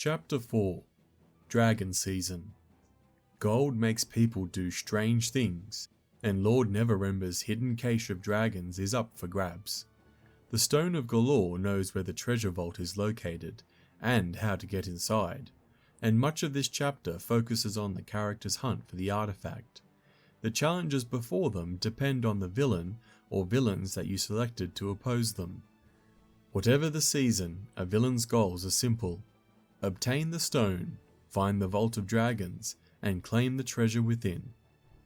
Chapter 4 Dragon Season. Gold makes people do strange things, and Lord Neverember's hidden cache of dragons is up for grabs. The Stone of Golorr knows where the treasure vault is located, and how to get inside, and much of this chapter focuses on the character's hunt for the artifact. The challenges before them depend on the villain or villains that you selected to oppose them. Whatever the season, a villain's goals are simple. Obtain the stone, find the Vault of Dragons, and claim the treasure within.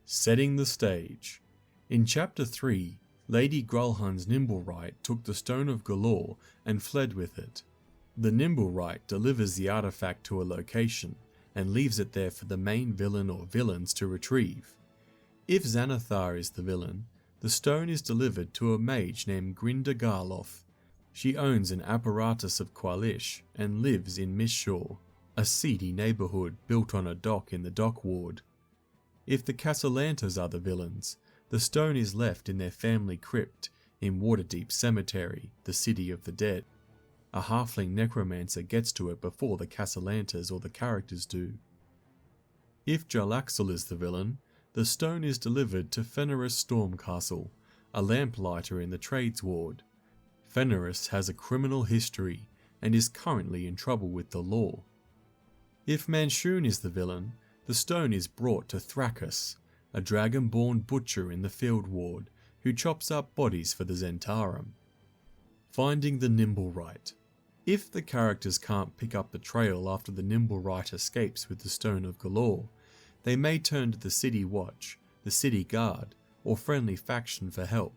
Setting the stage. In Chapter 3, Lady Gralhund's Nimblewright took the Stone of Golorr and fled with it. The Nimblewright delivers the artifact to a location and leaves it there for the main villain or villains to retrieve. If Xanathar is the villain, the stone is delivered to a mage named Grinda Garloth. She owns an apparatus of Qualish and lives in Mistshore, a seedy neighbourhood built on a dock in the dock ward. If the Cassalanters are the villains, the stone is left in their family crypt in Waterdeep Cemetery, the city of the dead. A halfling necromancer gets to it before the Cassalanters or the characters do. If Jarlaxle is the villain, the stone is delivered to Fenris Stormcastle, a lamplighter in the trades ward. Fenris has a criminal history and is currently in trouble with the law. If Manshoon is the villain, the stone is brought to Thrakus, a dragon-born butcher in the field ward who chops up bodies for the Zentarum. Finding the Nimblewright. If the characters can't pick up the trail after the Nimblewright escapes with the Stone of Golorr, they may turn to the City Watch, the City Guard, or friendly faction for help,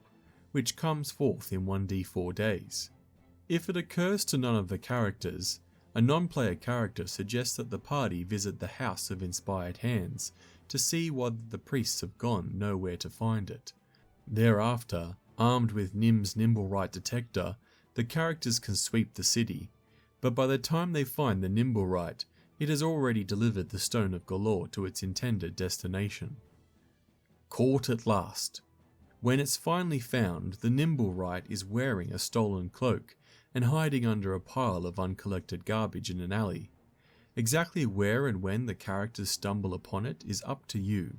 which comes forth in 1d4 days. If it occurs to none of the characters, a non-player character suggests that the party visit the House of Inspired Hands to see whether the priests have gone nowhere to find it. Thereafter, armed with Nim's Nimblewright detector, the characters can sweep the city, but by the time they find the Nimblewright, it has already delivered the Stone of Golorr to its intended destination. Caught at last. When it's finally found, the Nimblewright is wearing a stolen cloak and hiding under a pile of uncollected garbage in an alley. Exactly where and when the characters stumble upon it is up to you.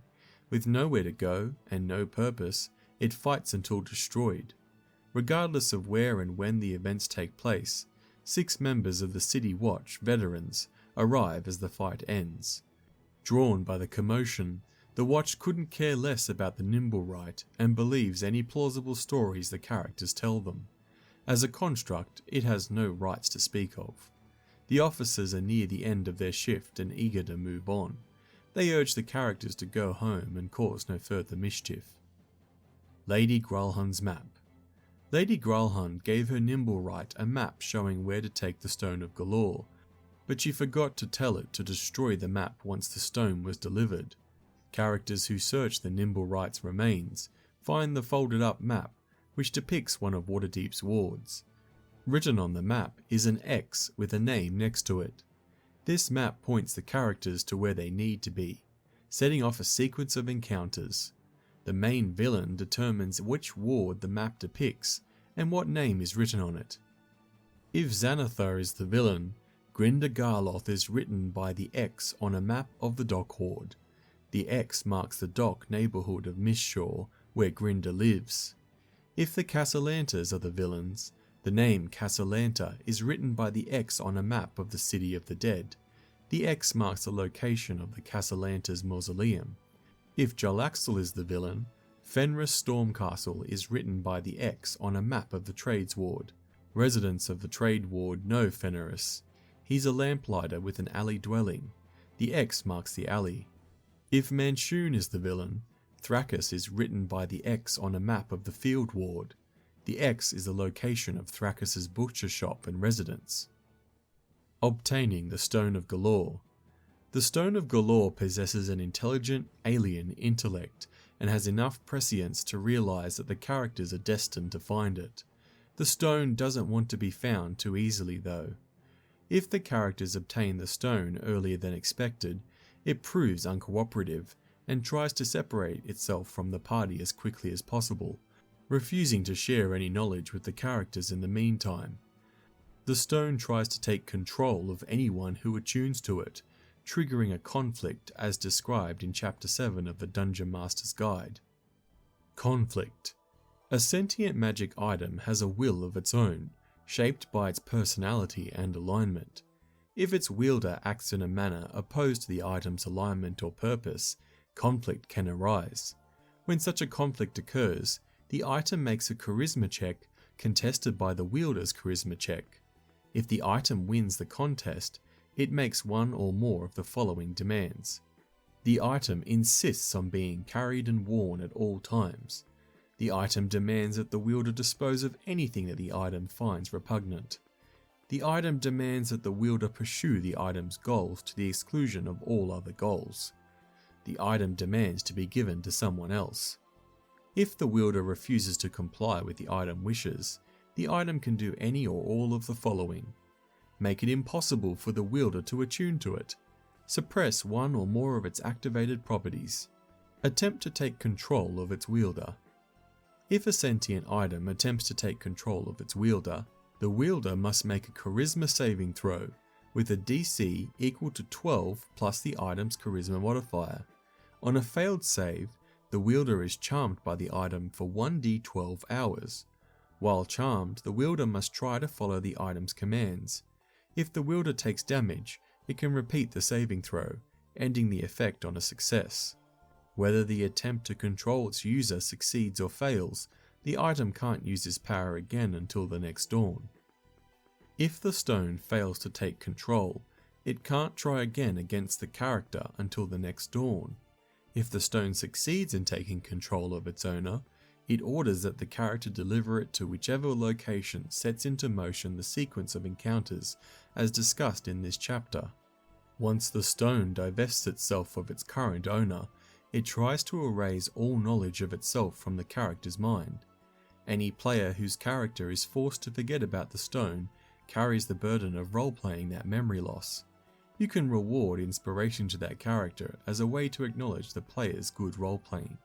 With nowhere to go and no purpose, it fights until destroyed. Regardless of where and when the events take place, 6 members of the City Watch veterans arrive as the fight ends. Drawn by the commotion, the Watch couldn't care less about the Nimblewright and believes any plausible stories the characters tell them. As a construct, it has no rights to speak of. The officers are near the end of their shift and eager to move on. They urge the characters to go home and cause no further mischief. Lady Gralhund's map. Lady Gralhund gave her Nimblewright a map showing where to take the Stone of Golorr, but she forgot to tell it to destroy the map once the stone was delivered. Characters who search the Nimblewright's remains find the folded up map, which depicts one of Waterdeep's wards. Written on the map is an X with a name next to it. This map points the characters to where they need to be, setting off a sequence of encounters. The main villain determines which ward the map depicts and what name is written on it. If Xanathar is the villain, Grinda Garloth is written by the X on a map of the dock ward. The X marks the dock neighbourhood of Mistshore, where Grinda lives. If the Cassalanters are the villains, the name Cassalanter is written by the X on a map of the City of the Dead. The X marks the location of the Cassalanters' mausoleum. If Jarlaxle is the villain, Fenris Stormcastle is written by the X on a map of the Trades Ward. Residents of the Trade Ward know Fenris. He's a lamplighter with an alley dwelling. The X marks the alley. If Manshoon is the villain, Thrakus is written by the X on a map of the Field Ward. The X is the location of Thrakus's butcher shop and residence. Obtaining the Stone of Golorr. The Stone of Golorr possesses an intelligent, alien intellect and has enough prescience to realize that the characters are destined to find it. The stone doesn't want to be found too easily though. If the characters obtain the stone earlier than expected, it proves uncooperative and tries to separate itself from the party as quickly as possible, refusing to share any knowledge with the characters in the meantime. The stone tries to take control of anyone who attunes to it, triggering a conflict as described in Chapter 7 of the Dungeon Master's Guide. Conflict. A sentient magic item has a will of its own, shaped by its personality and alignment. If its wielder acts in a manner opposed to the item's alignment or purpose, conflict can arise. When such a conflict occurs, the item makes a charisma check contested by the wielder's charisma check. If the item wins the contest, it makes one or more of the following demands. The item insists on being carried and worn at all times. The item demands that the wielder dispose of anything that the item finds repugnant. The item demands that the wielder pursue the item's goals to the exclusion of all other goals. The item demands to be given to someone else. If the wielder refuses to comply with the item wishes, the item can do any or all of the following. Make it impossible for the wielder to attune to it. Suppress one or more of its activated properties. Attempt to take control of its wielder. If a sentient item attempts to take control of its wielder, the wielder must make a charisma saving throw with a DC equal to 12 plus the item's charisma modifier. On a failed save, the wielder is charmed by the item for 1d12 hours. While charmed, the wielder must try to follow the item's commands. If the wielder takes damage, it can repeat the saving throw, ending the effect on a success. Whether the attempt to control its user succeeds or fails, the item can't use this power again until the next dawn. If the stone fails to take control, it can't try again against the character until the next dawn. If the stone succeeds in taking control of its owner, it orders that the character deliver it to whichever location sets into motion the sequence of encounters as discussed in this chapter. Once the stone divests itself of its current owner, it tries to erase all knowledge of itself from the character's mind. Any player whose character is forced to forget about the stone carries the burden of role-playing that memory loss. You can reward inspiration to that character as a way to acknowledge the player's good role-playing.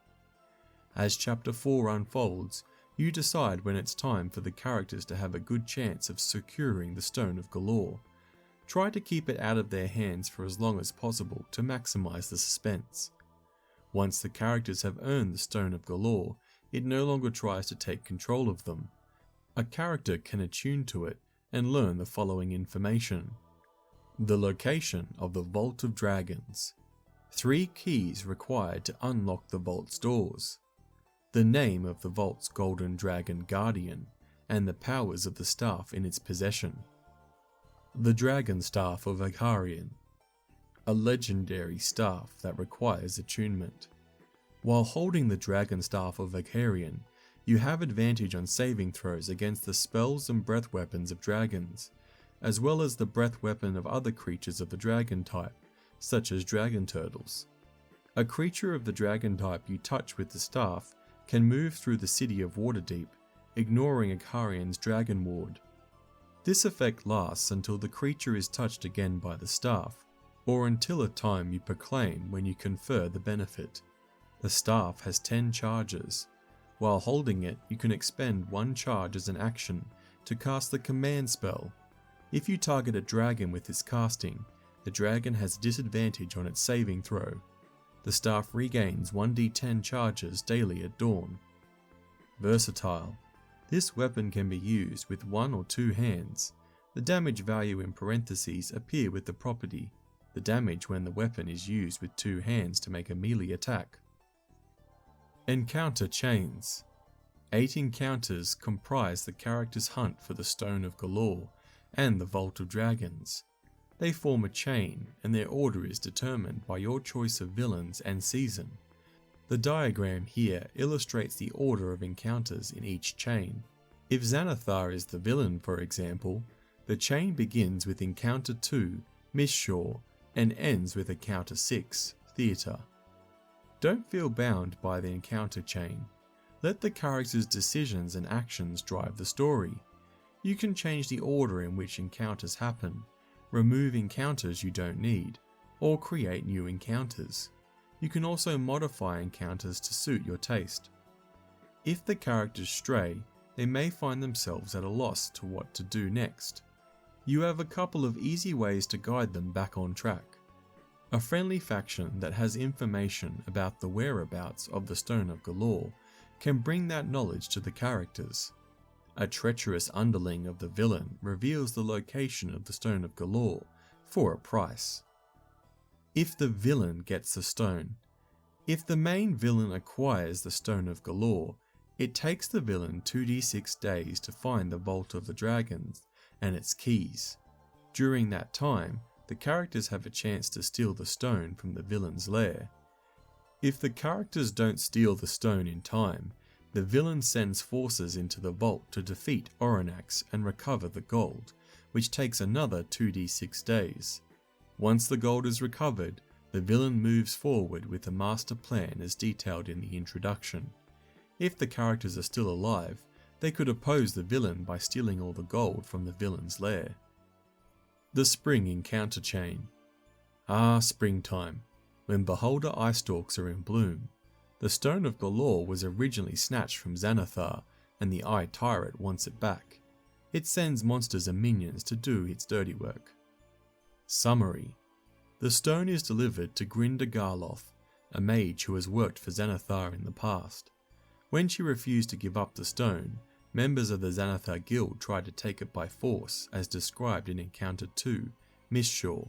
As Chapter 4 unfolds, you decide when it's time for the characters to have a good chance of securing the Stone of Golorr. Try to keep it out of their hands for as long as possible to maximize the suspense. Once the characters have earned the Stone of Golorr, it no longer tries to take control of them. A character can attune to it and learn the following information. The location of the Vault of Dragons. 3 keys required to unlock the vault's doors. The name of the vault's golden dragon guardian, and the powers of the staff in its possession. The Dragonstaff of Ahghairon. A legendary staff that requires attunement. While holding the Dragonstaff of Ahghairon, you have advantage on saving throws against the spells and breath weapons of dragons, as well as the breath weapon of other creatures of the dragon type, such as dragon turtles. A creature of the dragon type you touch with the staff can move through the city of Waterdeep, ignoring Ahghairion's dragon ward. This effect lasts until the creature is touched again by the staff, or until a time you proclaim when you confer the benefit. The staff has 10 charges. While holding it, you can expend 1 charge as an action to cast the command spell. If you target a dragon with this casting, the dragon has disadvantage on its saving throw. The staff regains 1d10 charges daily at dawn. Versatile. This weapon can be used with 1 or 2 hands. The damage value in parentheses appear with the property. The damage when the weapon is used with 2 hands to make a melee attack. Encounter chains. 8 encounters comprise the character's hunt for the Stone of Golorr and the Vault of Dragons. They form a chain, and their order is determined by your choice of villains and season. The diagram here illustrates the order of encounters in each chain. If Xanathar is the villain, for example, the chain begins with Encounter 2, Mistshore, and ends with Encounter 6, Theatre. Don't feel bound by the encounter chain. Let the character's decisions and actions drive the story. You can change the order in which encounters happen, remove encounters you don't need, or create new encounters. You can also modify encounters to suit your taste. If the characters stray, they may find themselves at a loss to what to do next. you have a couple of easy ways to guide them back on track. A friendly faction that has information about the whereabouts of the Stone of Golorr can bring that knowledge to the characters. A treacherous underling of the villain reveals the location of the Stone of Golorr for a price. If the villain gets the stone. If the main villain acquires the Stone of Golorr, it takes the villain 2d6 days to find the Vault of the Dragons and its keys. During that time, the characters have a chance to steal the stone from the villain's lair. If the characters don't steal the stone in time, the villain sends forces into the vault to defeat Oranax and recover the gold, which takes another 2d6 days. Once the gold is recovered, the villain moves forward with the master plan as detailed in the introduction. If the characters are still alive, they could oppose the villain by stealing all the gold from the villain's lair. The Spring Encounter Chain. Springtime, when beholder eye stalks are in bloom. The Stone of Golorr was originally snatched from Xanathar, and the Eye Tyrant wants it back. It sends monsters and minions to do its dirty work. Summary. The stone is delivered to Grinda Garloth, a mage who has worked for Xanathar in the past. When she refused to give up the stone, members of the Xanathar Guild tried to take it by force, as described in Encounter 2, Mistshore.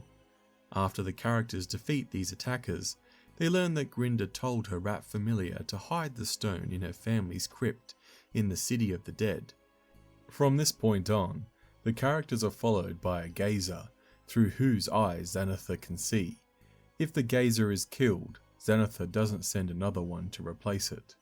After the characters defeat these attackers, they learn that Grinda told her rat familiar to hide the stone in her family's crypt in the City of the Dead. From this point on, the characters are followed by a gazer, through whose eyes Xanathar can see. If the gazer is killed, Xanathar doesn't send another one to replace it.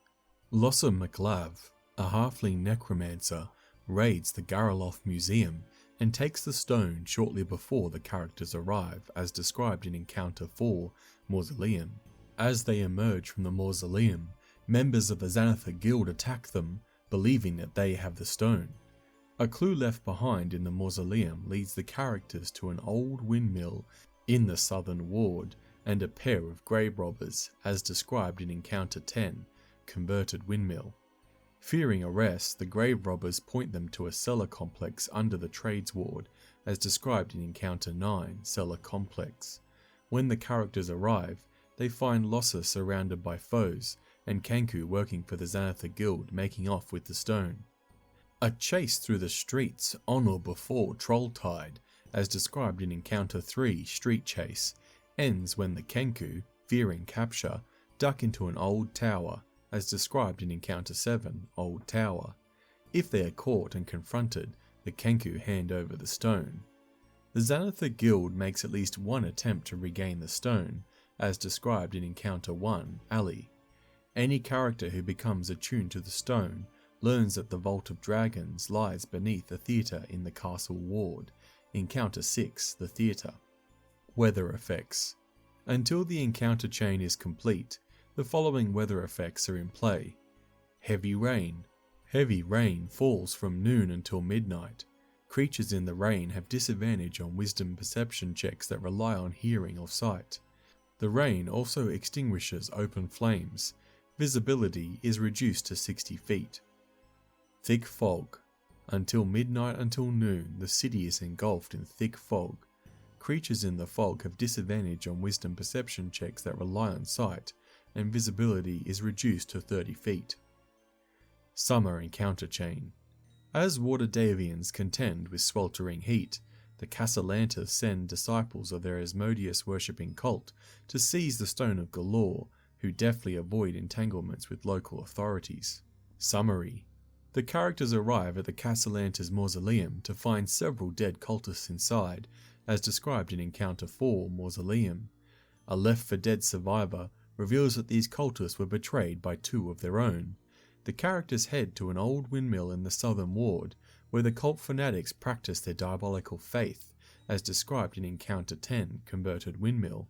Lossa McLav, a halfling necromancer, raids the Garaloth Museum and takes the stone shortly before the characters arrive, as described in Encounter 4, Mausoleum. As they emerge from the mausoleum, members of the Xanathar Guild attack them, believing that they have the stone. A clue left behind in the mausoleum leads the characters to an old windmill in the southern ward and a pair of grave robbers, as described in Encounter 10, Converted Windmill. Fearing arrest, the grave robbers point them to a cellar complex under the trades ward, as described in Encounter 9, Cellar Complex. When the characters arrive, they find Lossa surrounded by foes, and Kenku working for the Xanathar Guild making off with the stone. A chase through the streets on or before Trolltide, as described in Encounter 3, Street Chase, ends when the Kenku, fearing capture, duck into an old tower, as described in Encounter 7, Old Tower. If they are caught and confronted, the Kenku hand over the stone. The Xanathar Guild makes at least one attempt to regain the stone, as described in Encounter 1, Alley. Any character who becomes attuned to the stone learns that the Vault of Dragons lies beneath a theatre in the castle ward, Encounter 6, the theatre. Weather effects. Until the encounter chain is complete, the following weather effects are in play. Heavy rain. Heavy rain falls from noon until midnight. Creatures in the rain have disadvantage on wisdom perception checks that rely on hearing or sight. The rain also extinguishes open flames. Visibility is reduced to 60 feet. Thick fog. Until midnight until noon, the city is engulfed in thick fog. Creatures in the fog have disadvantage on wisdom perception checks that rely on sight, and visibility is reduced to 30 feet. Summer encounter chain. As Waterdevians contend with sweltering heat, the Cassalanters send disciples of their Asmodeus worshipping cult to seize the Stone of Golorr, who deftly avoid entanglements with local authorities. Summary. The characters arrive at the Cassalanters Mausoleum to find several dead cultists inside, as described in Encounter 4, Mausoleum. A left-for-dead survivor reveals that these cultists were betrayed by two of their own. The characters head to an old windmill in the southern ward, where the cult fanatics practice their diabolical faith, as described in Encounter 10, Converted Windmill.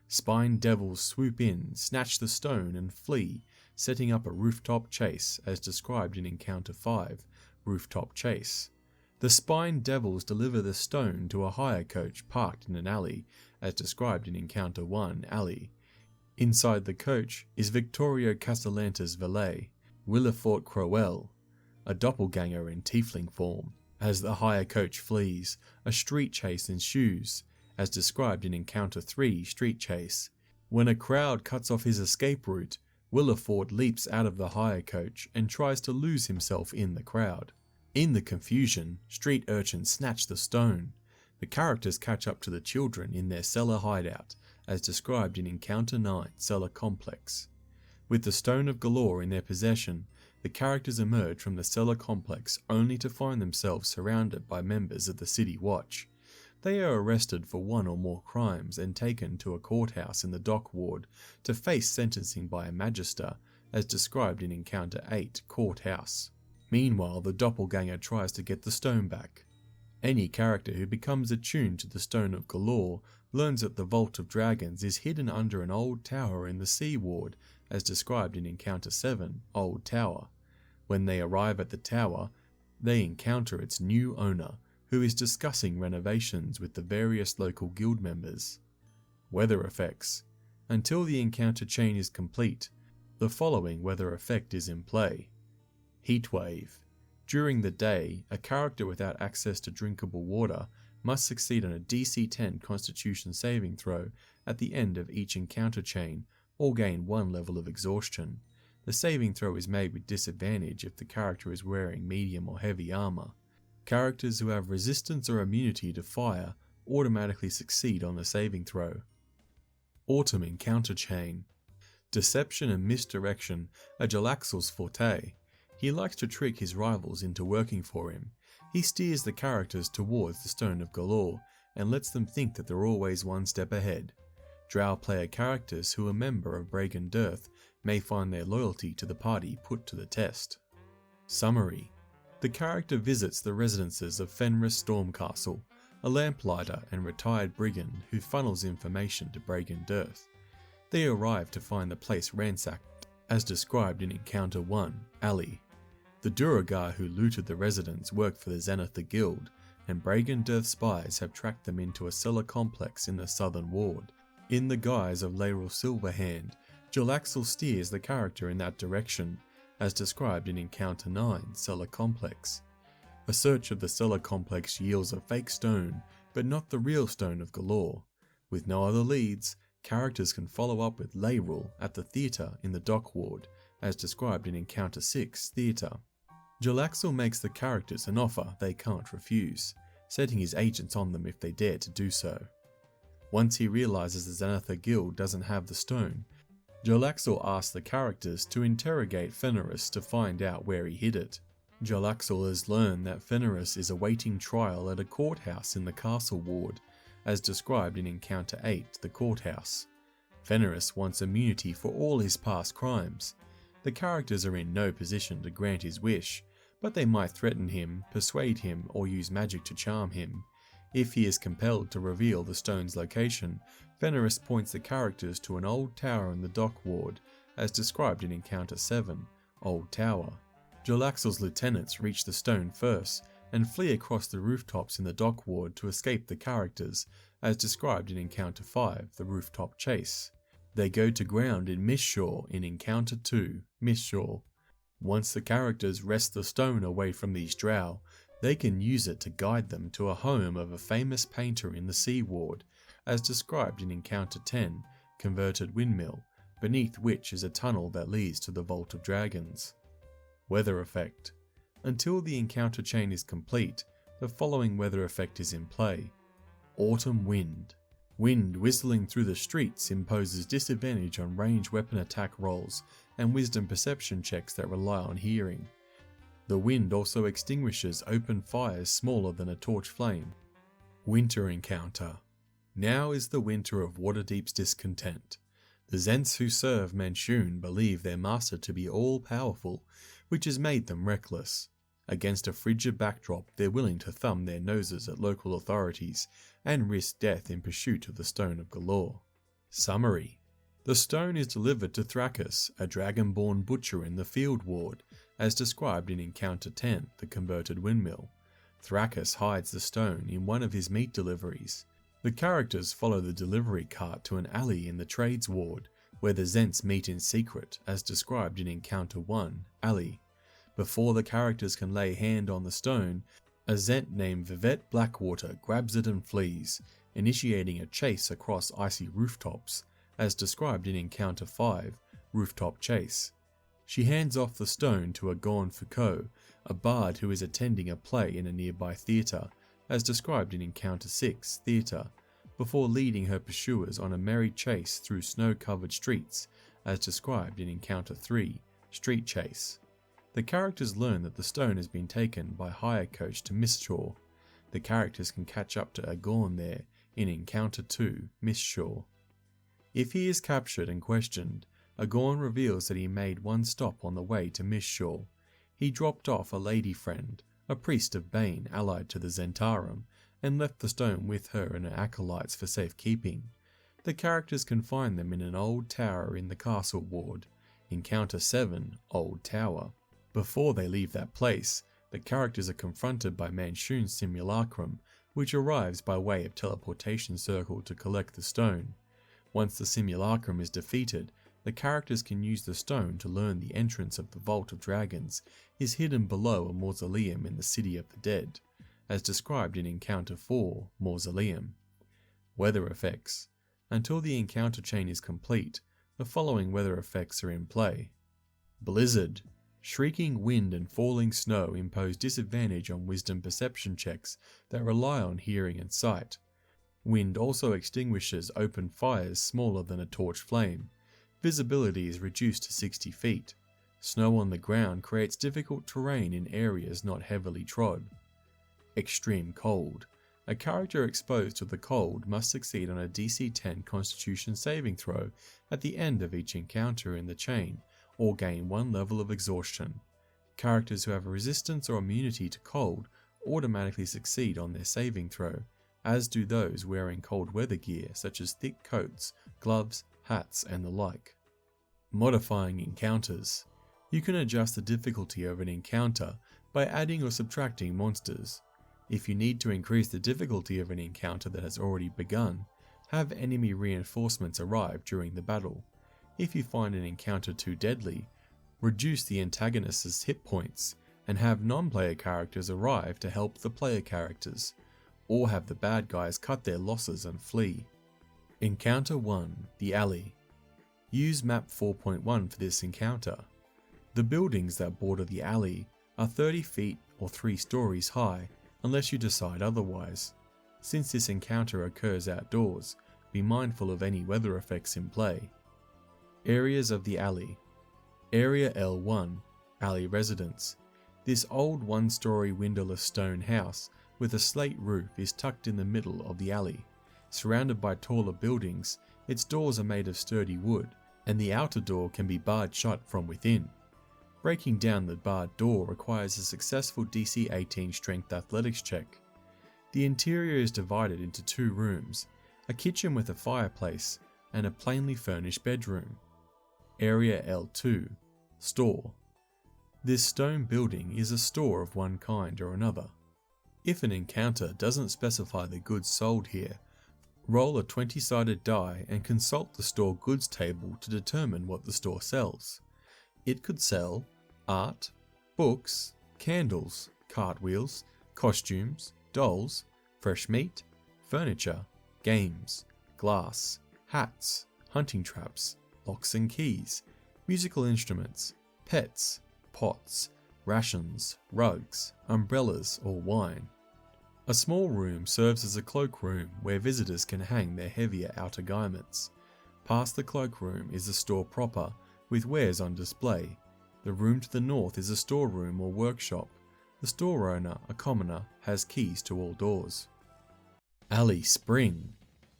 Spine devils swoop in, snatch the stone and flee, setting up a rooftop chase, as described in Encounter 5, Rooftop Chase. The spine devils deliver the stone to a hire coach parked in an alley, as described in Encounter 1, Alley. Inside the coach is Victorio Cassalanters Villain, Willefort Crowell, a doppelganger in tiefling form. As the hire coach flees, a street chase ensues, as described in Encounter 3 Street Chase. When a crowd cuts off his escape route, Williford leaps out of the hire coach and tries to lose himself in the crowd. In the confusion, street urchins snatch the stone. The characters catch up to the children in their cellar hideout, as described in Encounter 9 Cellar Complex. With the Stone of Golorr in their possession, the characters emerge from the cellar complex only to find themselves surrounded by members of the City Watch. They are arrested for one or more crimes and taken to a courthouse in the dock ward to face sentencing by a magister, as described in Encounter 8 Courthouse. Meanwhile, the doppelganger tries to get the stone back. Any character who becomes attuned to the Stone of Golorr learns that the Vault of Dragons is hidden under an old tower in the Sea Ward, as described in Encounter 7 Old Tower. When they arrive at the tower, they encounter its new owner, who is discussing renovations with the various local guild members. Weather effects. Until the encounter chain is complete, the following weather effect is in play. Heatwave. During the day, a character without access to drinkable water must succeed on a DC 10 Constitution saving throw at the end of each encounter chain, or gain 1 level of exhaustion. The saving throw is made with disadvantage if the character is wearing medium or heavy armor. Characters who have resistance or immunity to fire automatically succeed on the saving throw. Autumn encounter chain. Deception and misdirection are Jarlaxle's forte. He likes to trick his rivals into working for him. He steers the characters towards the Stone of Golorr and lets them think that they're always one step ahead. Drow player characters who are a member of Bragan Dearth may find their loyalty to the party put to the test. Summary. The character visits the residences of Fenris Stormcastle, a lamplighter and retired brigand who funnels information to Bragan Dearth. They arrive to find the place ransacked, as described in Encounter 1 Alley. The Duergar who looted the residence work for the Xanathar Guild, and Bragan Dearth spies have tracked them into a cellar complex in the southern ward. In the guise of Lairs Silverhand, Jarlaxle steers the character in that direction, as described in Encounter 9 Cellar Complex. A search of the cellar complex yields a fake stone, but not the real Stone of Golorr. With no other leads, characters can follow up with Lairs at the theatre in the dock ward, as described in Encounter 6 Theatre. Jarlaxle makes the characters an offer they can't refuse, setting his agents on them if they dare to do so. Once he realizes the Xanathar Guild doesn't have the stone, Jarlaxle asks the characters to interrogate Fenris to find out where he hid it. Jarlaxle has learned that Fenris is awaiting trial at a courthouse in the castle ward, as described in Encounter 8 The Courthouse. Fenris wants immunity for all his past crimes. The characters are in no position to grant his wish, but they might threaten him, persuade him, or use magic to charm him. If he is compelled to reveal the stone's location, Fenris points the characters to an old tower in the dock ward, as described in Encounter 7 Old Tower. Jarlaxle's lieutenants reach the stone first, and flee across the rooftops in the dock ward to escape the characters, as described in Encounter 5 The Rooftop Chase. They go to ground in Mistshore in Encounter 2 Mistshore. Once the characters wrest the stone away from these drow, they can use it to guide them to a home of a famous painter in the Sea Ward, as described in Encounter 10 Converted Windmill, beneath which is a tunnel that leads to the Vault of Dragons. Weather effect. Until the encounter chain is complete, the following weather effect is in play. Autumn wind. Wind whistling through the streets imposes disadvantage on ranged weapon attack rolls and wisdom perception checks that rely on hearing. The wind also extinguishes open fires smaller than a torch flame. Winter encounter. Now is the winter of Waterdeep's discontent. The Zents who serve Manshoon believe their master to be all-powerful, which has made them reckless. Against a frigid backdrop, they're willing to thumb their noses at local authorities and risk death in pursuit of the Stone of Golorr. Summary. The stone is delivered to Thrakus, a dragonborn butcher in the Field Ward, as described in Encounter 10, The Converted Windmill. Thrakus hides the stone in one of his meat deliveries. The characters follow the delivery cart to an alley in the Trades Ward, where the Zents meet in secret, as described in Encounter 1, Alley. Before the characters can lay hand on the stone, A Zent named Vivette Blackwater grabs it and flees, initiating a chase across icy rooftops, as described in Encounter 5, Rooftop Chase. She hands off the stone to Agorn Foucault, a bard who is attending a play in a nearby theatre, as described in Encounter 6, Theatre, before leading her pursuers on a merry chase through snow-covered streets, as described in Encounter 3, Street Chase. The characters learn that the stone has been taken by hire coach to Mistshore. The characters can catch up to Agorn there in Encounter 2, Mistshore. If he is captured and questioned, Agorn reveals that he made one stop on the way to Mistshore. He dropped off a lady friend, a priest of Bane allied to the Zentarum, and left the stone with her and her acolytes for safekeeping. The characters can find them in an old tower in the castle ward, Encounter 7, Old Tower. Before they leave that place, the characters are confronted by Manshoon's Simulacrum, which arrives by way of teleportation circle to collect the stone. Once the Simulacrum is defeated, the characters can use the stone to learn the entrance of the Vault of Dragons is hidden below a mausoleum in the City of the Dead, as described in Encounter 4, Mausoleum. Weather effects. Until the encounter chain is complete, the following weather effects are in play. Blizzard. Shrieking wind and falling snow impose disadvantage on wisdom perception checks that rely on hearing and sight. Wind also extinguishes open fires smaller than a torch flame. Visibility is reduced to 60 feet. Snow on the ground creates difficult terrain in areas not heavily trod. Extreme cold. A character exposed to the cold must succeed on a DC 10 Constitution saving throw at the end of each encounter in the chain, or gain 1 level of exhaustion. Characters who have a resistance or immunity to cold automatically succeed on their saving throw, as do those wearing cold weather gear such as thick coats, gloves, hats, and the like. Modifying encounters. You can adjust the difficulty of an encounter by adding or subtracting monsters. If you need to increase the difficulty of an encounter that has already begun, have enemy reinforcements arrive during the battle. If you find an encounter too deadly, reduce the antagonist's hit points and have non-player characters arrive to help the player characters, or have the bad guys cut their losses and flee. Encounter 1, The Alley. Use map 4.1 for this encounter. The buildings that border the alley are 30 feet or 3 stories high unless you decide otherwise. Since this encounter occurs outdoors, be mindful of any weather effects in play. Areas of the alley. Area L1, Alley Residence. This old 1-story windowless stone house with a slate roof is tucked in the middle of the alley. Surrounded by taller buildings, its doors are made of sturdy wood, and the outer door can be barred shut from within. Breaking down the barred door requires a successful DC 18 Strength Athletics check. The interior is divided into 2 rooms, a kitchen with a fireplace, and a plainly furnished bedroom. Area L2, Store. This stone building is a store of one kind or another. If an encounter doesn't specify the goods sold here, roll a 20-sided die and consult the store goods table to determine what the store sells. It could sell art, books, candles, cartwheels, costumes, dolls, fresh meat, furniture, games, glass, hats, hunting traps, locks and keys, musical instruments, pets, pots, rations, rugs, umbrellas, or wine. A small room serves as a cloakroom where visitors can hang their heavier outer garments. Past the cloakroom is the store proper, with wares on display. The room to the north is a storeroom or workshop. The store owner, a commoner, has keys to all doors. Alley Spring.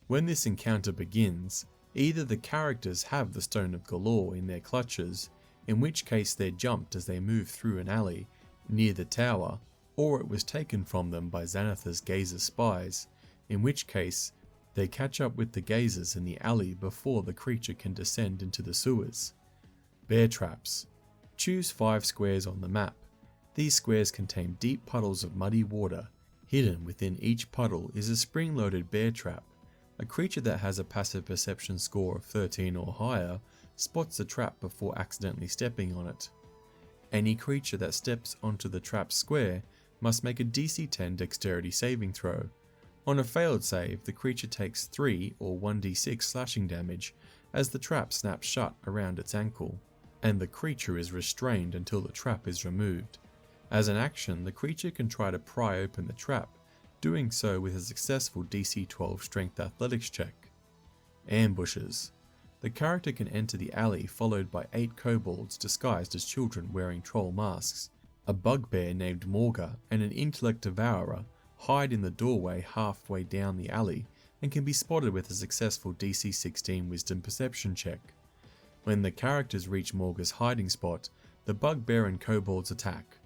When this encounter begins, either the characters have the Stone of Golorr in their clutches, in which case they're jumped as they move through an alley near the tower, or it was taken from them by Xanathar's gazer spies, in which case they catch up with the gazers in the alley before the creature can descend into the sewers. Bear traps. Choose 5 squares on the map. These squares contain deep puddles of muddy water. Hidden within each puddle is a spring-loaded bear trap. A creature that has a passive perception score of 13 or higher spots the trap before accidentally stepping on it. Any creature that steps onto the trap square must make a DC 10 dexterity saving throw. On a failed save, the creature takes 3 or 1d6 slashing damage as the trap snaps shut around its ankle, and the creature is restrained until the trap is removed. As an action, the creature can try to pry open the trap, doing so with a successful DC 12 Strength Athletics check. Ambushes. The character can enter the alley followed by 8 kobolds disguised as children wearing troll masks. A bugbear named Morga and an intellect devourer hide in the doorway halfway down the alley and can be spotted with a successful DC 16 Wisdom Perception check. When the characters reach Morga's hiding spot, the bugbear and kobolds attack.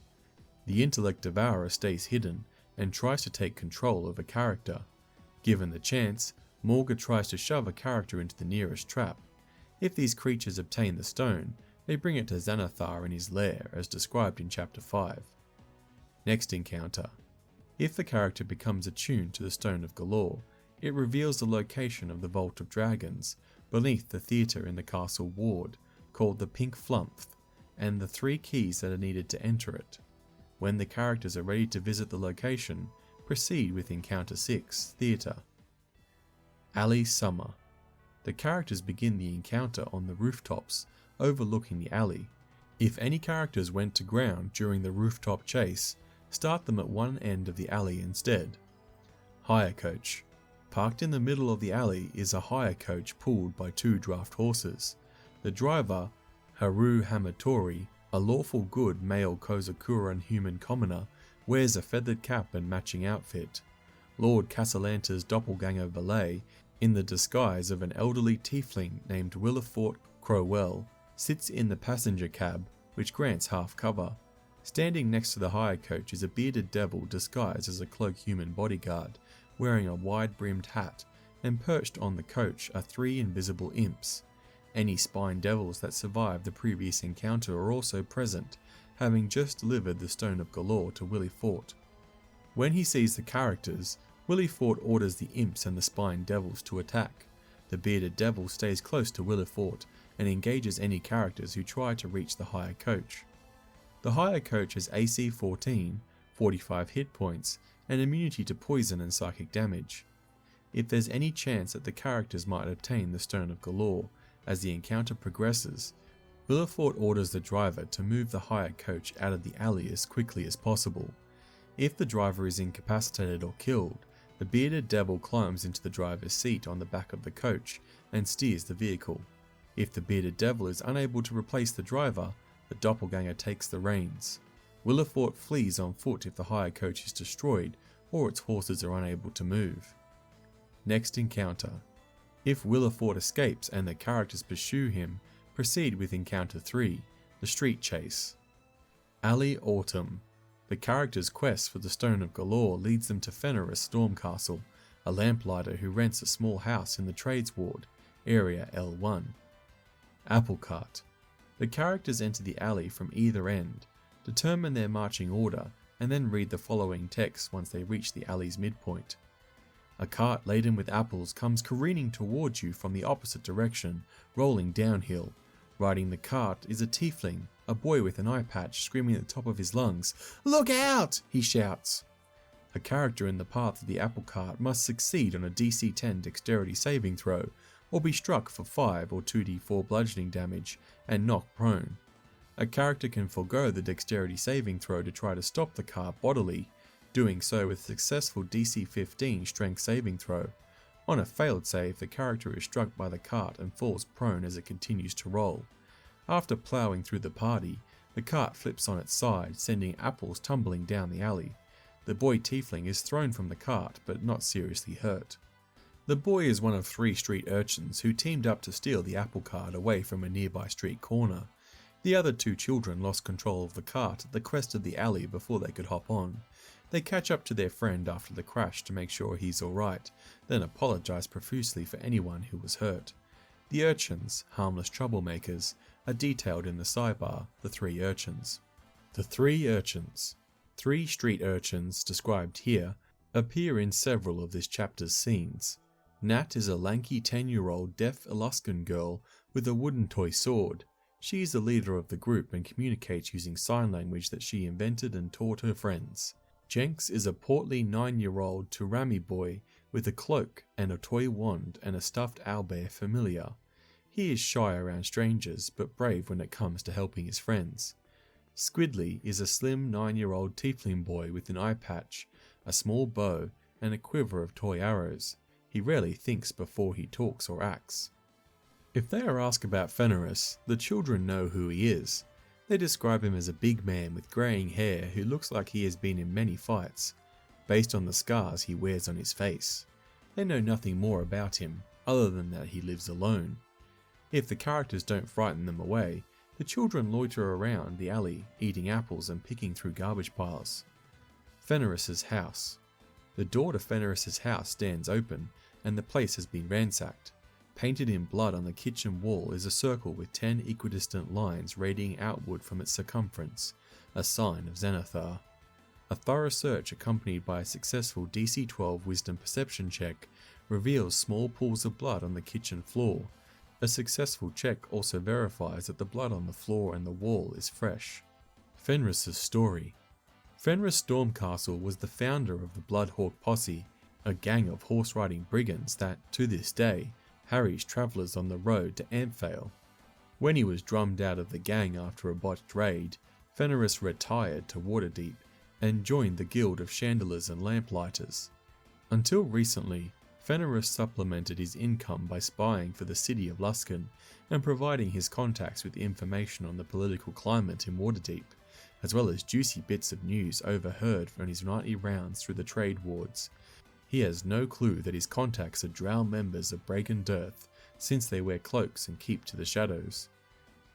The intellect devourer stays hidden and tries to take control of a character. Given the chance, Morga tries to shove a character into the nearest trap. If these creatures obtain the stone, they bring it to Xanathar in his lair as described in Chapter 5. Next encounter. If the character becomes attuned to the Stone of Golorr, it reveals the location of the Vault of Dragons, beneath the theatre in the castle ward, called the Pink Flumph, and the 3 keys that are needed to enter it. When the characters are ready to visit the location, proceed with Encounter 6, Theatre. Alley Summer. The characters begin the encounter on the rooftops, overlooking the alley. If any characters went to ground during the rooftop chase, start them at one end of the alley instead. Hire Coach. Parked in the middle of the alley is a hire coach pulled by 2 draft horses. The driver, Haru Hamatori, a lawful good male Kozakuran human commoner, wears a feathered cap and matching outfit. Lord Cassalanter's doppelganger valet, in the disguise of an elderly tiefling named Willifort Crowell, sits in the passenger cab, which grants half cover. Standing next to the hire coach is a bearded devil disguised as a cloak-human bodyguard, wearing a wide-brimmed hat, and perched on the coach are 3 invisible imps. Any spine devils that survived the previous encounter are also present, having just delivered the Stone of Golorr to Willifort. When he sees the characters, Willifort orders the imps and the spine devils to attack. The bearded devil stays close to Willifort and engages any characters who try to reach the hire coach. The hire coach has AC 14, 45 hit points, and immunity to poison and psychic damage. If there's any chance that the characters might obtain the Stone of Golorr, as the encounter progresses, Willifort orders the driver to move the hire coach out of the alley as quickly as possible. If the driver is incapacitated or killed, the bearded devil climbs into the driver's seat on the back of the coach and steers the vehicle. If the bearded devil is unable to replace the driver, the doppelganger takes the reins. Willifort flees on foot if the hire coach is destroyed or its horses are unable to move. Next encounter. If Willifort escapes and the characters pursue him, proceed with Encounter 3, the street chase. Alley Autumn. The characters' quest for the Stone of Golorr leads them to Fenris Stormcastle, a lamplighter who rents a small house in the Trades Ward, Area L1. Apple Cart. The characters enter the alley from either end, determine their marching order, and then read the following text once they reach the alley's midpoint. A cart laden with apples comes careening towards you from the opposite direction, rolling downhill. Riding the cart is a tiefling, a boy with an eye patch screaming at the top of his lungs. "Look out!" he shouts. A character in the path of the apple cart must succeed on a DC 10 dexterity saving throw, or be struck for 5 or 2d4 bludgeoning damage and knocked prone. A character can forego the dexterity saving throw to try to stop the cart bodily, doing so with a successful DC 15 strength saving throw. On a failed save, the character is struck by the cart and falls prone as it continues to roll. After ploughing through the party, the cart flips on its side, sending apples tumbling down the alley. The boy tiefling is thrown from the cart, but not seriously hurt. The boy is one of 3 street urchins who teamed up to steal the apple cart away from a nearby street corner. The other 2 children lost control of the cart at the crest of the alley before they could hop on. They catch up to their friend after the crash to make sure he's alright, then apologise profusely for anyone who was hurt. The urchins, harmless troublemakers, are detailed in the sidebar, the 3 urchins. The 3 urchins. 3 street urchins, described here, appear in several of this chapter's scenes. Nat is a lanky 10-year-old deaf Alaskan girl with a wooden toy sword. She is the leader of the group and communicates using sign language that she invented and taught her friends. Jenks is a portly 9-year-old Turami boy with a cloak and a toy wand and a stuffed owlbear familiar. He is shy around strangers but brave when it comes to helping his friends. Squiddly is a slim 9-year-old tiefling boy with an eye patch, a small bow and a quiver of toy arrows. He rarely thinks before he talks or acts. If they are asked about Fenris, the children know who he is. They describe him as a big man with greying hair who looks like he has been in many fights, based on the scars he wears on his face. They know nothing more about him, other than that he lives alone. If the characters don't frighten them away, the children loiter around the alley, eating apples and picking through garbage piles. Fenris's house. The door to Fenris's house stands open, and the place has been ransacked. Painted in blood on the kitchen wall is a circle with 10 equidistant lines radiating outward from its circumference, a sign of Xanathar. A thorough search accompanied by a successful DC 12 Wisdom Perception check reveals small pools of blood on the kitchen floor. A successful check also verifies that the blood on the floor and the wall is fresh. Fenris's story. Fenris Stormcastle was the founder of the Bloodhawk Posse, a gang of horse-riding brigands that, to this day, harries travellers on the road to Amphail. When he was drummed out of the gang after a botched raid, Fenris retired to Waterdeep and joined the Guild of Chandeliers and Lamplighters. Until recently, Fenris supplemented his income by spying for the city of Luskan and providing his contacts with information on the political climate in Waterdeep, as well as juicy bits of news overheard from his nightly rounds through the trade wards. He has no clue that his contacts are drow members of Dragonstaff, since they wear cloaks and keep to the shadows.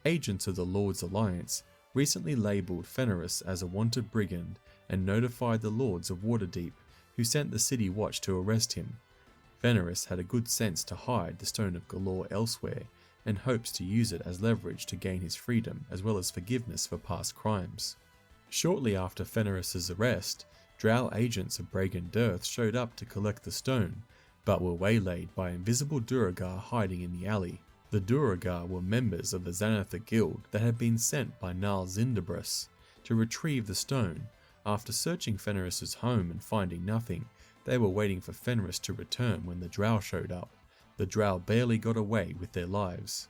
Agents of the Lord's Alliance recently labelled Fenris as a wanted brigand and notified the Lords of Waterdeep, who sent the City Watch to arrest him. Fenris had a good sense to hide the Stone of Golorr elsewhere, and hopes to use it as leverage to gain his freedom as well as forgiveness for past crimes. Shortly after Fenris's arrest, drow agents of Dragonstaff showed up to collect the stone, but were waylaid by invisible Duergar hiding in the alley. The Duergar were members of the Xanathar Guild that had been sent by Narl Zindabrus to retrieve the stone. After searching Fenris's home and finding nothing, they were waiting for Fenris to return when the drow showed up. The drow barely got away with their lives.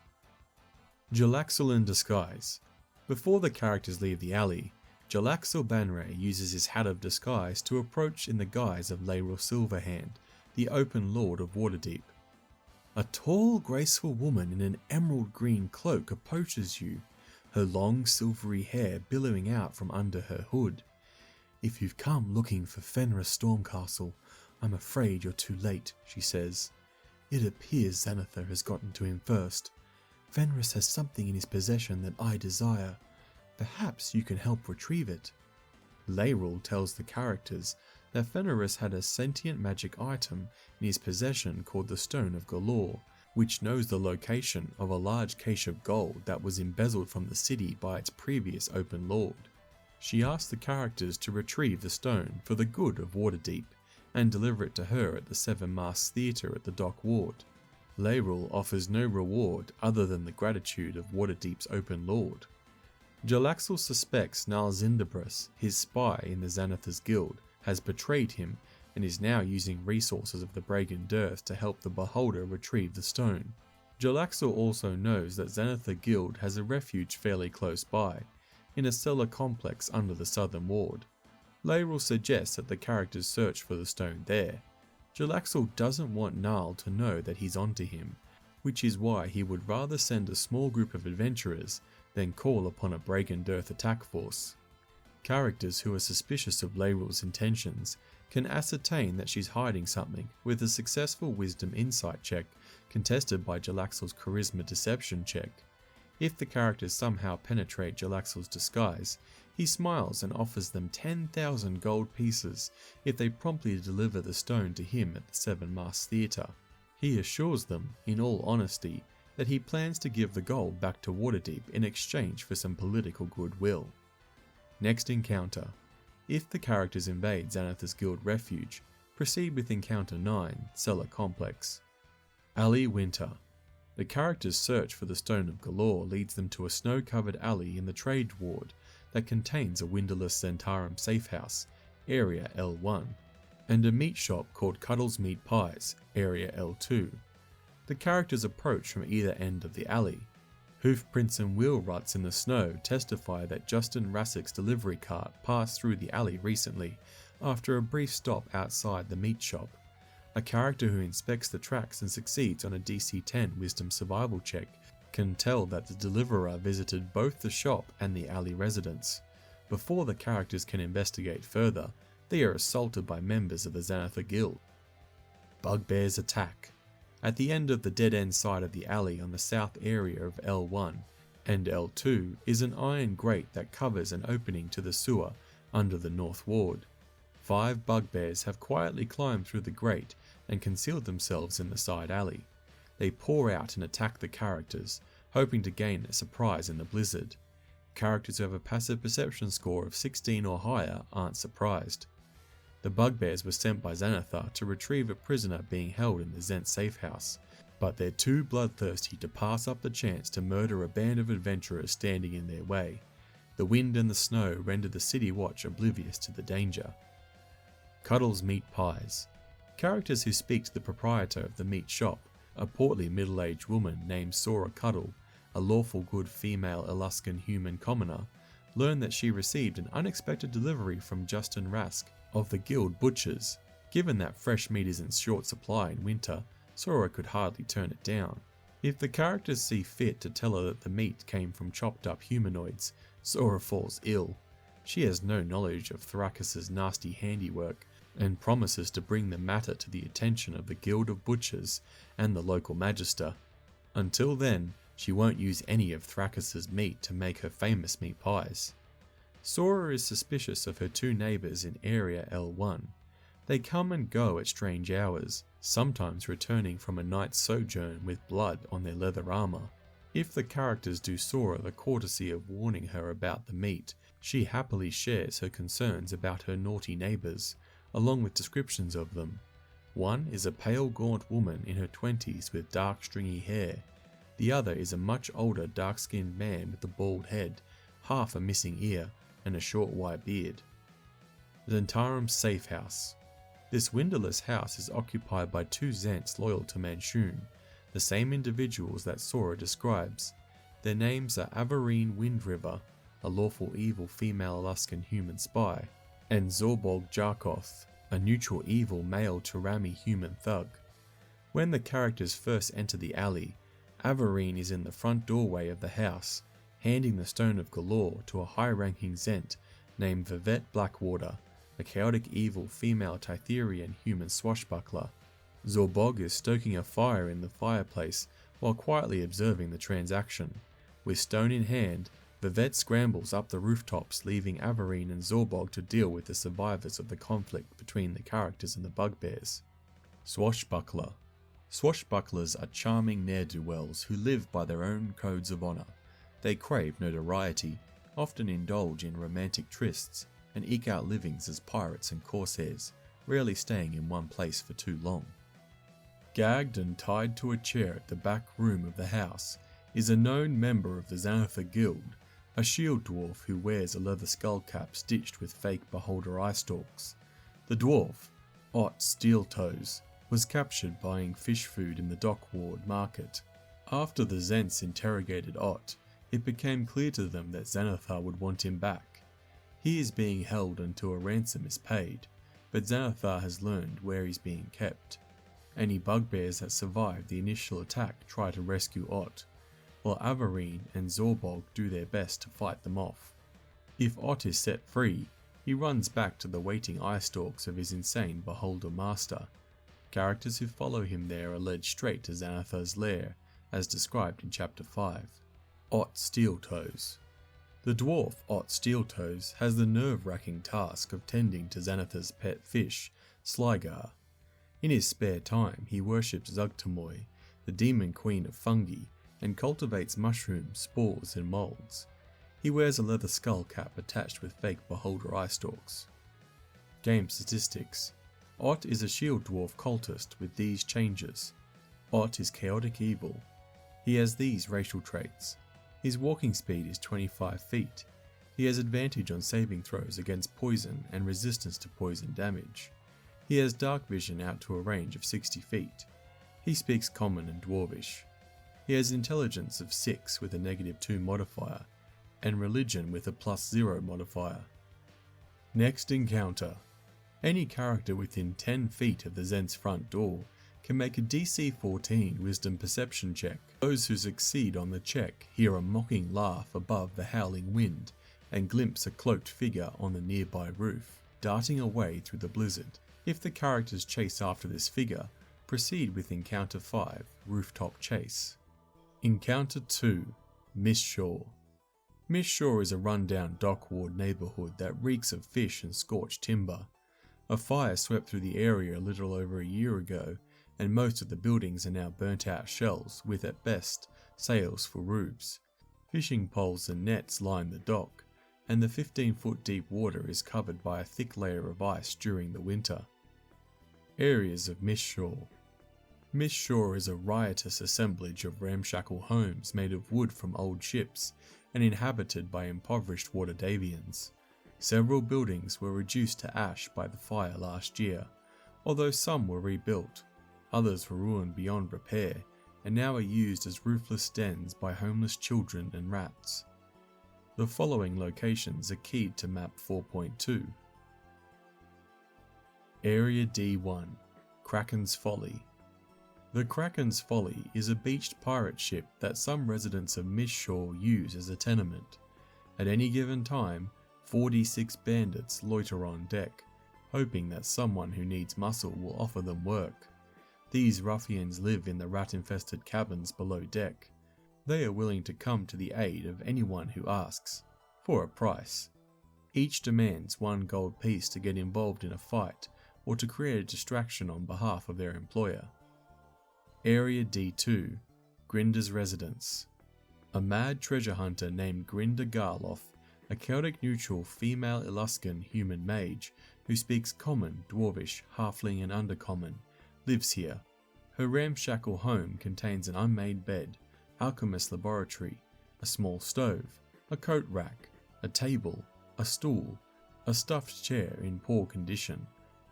Jarlaxle in disguise. Before the characters leave the alley, Jarlaxle Banray uses his hat of disguise to approach in the guise of Lairs Silverhand, the open lord of Waterdeep. A tall, graceful woman in an emerald green cloak approaches you, her long silvery hair billowing out from under her hood. "If you've come looking for Fenris Stormcastle, I'm afraid you're too late," she says. "It appears Xanathar has gotten to him first. Fenris has something in his possession that I desire. Perhaps you can help retrieve it." Lairs tells the characters that Fenris had a sentient magic item in his possession called the Stone of Golorr, which knows the location of a large cache of gold that was embezzled from the city by its previous open lord. She asks the characters to retrieve the stone for the good of Waterdeep and deliver it to her at the Seven Masks Theatre at the Dock Ward. Lairs offers no reward other than the gratitude of Waterdeep's open lord. Jarlaxle suspects Narl Zindabrus, his spy in the Xanathar's guild, has betrayed him and is now using resources of the Dragonstaff to help the Beholder retrieve the stone. Jarlaxle also knows that Xanathar Guild has a refuge fairly close by, in a cellar complex under the southern ward. Lairs suggests that the characters search for the stone there. Jarlaxle doesn't want Narl to know that he's onto him, which is why he would rather send a small group of adventurers than call upon a Dragonstaff attack force. Characters who are suspicious of Lairs' intentions can ascertain that she's hiding something with a successful Wisdom Insight check contested by Jarlaxle's Charisma Deception check. If the characters somehow penetrate Jarlaxle's disguise, he smiles and offers them 10,000 gold pieces if they promptly deliver the stone to him at the Seven Masks Theatre. He assures them, in all honesty, that he plans to give the gold back to Waterdeep in exchange for some political goodwill. Next encounter. If the characters invade Xanathar's Guild refuge, proceed with Encounter 9, Cellar Complex. Alley Winter. The characters' search for the Stone of Golorr leads them to a snow-covered alley in the Trade Ward that contains a windowless Zhentarim safehouse, Area L1, and a meat shop called Cuddles Meat Pies, Area L2. The characters approach from either end of the alley. Hoofprints and wheel ruts in the snow testify that Justin Rassick's delivery cart passed through the alley recently after a brief stop outside the meat shop. A character who inspects the tracks and succeeds on a DC 10 Wisdom Survival check can tell that the deliverer visited both the shop and the alley residence. Before the characters can investigate further, they are assaulted by members of the Xanathar Guild. Bugbears attack. At the end of the dead-end side of the alley on the south area of L1 and L2 is an iron grate that covers an opening to the sewer under the north ward. 5 bugbears have quietly climbed through the grate and concealed themselves in the side alley. They pour out and attack the characters, hoping to gain a surprise in the blizzard. Characters who have a passive perception score of 16 or higher aren't surprised. The bugbears were sent by Xanathar to retrieve a prisoner being held in the Zent safe house, but they're too bloodthirsty to pass up the chance to murder a band of adventurers standing in their way. The wind and the snow render the city watch oblivious to the danger. Cuddles Meat Pies. Characters who speak to the proprietor of the meat shop, a portly middle-aged woman named Sora Cuddle, a lawful good female Eluskan human commoner, learn that she received an unexpected delivery from Justin Rask of the Guild Butchers. Given that fresh meat is in short supply in winter, Sora could hardly turn it down. If the characters see fit to tell her that the meat came from chopped up humanoids, Sora falls ill. She has no knowledge of Thrakis' nasty handiwork and promises to bring the matter to the attention of the Guild of Butchers and the local magister. Until then, she won't use any of Thrakis' meat to make her famous meat pies. Sora is suspicious of her 2 neighbours in Area L1. They come and go at strange hours, sometimes returning from a night's sojourn with blood on their leather armour. If the characters do Sora the courtesy of warning her about the meat, she happily shares her concerns about her naughty neighbours, along with descriptions of them. One is a pale gaunt woman in her 20s with dark stringy hair. The other is a much older dark-skinned man with a bald head, half a missing ear, and a short white beard. Zentarim's Safe House. This windowless house is occupied by 2 Zents loyal to Manshoon, the same individuals that Sora describes. Their names are Ahghairon Windriver, a lawful evil female Eluskan human spy, and Zorbog Jarkoth, a neutral evil male Turami human thug. When the characters first enter the alley, Ahghairon is in the front doorway of the house, handing the Stone of Golorr to a high-ranking Zent named Vivette Blackwater, a chaotic evil female Tytherian human swashbuckler. Zorbog is stoking a fire in the fireplace while quietly observing the transaction. With stone in hand, Vivette scrambles up the rooftops, leaving Ahghairon and Zorbog to deal with the survivors of the conflict between the characters and the bugbears. Swashbuckler. Swashbucklers are charming ne'er-do-wells who live by their own codes of honour. They crave notoriety, often indulge in romantic trysts, and eke out livings as pirates and corsairs, rarely staying in one place for too long. Gagged and tied to a chair at the back room of the house is a known member of the Xanathar Guild, a shield dwarf who wears a leather skull cap stitched with fake beholder eye stalks. The dwarf, Ott Steeltoes, was captured buying fish food in the dock ward market. After the Zents interrogated Ott, it became clear to them that Xanathar would want him back. He is being held until a ransom is paid, but Xanathar has learned where he's being kept. Any bugbears that survived the initial attack try to rescue Ott, while Ahghairon and Zorbog do their best to fight them off. If Ott is set free, he runs back to the waiting eye stalks of his insane beholder master. Characters who follow him there are led straight to Xanathar's lair, as described in Chapter 5. Ott Steeltoes. The dwarf Ott Steeltoes has the nerve-wracking task of tending to Xanathar's pet fish, Slygar. In his spare time, he worships Zugtamoy, the demon queen of fungi, and cultivates mushrooms, spores, and molds. He wears a leather skull cap attached with fake beholder eye stalks. Game statistics. Ott is a shield dwarf cultist with these changes. Ott is chaotic evil. He has these racial traits. His walking speed is 25 feet. He has advantage on saving throws against poison and resistance to poison damage. He has dark vision out to a range of 60 feet. He speaks Common and Dwarvish. He has intelligence of 6 with a -2 modifier, and religion with a +0 modifier. Next encounter. Any character within 10 feet of the Zent's front door can make a DC 14 Wisdom Perception check. Those who succeed on the check hear a mocking laugh above the howling wind and glimpse a cloaked figure on the nearby roof, darting away through the blizzard. If the characters chase after this figure, proceed with Encounter 5, Rooftop Chase. Encounter 2, Mistshore. Mistshore is a rundown dockward neighbourhood that reeks of fish and scorched timber. A fire swept through the area a little over a year ago, and most of the buildings are now burnt out shells with, at best, sails for roofs. Fishing poles and nets line the dock, and the 15-foot deep water is covered by a thick layer of ice during the winter. Areas of Mistshore. Mistshore is a riotous assemblage of ramshackle homes made of wood from old ships and inhabited by impoverished Waterdeepians. Several buildings were reduced to ash by the fire last year, although some were rebuilt. Others were ruined beyond repair and now are used as roofless dens by homeless children and rats. The following locations are keyed to map 4.2. Area D1, Kraken's Folly. The Kraken's Folly is a beached pirate ship that some residents of Mistshore use as a tenement. At any given time, 46 bandits loiter on deck, hoping that someone who needs muscle will offer them work. These ruffians live in the rat-infested cabins below deck. They are willing to come to the aid of anyone who asks, for a price. Each demands 1 gold piece to get involved in a fight or to create a distraction on behalf of their employer. Area D2, Grinda's Residence. A mad treasure hunter named Grinda Garloth, a chaotic neutral female Eluskan human mage who speaks Common, Dwarvish, Halfling and Undercommon, lives here. Her ramshackle home contains an unmade bed, alchemist's laboratory, a small stove, a coat rack, a table, a stool, a stuffed chair in poor condition,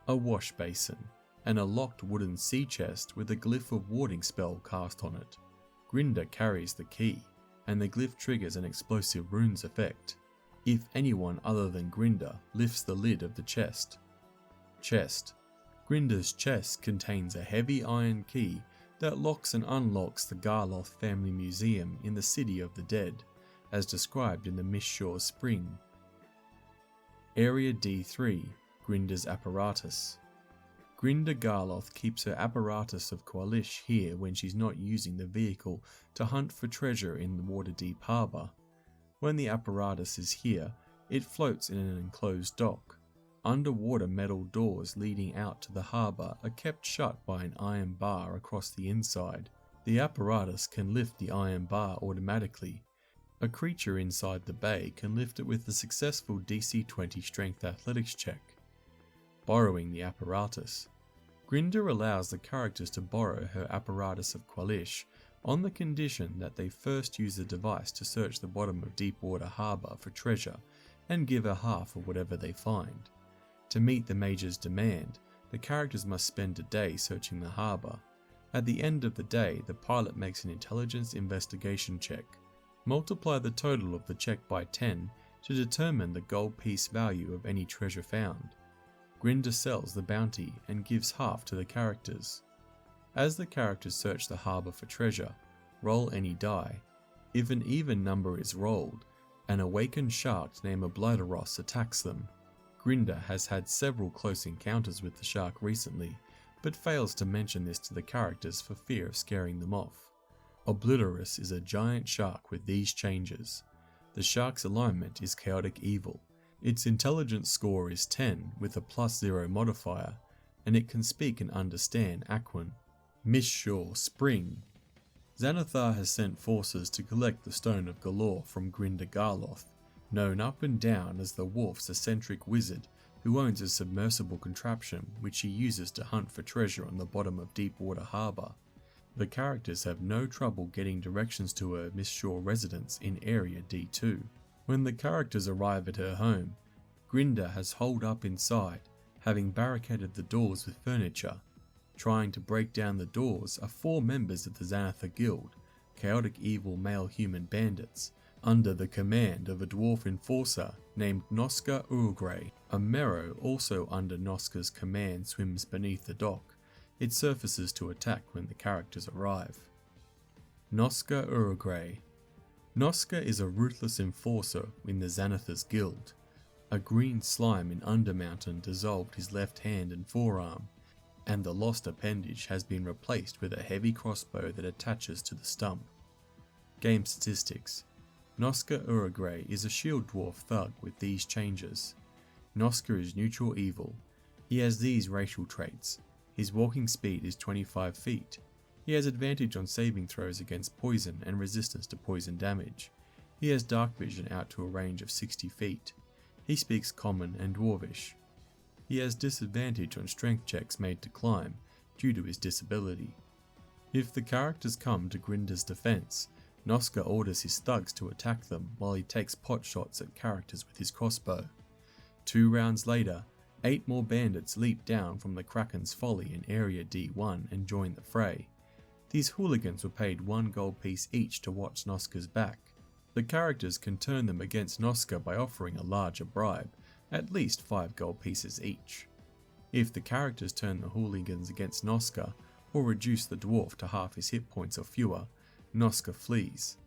a wash basin, and a locked wooden sea chest with a glyph of warding spell cast on it. Grinda carries the key, and the glyph triggers an explosive runes effect if anyone other than Grinda lifts the lid of the chest. Chest. Grinda's chest contains a heavy iron key that locks and unlocks the Garloth family museum in the City of the Dead, as described in the Mistshore Spring. Area D3, Grinda's Apparatus. Grinda Garloth keeps her apparatus of Qualish here when she's not using the vehicle to hunt for treasure in the Waterdeep harbour. When the apparatus is here, it floats in an enclosed dock. Underwater metal doors leading out to the harbour are kept shut by an iron bar across the inside. The apparatus can lift the iron bar automatically. A creature inside the bay can lift it with a successful DC 20 Strength Athletics check. Borrowing the apparatus. Grinda allows the characters to borrow her apparatus of Qualish on the condition that they first use the device to search the bottom of Deepwater Harbour for treasure and give her half of whatever they find. To meet the mage's demand, the characters must spend a day searching the harbour. At the end of the day, the pilot makes an intelligence investigation check. Multiply the total of the check by 10 to determine the gold piece value of any treasure found. Grinda sells the bounty and gives half to the characters. As the characters search the harbour for treasure, roll any die. If an even number is rolled, an awakened shark named Bladderos attacks them. Grinda has had several close encounters with the shark recently, but fails to mention this to the characters for fear of scaring them off. Obliterus is a giant shark with these changes. The shark's alignment is chaotic evil. Its intelligence score is 10 with a +0 modifier, and it can speak and understand Aquan. Mistshore Spring. Xanathar has sent forces to collect the Stone of Golorr from Grinda Garloth, known up and down as the Wolf's eccentric wizard who owns a submersible contraption which he uses to hunt for treasure on the bottom of Deepwater Harbour. The characters have no trouble getting directions to her Mistshore residence in Area D2. When the characters arrive at her home, Grinda has holed up inside, having barricaded the doors with furniture. Trying to break down the doors are 4 members of the Xanathar Guild, chaotic evil male human bandits, under the command of a dwarf enforcer named Noska Ur'gray. A Merrow, also under Noska's command, swims beneath the dock. It surfaces to attack when the characters arrive. Noska Ur'gray. Noska is a ruthless enforcer in the Xanathar's Guild. A green slime in Undermountain dissolved his left hand and forearm, and the lost appendage has been replaced with a heavy crossbow that attaches to the stump. Game statistics. Noska Ur'gray is a shield dwarf thug with these changes. Noska is neutral evil. He has these racial traits. His walking speed is 25 feet. He has advantage on saving throws against poison and resistance to poison damage. He has dark vision out to a range of 60 feet. He speaks Common and Dwarvish. He has disadvantage on strength checks made to climb due to his disability. If the characters come to Grinda's defense, Noska orders his thugs to attack them while he takes pot shots at characters with his crossbow. 2 rounds later, 8 more bandits leap down from the Kraken's Folly in Area D1 and join the fray. These hooligans were paid 1 gold piece each to watch Noska's back. The characters can turn them against Noska by offering a larger bribe, at least 5 gold pieces each. If the characters turn the hooligans against Noska, or reduce the dwarf to half his hit points or fewer, Noska flees.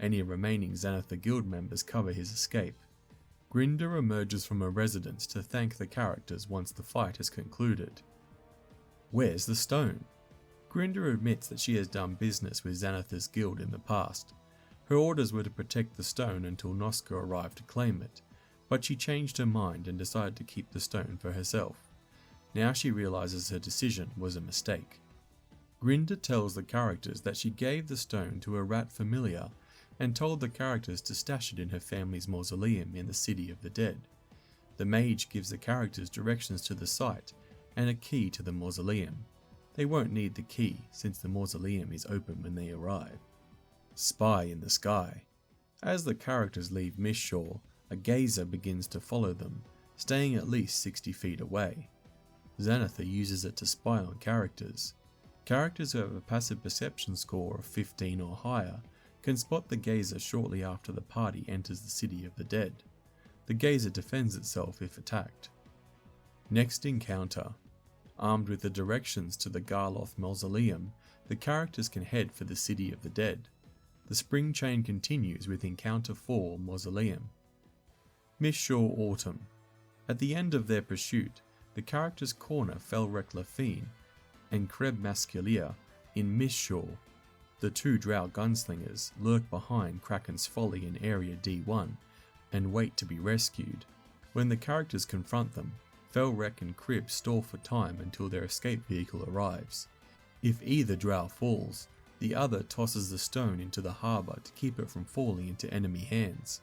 Any remaining Xanathar Guild members cover his escape. Grinda emerges from her residence to thank the characters once the fight has concluded. Where's the stone? Grinda admits that she has done business with Xanathar's Guild in the past. Her orders were to protect the stone until Noska arrived to claim it, but she changed her mind and decided to keep the stone for herself. Now she realizes her decision was a mistake. Grinda tells the characters that she gave the stone to a rat familiar and told the characters to stash it in her family's mausoleum in the City of the Dead. The mage gives the characters directions to the site and a key to the mausoleum. They won't need the key since the mausoleum is open when they arrive. Spy in the sky. As the characters leave Mistshore, a gazer begins to follow them, staying at least 60 feet away. Xanathar uses it to spy on characters. Characters who have a passive perception score of 15 or higher can spot the gazer shortly after the party enters the City of the Dead. The gazer defends itself if attacked. Next encounter. Armed with the directions to the Garloth Mausoleum, the characters can head for the City of the Dead. The spring chain continues with Encounter 4 Mausoleum. Mistshore Autumn. At the end of their pursuit, the characters corner Felrek Fiend and Kreb Masculia in Mistshore. The 2 drow gunslingers lurk behind Kraken's Folly in Area D1 and wait to be rescued. When the characters confront them, Felrek and Krib stall for time until their escape vehicle arrives. If either drow falls, the other tosses the stone into the harbour to keep it from falling into enemy hands.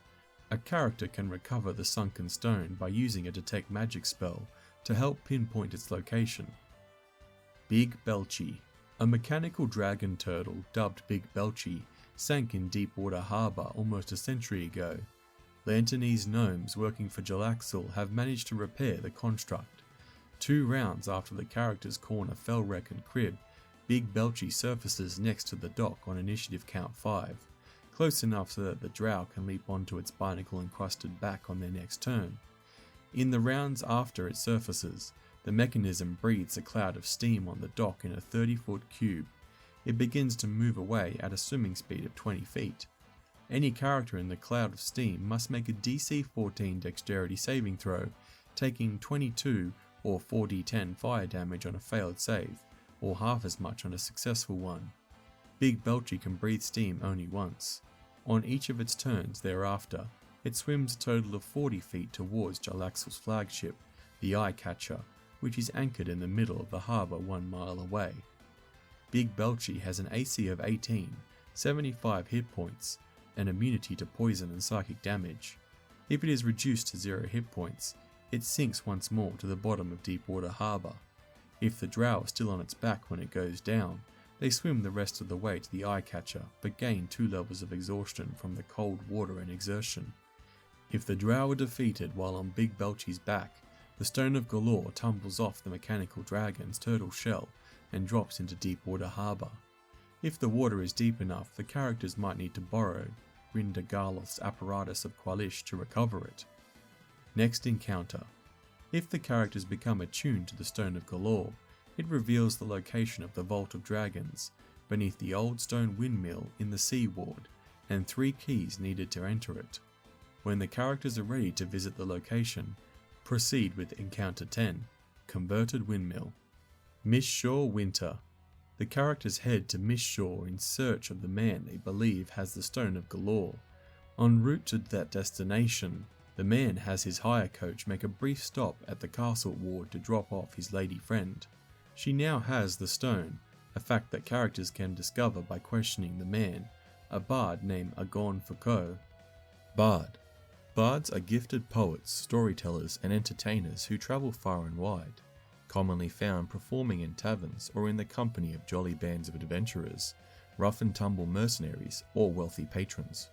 A character can recover the sunken stone by using a detect magic spell to help pinpoint its location. Big Belchy. A mechanical dragon turtle dubbed Big Belchy sank in Deepwater Harbour almost a century ago. Lanternese gnomes working for Jarlaxle have managed to repair the construct. 2 rounds after the characters corner Felrek and Krib, Big Belchy surfaces next to the dock on initiative count 5, close enough so that the drow can leap onto its barnacle-encrusted back on their next turn. In the rounds after it surfaces, the mechanism breathes a cloud of steam on the dock in a 30-foot cube. It begins to move away at a swimming speed of 20 feet. Any character in the cloud of steam must make a DC 14 dexterity saving throw, taking 22 or 4d10 fire damage on a failed save, or half as much on a successful one. Big Belchy can breathe steam only once. On each of its turns thereafter, it swims a total of 40 feet towards Jarlaxle's flagship, the Eye Catcher, which is anchored in the middle of the harbour 1 mile away. Big Belchy has an AC of 18, 75 hit points, and immunity to poison and psychic damage. If it is reduced to 0 hit points, it sinks once more to the bottom of Deepwater Harbour. If the drow is still on its back when it goes down, they swim the rest of the way to the Eye Catcher but gain 2 levels of exhaustion from the cold water and exertion. If the drow are defeated while on Big Belchy's back, the Stone of Golorr tumbles off the mechanical dragon's turtle shell and drops into Deepwater Harbour. If the water is deep enough, the characters might need to borrow Rinder Garloth's apparatus of Qualish to recover it. Next encounter. If the characters become attuned to the Stone of Golorr, it reveals the location of the Vault of Dragons, beneath the old stone windmill in the Sea Ward, and 3 keys needed to enter it. When the characters are ready to visit the location, proceed with Encounter 10, Converted Windmill. Mistshore Winter. The characters head to Mistshore in search of the man they believe has the Stone of Golorr. En route to that destination, the man has his hire coach make a brief stop at the castle ward to drop off his lady friend. She now has the stone, a fact that characters can discover by questioning the man, a bard named Agon Foucault. Bard. Bards are gifted poets, storytellers and entertainers who travel far and wide, commonly found performing in taverns or in the company of jolly bands of adventurers, rough and tumble mercenaries or wealthy patrons.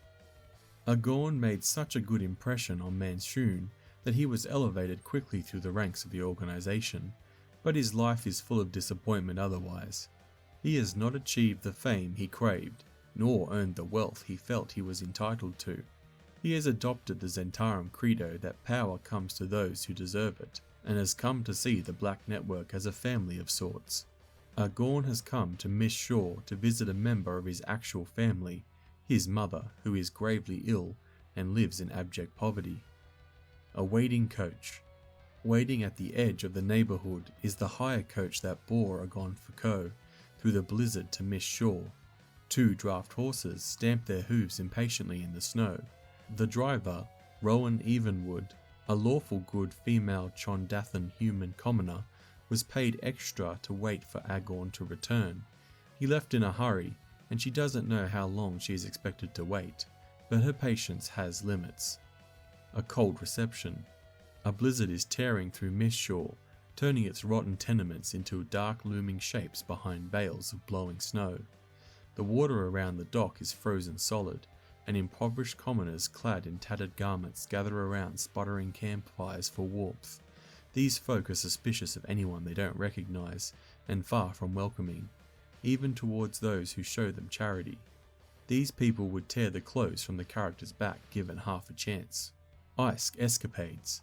Agon made such a good impression on Manshoon that he was elevated quickly through the ranks of the organisation, but his life is full of disappointment otherwise. He has not achieved the fame he craved, nor earned the wealth he felt he was entitled to. He has adopted the Zentarum credo that power comes to those who deserve it, and has come to see the Black Network as a family of sorts. Agon has come to Mistshore to visit a member of his actual family, his mother, who is gravely ill and lives in abject poverty. A waiting coach. Waiting at the edge of the neighbourhood is the hire coach that bore Agon Foucault through the blizzard to Mistshore. 2 draft horses stamp their hooves impatiently in the snow. The driver, Rowan Evenwood, a lawful good female Chondathan human commoner, was paid extra to wait for Agon to return. He left in a hurry, and she doesn't know how long she is expected to wait, but her patience has limits. A cold reception. A blizzard is tearing through Mistshore, turning its rotten tenements into dark looming shapes behind bales of blowing snow. The water around the dock is frozen solid, and impoverished commoners clad in tattered garments gather around sputtering campfires for warmth. These folk are suspicious of anyone they don't recognise, and far from welcoming, even towards those who show them charity. These people would tear the clothes from the character's back given half a chance. Ice escapades.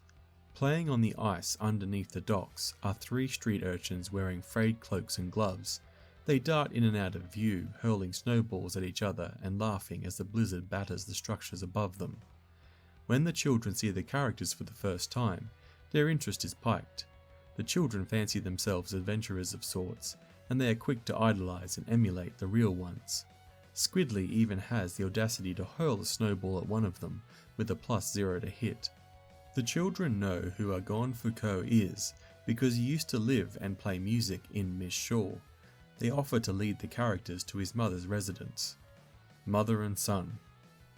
Playing on the ice underneath the docks are 3 street urchins wearing frayed cloaks and gloves. They dart in and out of view, hurling snowballs at each other and laughing as the blizzard batters the structures above them. When the children see the characters for the first time, their interest is piqued. The children fancy themselves adventurers of sorts, and they are quick to idolise and emulate the real ones. Squiddly even has the audacity to hurl a snowball at one of them, with a +0 to hit. The children know who Agon Foucault is, because he used to live and play music in Mistshore. They offer to lead the characters to his mother's residence. Mother and son.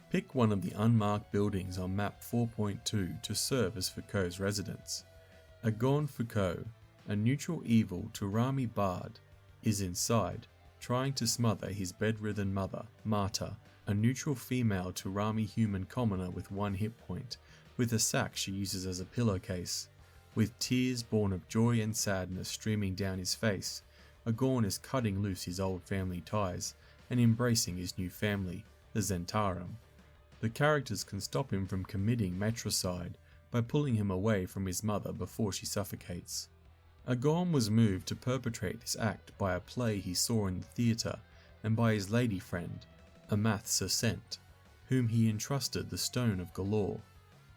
Pick one of the unmarked buildings on map 4.2 to serve as Foucault's residence. Agon Foucault, a neutral evil Turami bard, is inside, trying to smother his bedridden mother, Marta, a neutral female Turami human commoner with 1 hit point, with a sack she uses as a pillowcase. With tears born of joy and sadness streaming down his face, Agon is cutting loose his old family ties and embracing his new family, the Zentarum. The characters can stop him from committing matricide by pulling him away from his mother before she suffocates. Agon was moved to perpetrate this act by a play he saw in the theatre and by his lady friend, Amath Sesent, whom he entrusted the Stone of Golorr.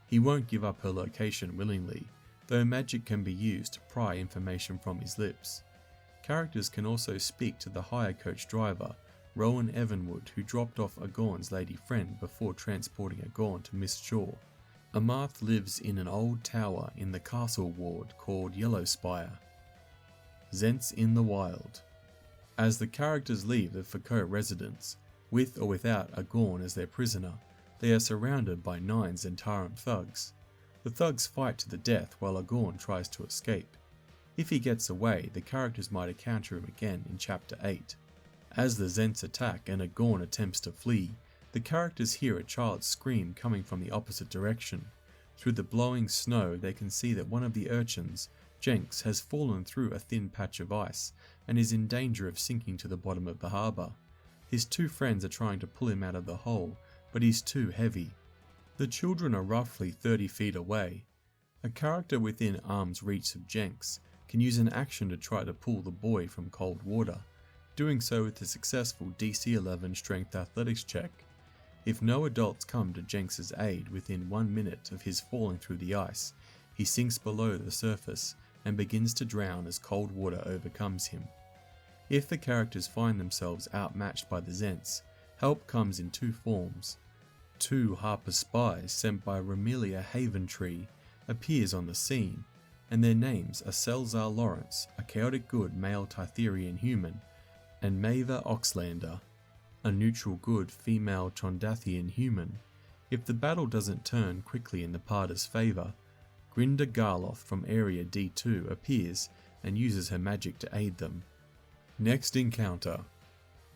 He won't give up her location willingly, though magic can be used to pry information from his lips. Characters can also speak to the hire coach driver, Rowan Evenwood, who dropped off Agon's lady friend before transporting Agon to Mistshore. Amath lives in an old tower in the castle ward called Yellowspire. Zents in the Wild. As the characters leave the Foucault residence, with or without Agon as their prisoner, they are surrounded by 9 Zentarum thugs. The thugs fight to the death while Agon tries to escape. If he gets away, the characters might encounter him again in Chapter 8. As the Zents attack and Agon attempts to flee, The characters hear a child's scream coming from the opposite direction. Through the blowing snow they can see that one of the urchins, Jenks, has fallen through a thin patch of ice and is in danger of sinking to the bottom of the harbour. His two friends are trying to pull him out of the hole, but he's too heavy. The children are roughly 30 feet away. A character within arm's reach of Jenks can use an action to try to pull the boy from cold water, doing so with a successful DC 11 Strength Athletics check. If no adults come to Jenks' aid within 1 minute of his falling through the ice, he sinks below the surface and begins to drown as cold water overcomes him. If the characters find themselves outmatched by the Zents, help comes in two forms. 2 Harper spies sent by Romelia Haventree appears on the scene, and their names are Selzar Lawrence, a chaotic good male Titherian human, and Maeva Oxlander, a neutral good female Chondathian human. If the battle doesn't turn quickly in the party's favour, Grinda Garloth from Area D2 appears and uses her magic to aid them. Next encounter.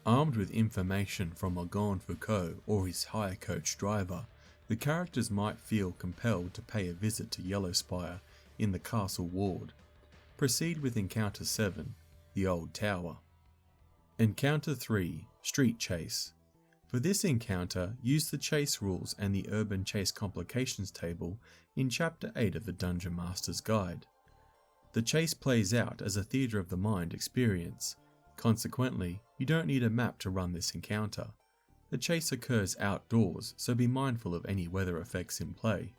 Armed with information from Orgon Foucault or his hire coach driver, the characters might feel compelled to pay a visit to Yellowspire in the castle ward. Proceed with Encounter 7, the Old Tower. Encounter 3, Street Chase. For this encounter, use the chase rules and the Urban Chase Complications table in Chapter 8 of the Dungeon Master's Guide. The chase plays out as a theatre of the mind experience. Consequently, you don't need a map to run this encounter. The chase occurs outdoors, so be mindful of any weather effects in play.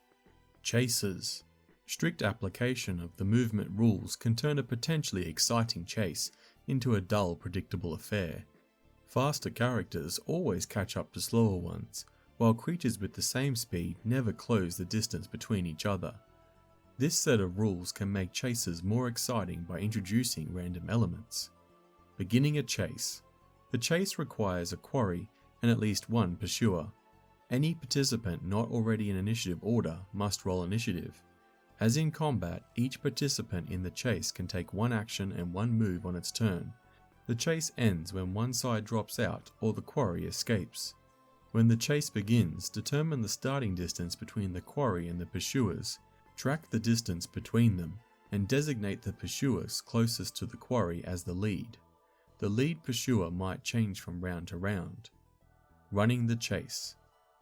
Chases. Strict application of the movement rules can turn a potentially exciting chase into a dull, predictable affair. Faster characters always catch up to slower ones, while creatures with the same speed never close the distance between each other. This set of rules can make chases more exciting by introducing random elements. Beginning a chase. The chase requires a quarry and at least one pursuer. Any participant not already in initiative order must roll initiative. As in combat, each participant in the chase can take one action and one move on its turn. The chase ends when one side drops out or the quarry escapes. When the chase begins, determine the starting distance between the quarry and the pursuers. Track the distance between them and designate the pursuers closest to the quarry as the lead. The lead pursuer might change from round to round. Running the chase.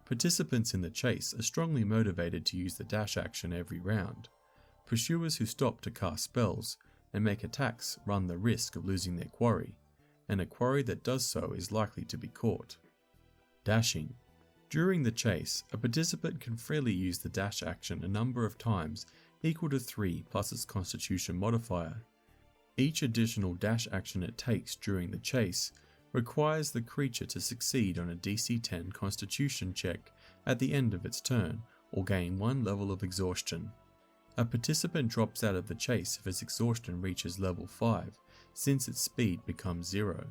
Participants in the chase are strongly motivated to use the dash action every round. Pursuers who stop to cast spells and make attacks run the risk of losing their quarry, and a quarry that does so is likely to be caught. Dashing. During the chase, a participant can freely use the dash action a number of times equal to 3 plus its constitution modifier. Each additional dash action it takes during the chase requires the creature to succeed on a DC 10 Constitution check at the end of its turn or gain 1 level of exhaustion. A participant drops out of the chase if its exhaustion reaches level 5, since its speed becomes 0.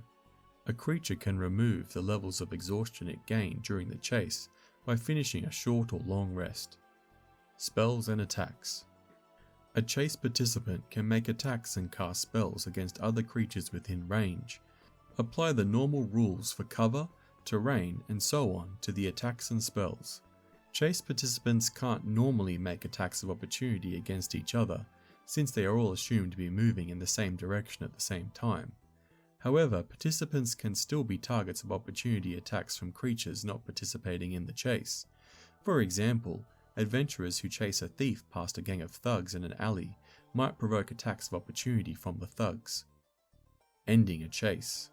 A creature can remove the levels of exhaustion it gained during the chase by finishing a short or long rest. Spells and attacks. A chase participant can make attacks and cast spells against other creatures within range. Apply the normal rules for cover, terrain, and so on to the attacks and spells. Chase participants can't normally make attacks of opportunity against each other, since they are all assumed to be moving in the same direction at the same time. However, participants can still be targets of opportunity attacks from creatures not participating in the chase. For example, adventurers who chase a thief past a gang of thugs in an alley might provoke attacks of opportunity from the thugs. Ending a chase.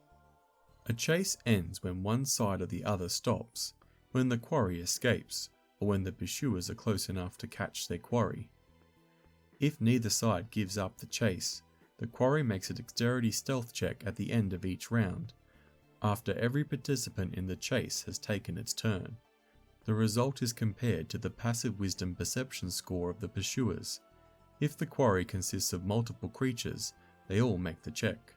A chase ends when one side or the other stops, when the quarry escapes, or when the pursuers are close enough to catch their quarry. If neither side gives up the chase, the quarry makes a dexterity stealth check at the end of each round, after every participant in the chase has taken its turn. The result is compared to the passive wisdom perception score of the pursuers. If the quarry consists of multiple creatures, they all make the check.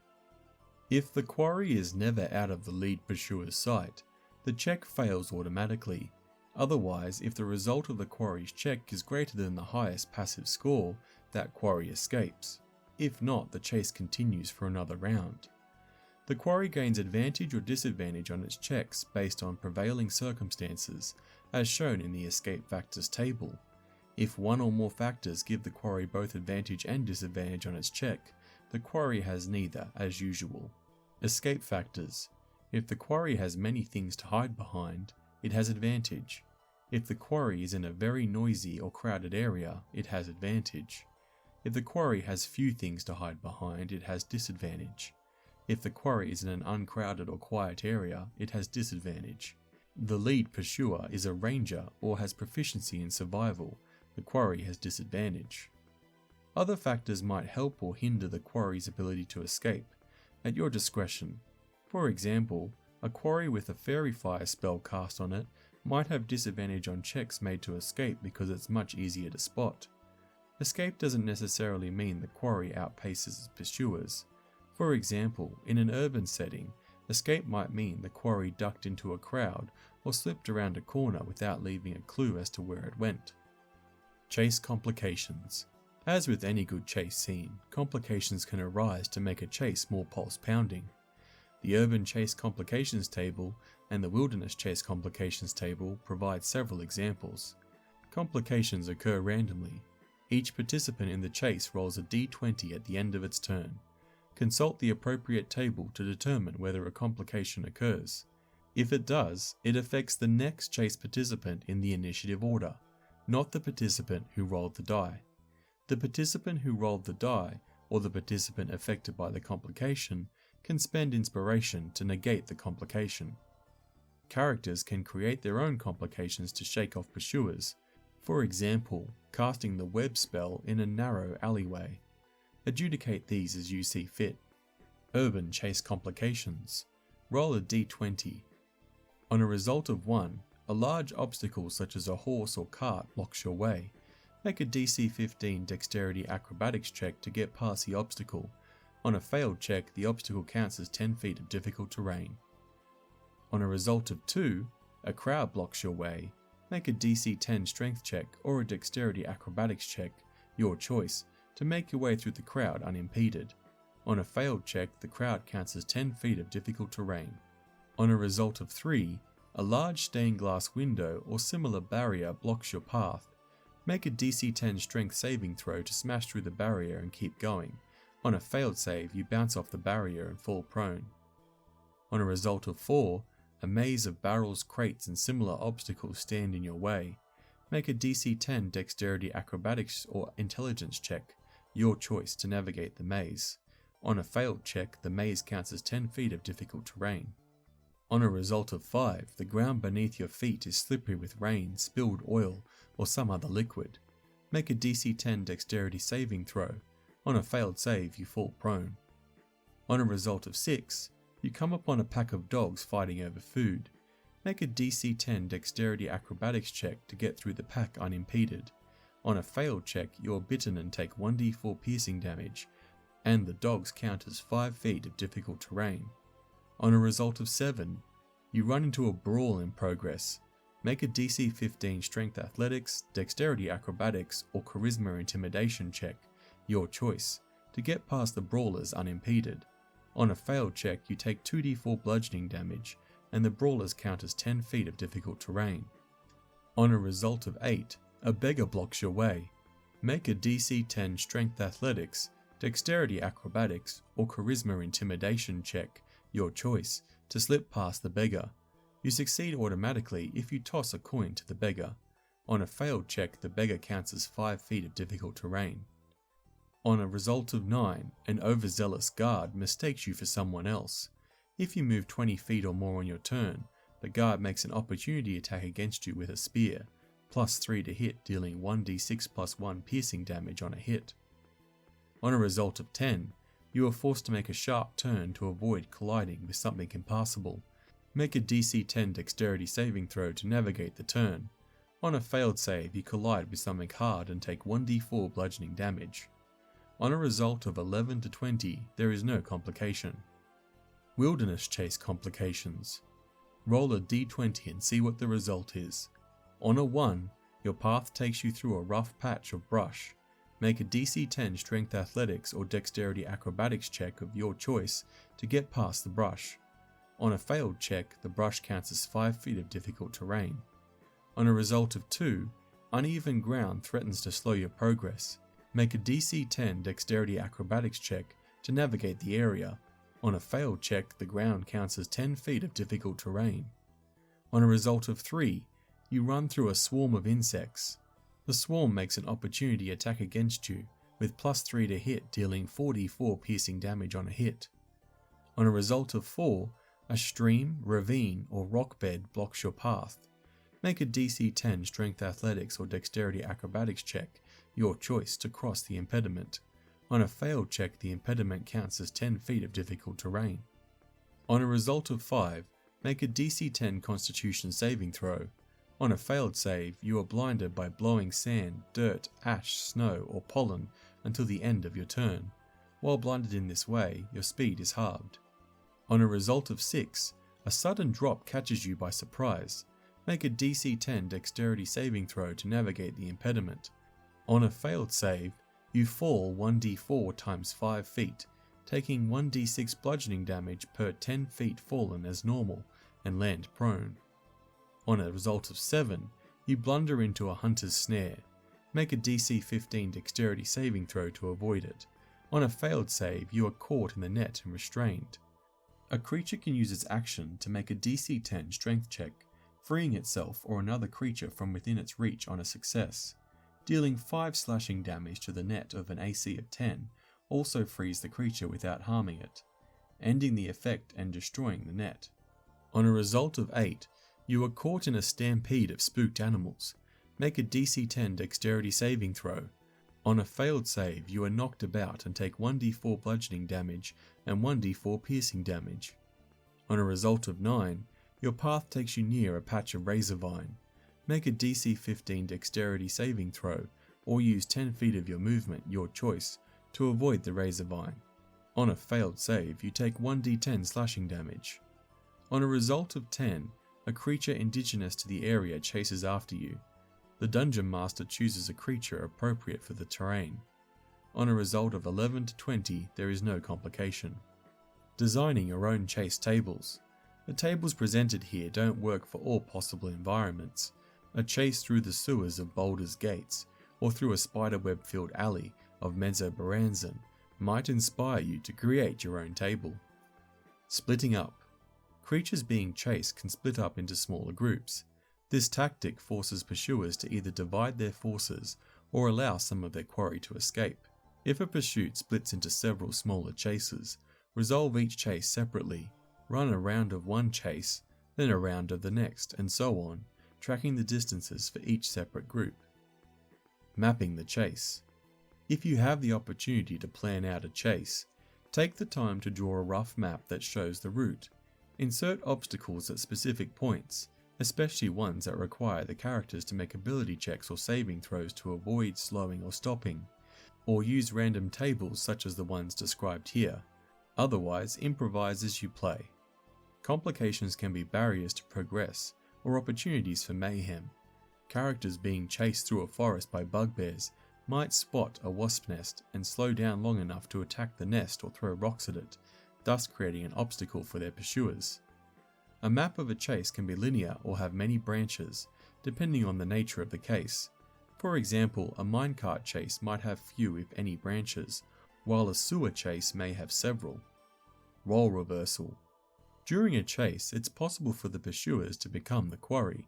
If the quarry is never out of the lead pursuer's sight, the check fails automatically. Otherwise, if the result of the quarry's check is greater than the highest passive score, that quarry escapes. If not, the chase continues for another round. The quarry gains advantage or disadvantage on its checks based on prevailing circumstances, as shown in the escape factors table. If one or more factors give the quarry both advantage and disadvantage on its check, the quarry has neither, as usual. Escape factors. If the quarry has many things to hide behind, it has advantage. If the quarry is in a very noisy or crowded area, it has advantage. If the quarry has few things to hide behind, it has disadvantage. If the quarry is in an uncrowded or quiet area, it has disadvantage. The lead pursuer is a ranger or has proficiency in survival, the quarry has disadvantage. Other factors might help or hinder the quarry's ability to escape, at your discretion. For example, a quarry with a fairy fire spell cast on it might have disadvantage on checks made to escape because it's much easier to spot. Escape doesn't necessarily mean the quarry outpaces its pursuers. For example, in an urban setting, escape might mean the quarry ducked into a crowd or slipped around a corner without leaving a clue as to where it went. Chase complications. As with any good chase scene, complications can arise to make a chase more pulse-pounding. The Urban Chase Complications table and the Wilderness Chase Complications table provide several examples. Complications occur randomly. Each participant in the chase rolls a d20 at the end of its turn. Consult the appropriate table to determine whether a complication occurs. If it does, it affects the next chase participant in the initiative order, not the participant who rolled the die. The participant who rolled the die, or the participant affected by the complication, can spend inspiration to negate the complication. Characters can create their own complications to shake off pursuers, for example, casting the web spell in a narrow alleyway. Adjudicate these as you see fit. Urban Chase Complications. Roll a d20. On a result of 1, a large obstacle such as a horse or cart blocks your way. Make a DC 15 Dexterity Acrobatics check to get past the obstacle. On a failed check, the obstacle counts as 10 feet of difficult terrain. On a result of 2, a crowd blocks your way. Make a DC 10 Strength check or a Dexterity Acrobatics check, your choice, to make your way through the crowd unimpeded. On a failed check, the crowd counts as 10 feet of difficult terrain. On a result of 3, a large stained glass window or similar barrier blocks your path. Make a DC 10 Strength saving throw to smash through the barrier and keep going. On a failed save, you bounce off the barrier and fall prone. On a result of 4, a maze of barrels, crates and similar obstacles stand in your way. Make a DC 10 Dexterity Acrobatics or Intelligence check, your choice, to navigate the maze. On a failed check, the maze counts as 10 feet of difficult terrain. On a result of 5, the ground beneath your feet is slippery with rain, spilled oil, or some other liquid. Make a DC 10 Dexterity saving throw. On a failed save, you fall prone. On a result of 6, you come upon a pack of dogs fighting over food. Make a DC 10 Dexterity Acrobatics check to get through the pack unimpeded. On a failed check, you are bitten and take 1d4 piercing damage, and the dogs count as 5 feet of difficult terrain. On a result of 7, you run into a brawl in progress. Make a DC 15 Strength Athletics, Dexterity Acrobatics, or Charisma Intimidation check, your choice, to get past the brawlers unimpeded. On a failed check, you take 2d4 bludgeoning damage, and the brawlers count as 10 feet of difficult terrain. On a result of 8, a beggar blocks your way. Make a DC 10 Strength Athletics, Dexterity Acrobatics, or Charisma Intimidation check, your choice, to slip past the beggar. You succeed automatically if you toss a coin to the beggar. On a failed check, the beggar counts as 5 feet of difficult terrain. On a result of 9, an overzealous guard mistakes you for someone else. If you move 20 feet or more on your turn, the guard makes an opportunity attack against you with a spear, +3 to hit, dealing 1d6 + 1 piercing damage on a hit. On a result of 10, you are forced to make a sharp turn to avoid colliding with something impassable. Make a DC 10 Dexterity saving throw to navigate the turn. On a failed save, you collide with something hard and take 1d4 bludgeoning damage. On a result of 11 to 20, there is no complication. Wilderness Chase Complications. Roll a d20 and see what the result is. On a 1, your path takes you through a rough patch of brush. make a DC 10 Strength Athletics or Dexterity Acrobatics check of your choice to get past the brush. On a failed check, the brush counts as 5 feet of difficult terrain. On a result of 2, uneven ground threatens to slow your progress. Make a DC 10 Dexterity Acrobatics check to navigate the area. On a failed check, the ground counts as 10 feet of difficult terrain. On a result of 3, you run through a swarm of insects. The swarm makes an opportunity attack against you, with +3 to hit, dealing 44 piercing damage on a hit. On a result of 4, a stream, ravine, or rock bed blocks your path. Make a DC 10 Strength Athletics or Dexterity Acrobatics check, your choice, to cross the impediment. On a failed check, the impediment counts as 10 feet of difficult terrain. On a result of 5, make a DC 10 Constitution saving throw. On a failed save, you are blinded by blowing sand, dirt, ash, snow, or pollen until the end of your turn. While blinded in this way, your speed is halved. On a result of 6, a sudden drop catches you by surprise. Make a DC 10 Dexterity saving throw to navigate the impediment. On a failed save, you fall 1d4 times 5 feet, taking 1d6 bludgeoning damage per 10 feet fallen as normal, and land prone. On a result of 7, you blunder into a hunter's snare. Make a DC 15 Dexterity saving throw to avoid it. On a failed save, you are caught in the net and restrained. A creature can use its action to make a DC 10 Strength check, freeing itself or another creature from within its reach on a success. Dealing 5 slashing damage to the net of an AC of 10 also frees the creature without harming it, ending the effect and destroying the net. On a result of 8, you are caught in a stampede of spooked animals. Make a DC 10 Dexterity saving throw. On a failed save, you are knocked about and take 1d4 bludgeoning damage and 1d4 piercing damage. On a result of 9, your path takes you near a patch of razor vine. Make a DC 15 Dexterity saving throw, or use 10 feet of your movement, your choice, to avoid the razor vine. On a failed save, you take 1d10 slashing damage. On a result of 10, a creature indigenous to the area chases after you. The Dungeon Master chooses a creature appropriate for the terrain. On a result of 11 to 20, there is no complication. Designing your own chase tables. The tables presented here don't work for all possible environments. A chase through the sewers of Baldur's Gates, or through a spiderweb-filled alley of Mezzobaranzan, might inspire you to create your own table. Splitting up. Creatures being chased can split up into smaller groups. This tactic forces pursuers to either divide their forces or allow some of their quarry to escape. If a pursuit splits into several smaller chases, resolve each chase separately, run a round of one chase, then a round of the next, and so on, tracking the distances for each separate group. Mapping the chase. If you have the opportunity to plan out a chase, take the time to draw a rough map that shows the route. Insert obstacles at specific points, especially ones that require the characters to make ability checks or saving throws to avoid slowing or stopping, or use random tables such as the ones described here. Otherwise, improvise as you play. Complications can be barriers to progress, or opportunities for mayhem. Characters being chased through a forest by bugbears might spot a wasp nest and slow down long enough to attack the nest or throw rocks at it, thus creating an obstacle for their pursuers. A map of a chase can be linear or have many branches, depending on the nature of the case. For example, a minecart chase might have few if any branches, while a sewer chase may have several. Role reversal. During a chase, it's possible for the pursuers to become the quarry.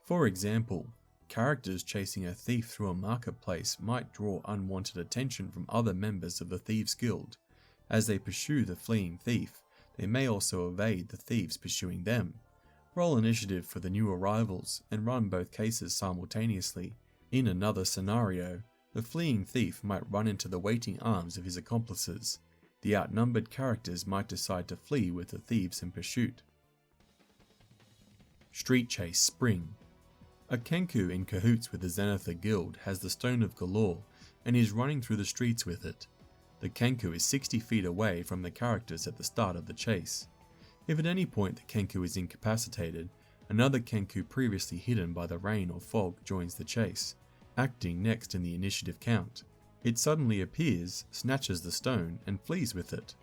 For example, characters chasing a thief through a marketplace might draw unwanted attention from other members of the Thieves' Guild. As they pursue the fleeing thief, they may also evade the thieves pursuing them. Roll initiative for the new arrivals and run both cases simultaneously. In another scenario, the fleeing thief might run into the waiting arms of his accomplices. The outnumbered characters might decide to flee with the thieves in pursuit. Street Chase Spring. A Kenku in cahoots with the Xanathar Guild has the Stone of Golorr and is running through the streets with it. The Kenku is 60 feet away from the characters at the start of the chase. If at any point the Kenku is incapacitated, another Kenku previously hidden by the rain or fog joins the chase, acting next in the initiative count. It suddenly appears, snatches the stone, and flees with it.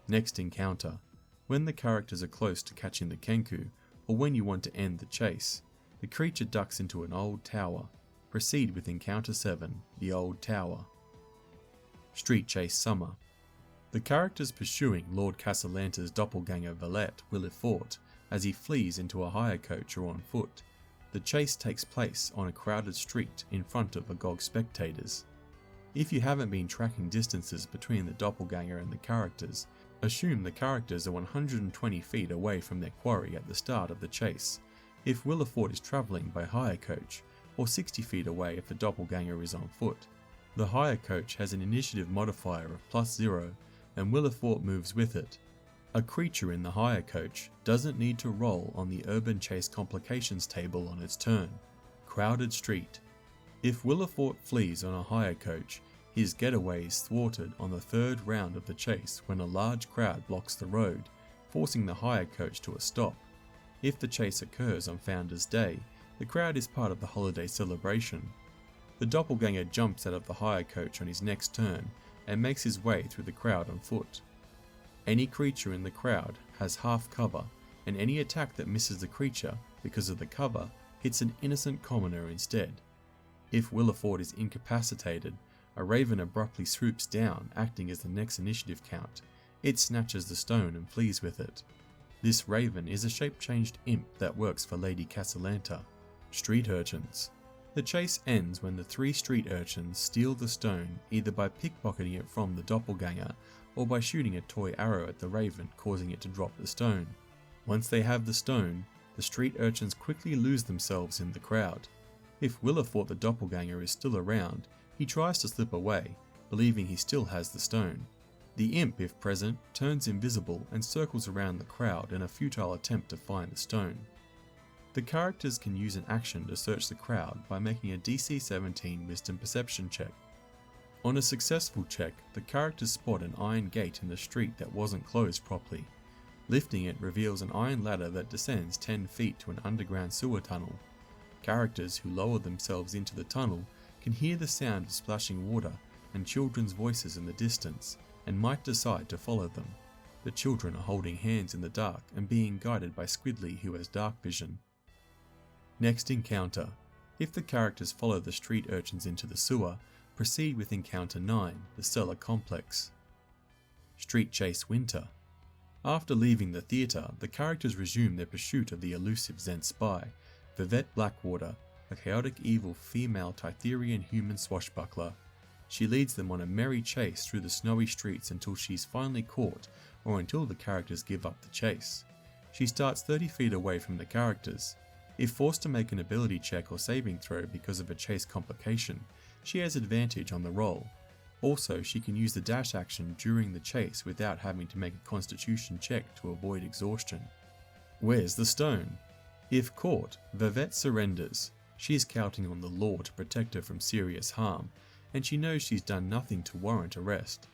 Next encounter. When the characters are close to catching the Kenku, or when you want to end the chase, the creature ducks into an old tower. Proceed with encounter 7, the old tower. Street Chase Summer. The characters pursuing Lord Cassalanter's doppelganger valet will have fought as he flees into a hire coach or on foot. The chase takes place on a crowded street in front of agog spectators. If you haven't been tracking distances between the doppelganger and the characters, assume the characters are 120 feet away from their quarry at the start of the chase, if Williford is travelling by hire coach, or 60 feet away if the doppelganger is on foot. The hire coach has an initiative modifier of +0, and Williford moves with it. A creature in the hire coach doesn't need to roll on the Urban Chase Complications table on its turn. Crowded Street. If Williford flees on a hire coach, his getaway is thwarted on the third round of the chase when a large crowd blocks the road, forcing the hire coach to a stop. If the chase occurs on Founder's Day, the crowd is part of the holiday celebration. The doppelganger jumps out of the hire coach on his next turn and makes his way through the crowd on foot. Any creature in the crowd has half cover, and any attack that misses the creature because of the cover hits an innocent commoner instead. If Williford is incapacitated, a raven abruptly swoops down, acting as the next initiative count. It snatches the stone and flees with it. This raven is a shape-changed imp that works for Lady Cassalanter. Street Urchins. The chase ends when the 3 street urchins steal the stone either by pickpocketing it from the doppelganger or by shooting a toy arrow at the raven, causing it to drop the stone. Once they have the stone, the street urchins quickly lose themselves in the crowd. If Williford the doppelganger is still around, he tries to slip away, believing he still has the stone. The imp, if present, turns invisible and circles around the crowd in a futile attempt to find the stone. The characters can use an action to search the crowd by making a DC 17 Wisdom Perception check. On a successful check, the characters spot an iron gate in the street that wasn't closed properly. Lifting it reveals an iron ladder that descends 10 feet to an underground sewer tunnel. Characters who lower themselves into the tunnel can hear the sound of splashing water and children's voices in the distance, and might decide to follow them. The children are holding hands in the dark and being guided by Squiddly, who has dark vision. Next encounter. If the characters follow the street urchins into the sewer, proceed with encounter 9, the Cellar Complex. Street Chase Winter. After leaving the theatre, the characters resume their pursuit of the elusive Zen spy, Vivette Blackwater, a chaotic evil female Tytherian human swashbuckler. She leads them on a merry chase through the snowy streets until she's finally caught, or until the characters give up the chase. She starts 30 feet away from the characters. If forced to make an ability check or saving throw because of a chase complication, she has advantage on the roll. Also, she can use the dash action during the chase without having to make a constitution check to avoid exhaustion. Where's the stone? If caught, Vivette surrenders. She is counting on the law to protect her from serious harm, and she knows she's done nothing to warrant arrest.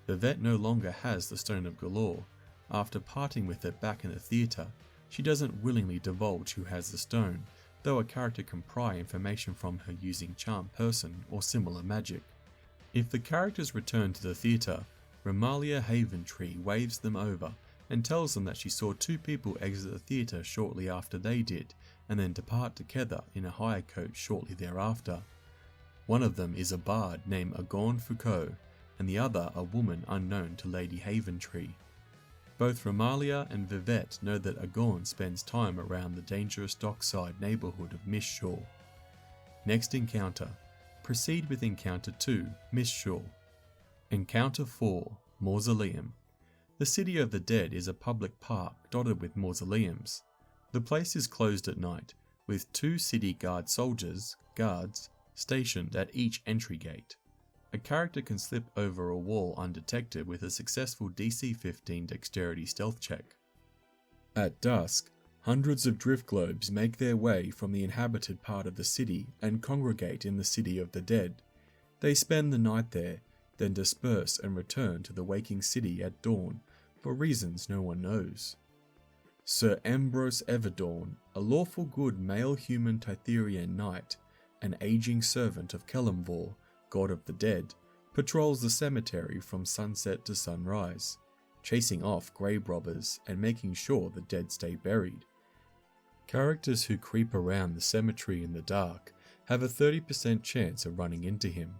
Vivette no longer has the Stone of Golorr. After parting with it back in the theatre, she doesn't willingly divulge who has the stone, though a character can pry information from her using Charm Person or similar magic. If the characters return to the theatre, Ramalia Haventree waves them over and tells them that she saw 2 people exit the theatre shortly after they did, and then depart together in a hire coach shortly thereafter. One of them is a bard named Agorn Foucault, and the other a woman unknown to Lady Haventree. Both Ramalia and Vivette know that Agorn spends time around the dangerous dockside neighbourhood of Mistshore. Next encounter. Proceed with encounter 2, Mistshore. Encounter 4, Mausoleum. The City of the Dead is a public park dotted with mausoleums. The place is closed at night, with 2 city guard soldiers, guards, stationed at each entry gate. A character can slip over a wall undetected with a successful DC 15 dexterity stealth check. At dusk, hundreds of drift globes make their way from the inhabited part of the city and congregate in the City of the Dead. They spend the night there, then disperse and return to the waking city at dawn, for reasons no one knows. Sir Ambrose Everdorn, a lawful good male human Tytherian knight, an aging servant of Kelemvor, god of the dead, patrols the cemetery from sunset to sunrise, chasing off grave robbers and making sure the dead stay buried. Characters who creep around the cemetery in the dark have a 30% chance of running into him.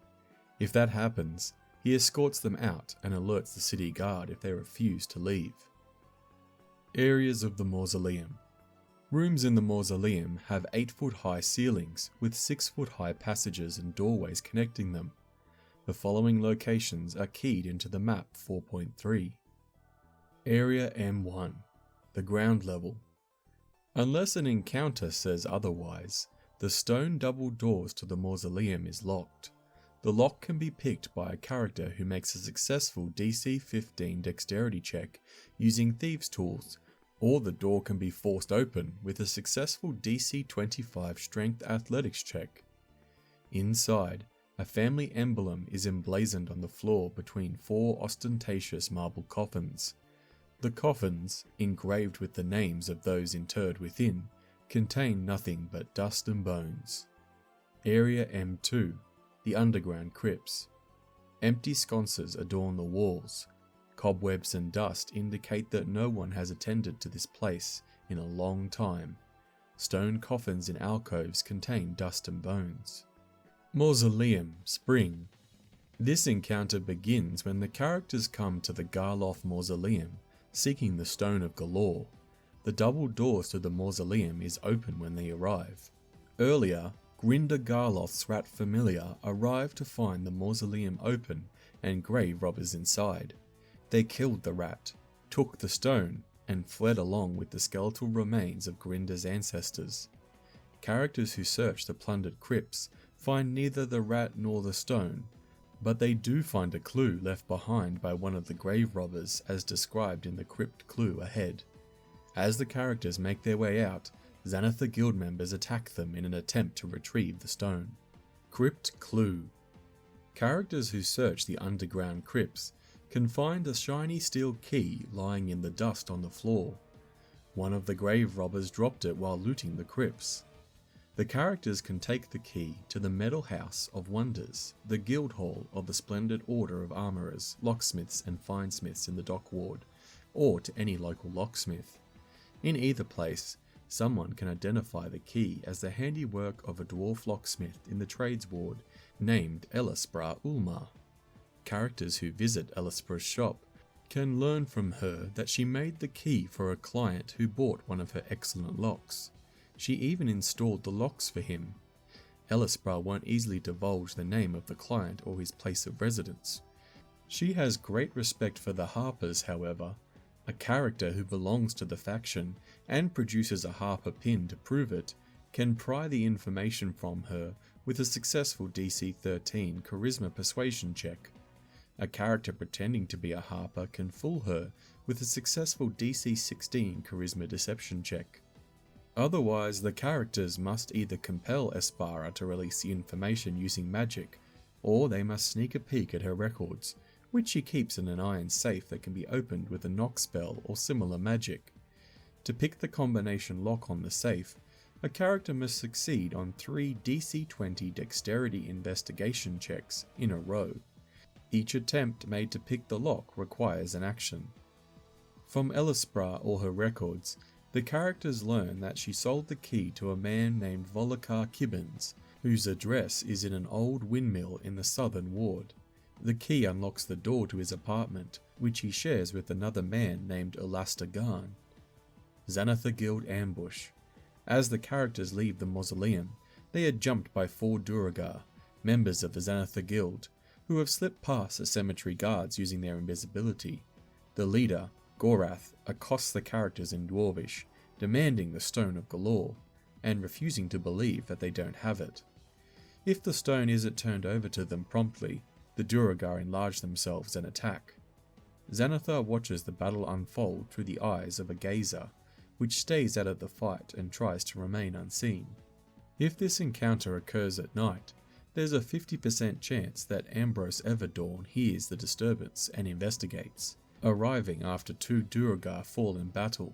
If that happens, he escorts them out and alerts the city guard if they refuse to leave. Areas of the Mausoleum. Rooms in the Mausoleum have 8-foot high ceilings with 6-foot high passages and doorways connecting them. The following locations are keyed into the map 4.3. Area M1, the ground level. Unless an encounter says otherwise, the stone double doors to the Mausoleum is locked. The lock can be picked by a character who makes a successful DC 15 dexterity check using thieves' tools, or the door can be forced open with a successful DC 25 strength athletics check. Inside, a family emblem is emblazoned on the floor between 4 ostentatious marble coffins. The coffins, engraved with the names of those interred within, contain nothing but dust and bones. Area M2, the underground crypts. Empty sconces adorn the walls. Cobwebs and dust indicate that no one has attended to this place in a long time. Stone coffins in alcoves contain dust and bones. Mausoleum Spring. This encounter begins when the characters come to the Garloth Mausoleum, seeking the Stone of Golorr. The double doors to the mausoleum is open when they arrive. Earlier, Grinda Garloth's rat familiar arrived to find the mausoleum open and grave robbers inside. They killed the rat, took the stone, and fled along with the skeletal remains of Grinda's ancestors. Characters who search the plundered crypts find neither the rat nor the stone, but they do find a clue left behind by one of the grave robbers as described in the crypt clue ahead. As the characters make their way out, Xanathar guild members attack them in an attempt to retrieve the stone. Crypt clue. Characters who search the underground crypts can find a shiny steel key lying in the dust on the floor. One of the grave robbers dropped it while looting the crypts. The characters can take the key to the Metal House of Wonders, the guild hall of the Splendid Order of Armourers, Locksmiths and Finesmiths in the Dock Ward, or to any local locksmith. In either place, someone can identify the key as the handiwork of a dwarf locksmith in the Trades Ward named Elisbra Ulma. Characters who visit Elisbra's shop can learn from her that she made the key for a client who bought one of her excellent locks. She even installed the locks for him. Elisbra won't easily divulge the name of the client or his place of residence. She has great respect for the Harpers, however. A character who belongs to the faction and produces a Harper pin to prove it can pry the information from her with a successful DC 13 Charisma Persuasion check. A character pretending to be a Harper can fool her with a successful DC 16 Charisma Deception check. Otherwise, the characters must either compel Espara to release the information using magic, or they must sneak a peek at her records, which she keeps in an iron safe that can be opened with a knock spell or similar magic. To pick the combination lock on the safe, a character must succeed on 3 DC 20 Dexterity Investigation checks in a row. Each attempt made to pick the lock requires an action. From Elisbra or her records, the characters learn that she sold the key to a man named Volokar Kibbins, whose address is in an old windmill in the southern ward. The key unlocks the door to his apartment, which he shares with another man named Ulaster Garn. Xanathar Guild ambush. As the characters leave the mausoleum, they are jumped by 4 Duergar, members of the Xanathar Guild, who have slipped past the cemetery guards using their invisibility. The leader, Gorath, accosts the characters in Dwarvish, demanding the Stone of Golorr, and refusing to believe that they don't have it. If the stone isn't turned over to them promptly, the Duergar enlarge themselves and attack. Xanathar watches the battle unfold through the eyes of a gazer, which stays out of the fight and tries to remain unseen. If this encounter occurs at night, there's a 50% chance that Ambrose Everdawn hears the disturbance and investigates, arriving after 2 Duergar fall in battle.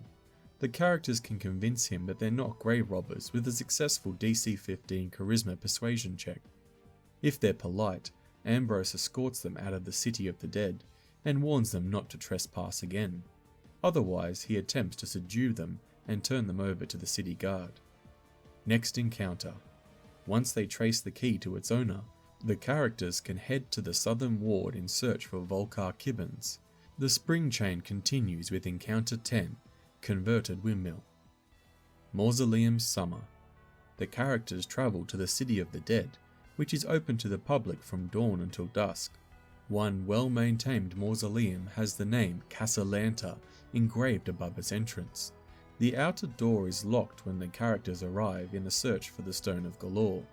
The characters can convince him that they're not grave robbers with a successful DC 15 Charisma Persuasion check. If they're polite, Ambrose escorts them out of the City of the Dead and warns them not to trespass again. Otherwise, he attempts to subdue them and turn them over to the city guard. Next encounter. Once they trace the key to its owner, the characters can head to the southern ward in search for Volkar Kibbins. The spring chain continues with Encounter 10, Converted Windmill. Mausoleum Summer. The characters travel to the City of the Dead, which is open to the public from dawn until dusk. One well-maintained mausoleum has the name Cassalanter engraved above its entrance. The outer door is locked when the characters arrive in a search for the Stone of Golorr.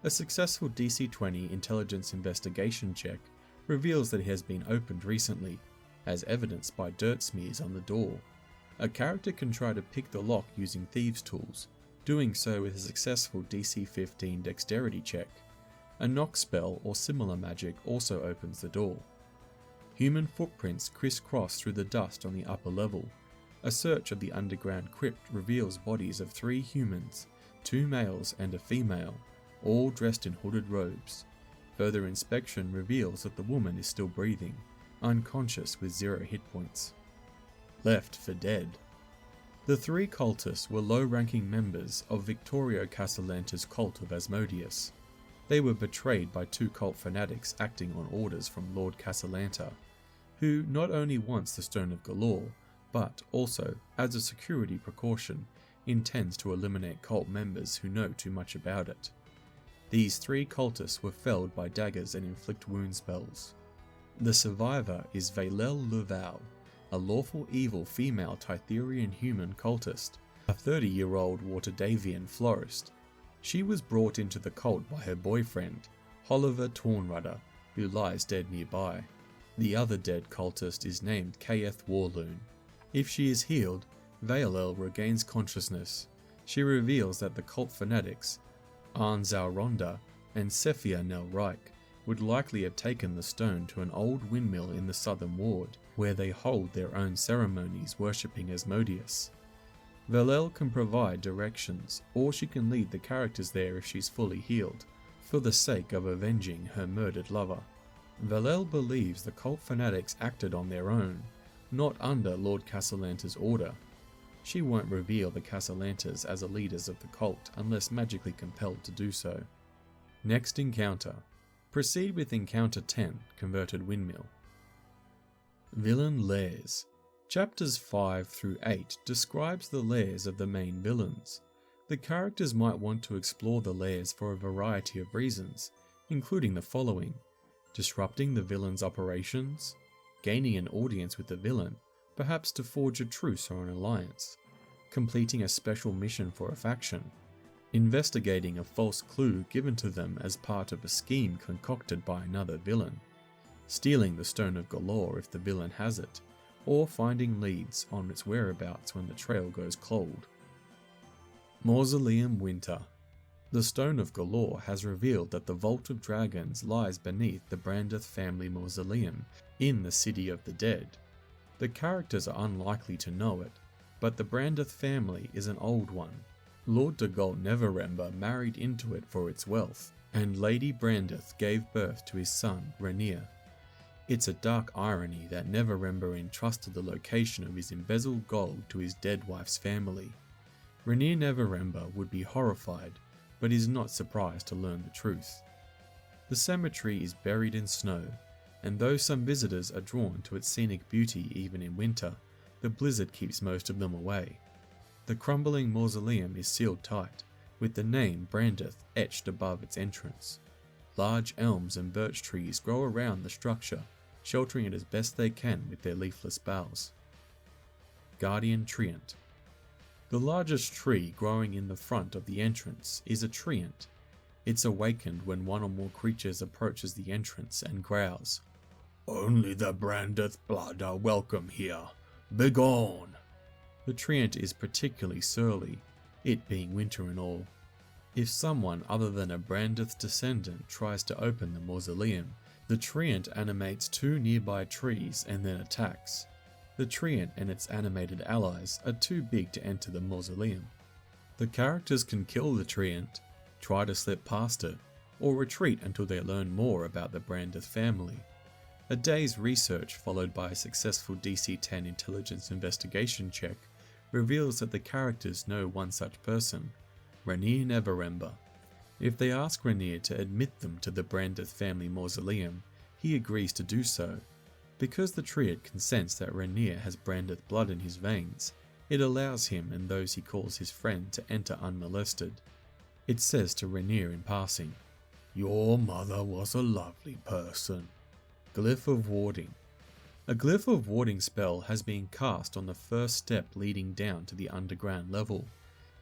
A successful DC 20 intelligence investigation check reveals that it has been opened recently, as evidenced by dirt smears on the door. A character can try to pick the lock using thieves' tools, doing so with a successful DC 15 dexterity check. A knock spell or similar magic also opens the door. Human footprints crisscross through the dust on the upper level. A search of the underground crypt reveals bodies of 3 humans, 2 males and a female, all dressed in hooded robes. Further inspection reveals that the woman is still breathing, unconscious with 0 hit points. Left for dead. The 3 cultists were low-ranking members of Victorio Cassalanter's cult of Asmodeus. They were betrayed by 2 cult fanatics acting on orders from Lord Cassalanter, who not only wants the Stone of Golorr, but also, as a security precaution, intends to eliminate cult members who know too much about it. These 3 cultists were felled by daggers and inflict wound spells. The survivor is Vailel Luval, a lawful evil female Tytherian human cultist, a 30-year-old Waterdavian florist. She was brought into the cult by her boyfriend, Oliver Tornrudder, who lies dead nearby. The other dead cultist is named Kaeth Warloon. If she is healed, Vailel regains consciousness. She reveals that the cult fanatics, Arnzauronda and Sephia Nelreich, would likely have taken the stone to an old windmill in the southern ward, where they hold their own ceremonies worshipping Asmodeus. Vailel can provide directions, or she can lead the characters there if she's fully healed, for the sake of avenging her murdered lover. Vailel believes the cult fanatics acted on their own, not under Lord Cassalanter's order. She won't reveal the Cassalanters as the leaders of the cult unless magically compelled to do so. Next encounter. Proceed with Encounter 10, Converted Windmill. Villain Lairs. Chapters 5 through 8 describes the lairs of the main villains. The characters might want to explore the lairs for a variety of reasons, including the following: disrupting the villain's operations, gaining an audience with the villain, perhaps to forge a truce or an alliance, completing a special mission for a faction, investigating a false clue given to them as part of a scheme concocted by another villain, stealing the Stone of Golorr if the villain has it, or finding leads on its whereabouts when the trail goes cold. Mausoleum Winter. The Stone of Golorr has revealed that the Vault of Dragons lies beneath the Brandeth family mausoleum in the City of the Dead. The characters are unlikely to know it, but the Brandeth family is an old one. Lord Dagol Neverember married into it for its wealth, and Lady Brandeth gave birth to his son, Rainier. It's a dark irony that Neverember entrusted the location of his embezzled gold to his dead wife's family. Rainier Neverember would be horrified, but is not surprised to learn the truth. The cemetery is buried in snow, and though some visitors are drawn to its scenic beauty even in winter, the blizzard keeps most of them away. The crumbling mausoleum is sealed tight, with the name Brandeth etched above its entrance. Large elms and birch trees grow around the structure, sheltering it as best they can with their leafless boughs. Guardian Treant. The largest tree growing in the front of the entrance is a treant. It's awakened when one or more creatures approaches the entrance and growls, "Only the Brandeth blood are welcome here. Begone!" The treant is particularly surly, it being winter and all. If someone other than a Brandeth descendant tries to open the mausoleum, the treant animates 2 nearby trees and then attacks. The treant and its animated allies are too big to enter the mausoleum. The characters can kill the treant, try to slip past it, or retreat until they learn more about the Brandeth family. A day's research followed by a successful DC 10 intelligence investigation check reveals that the characters know one such person, Rhaenyr Neverember. If they ask Rhaenyr to admit them to the Brandeth family mausoleum, he agrees to do so. Because the Triad can sense that Rhaenyr has Brandeth blood in his veins, it allows him and those he calls his friend to enter unmolested. It says to Rhaenyr in passing, "Your mother was a lovely person." Glyph of Warding. A Glyph of Warding spell has been cast on the first step leading down to the underground level,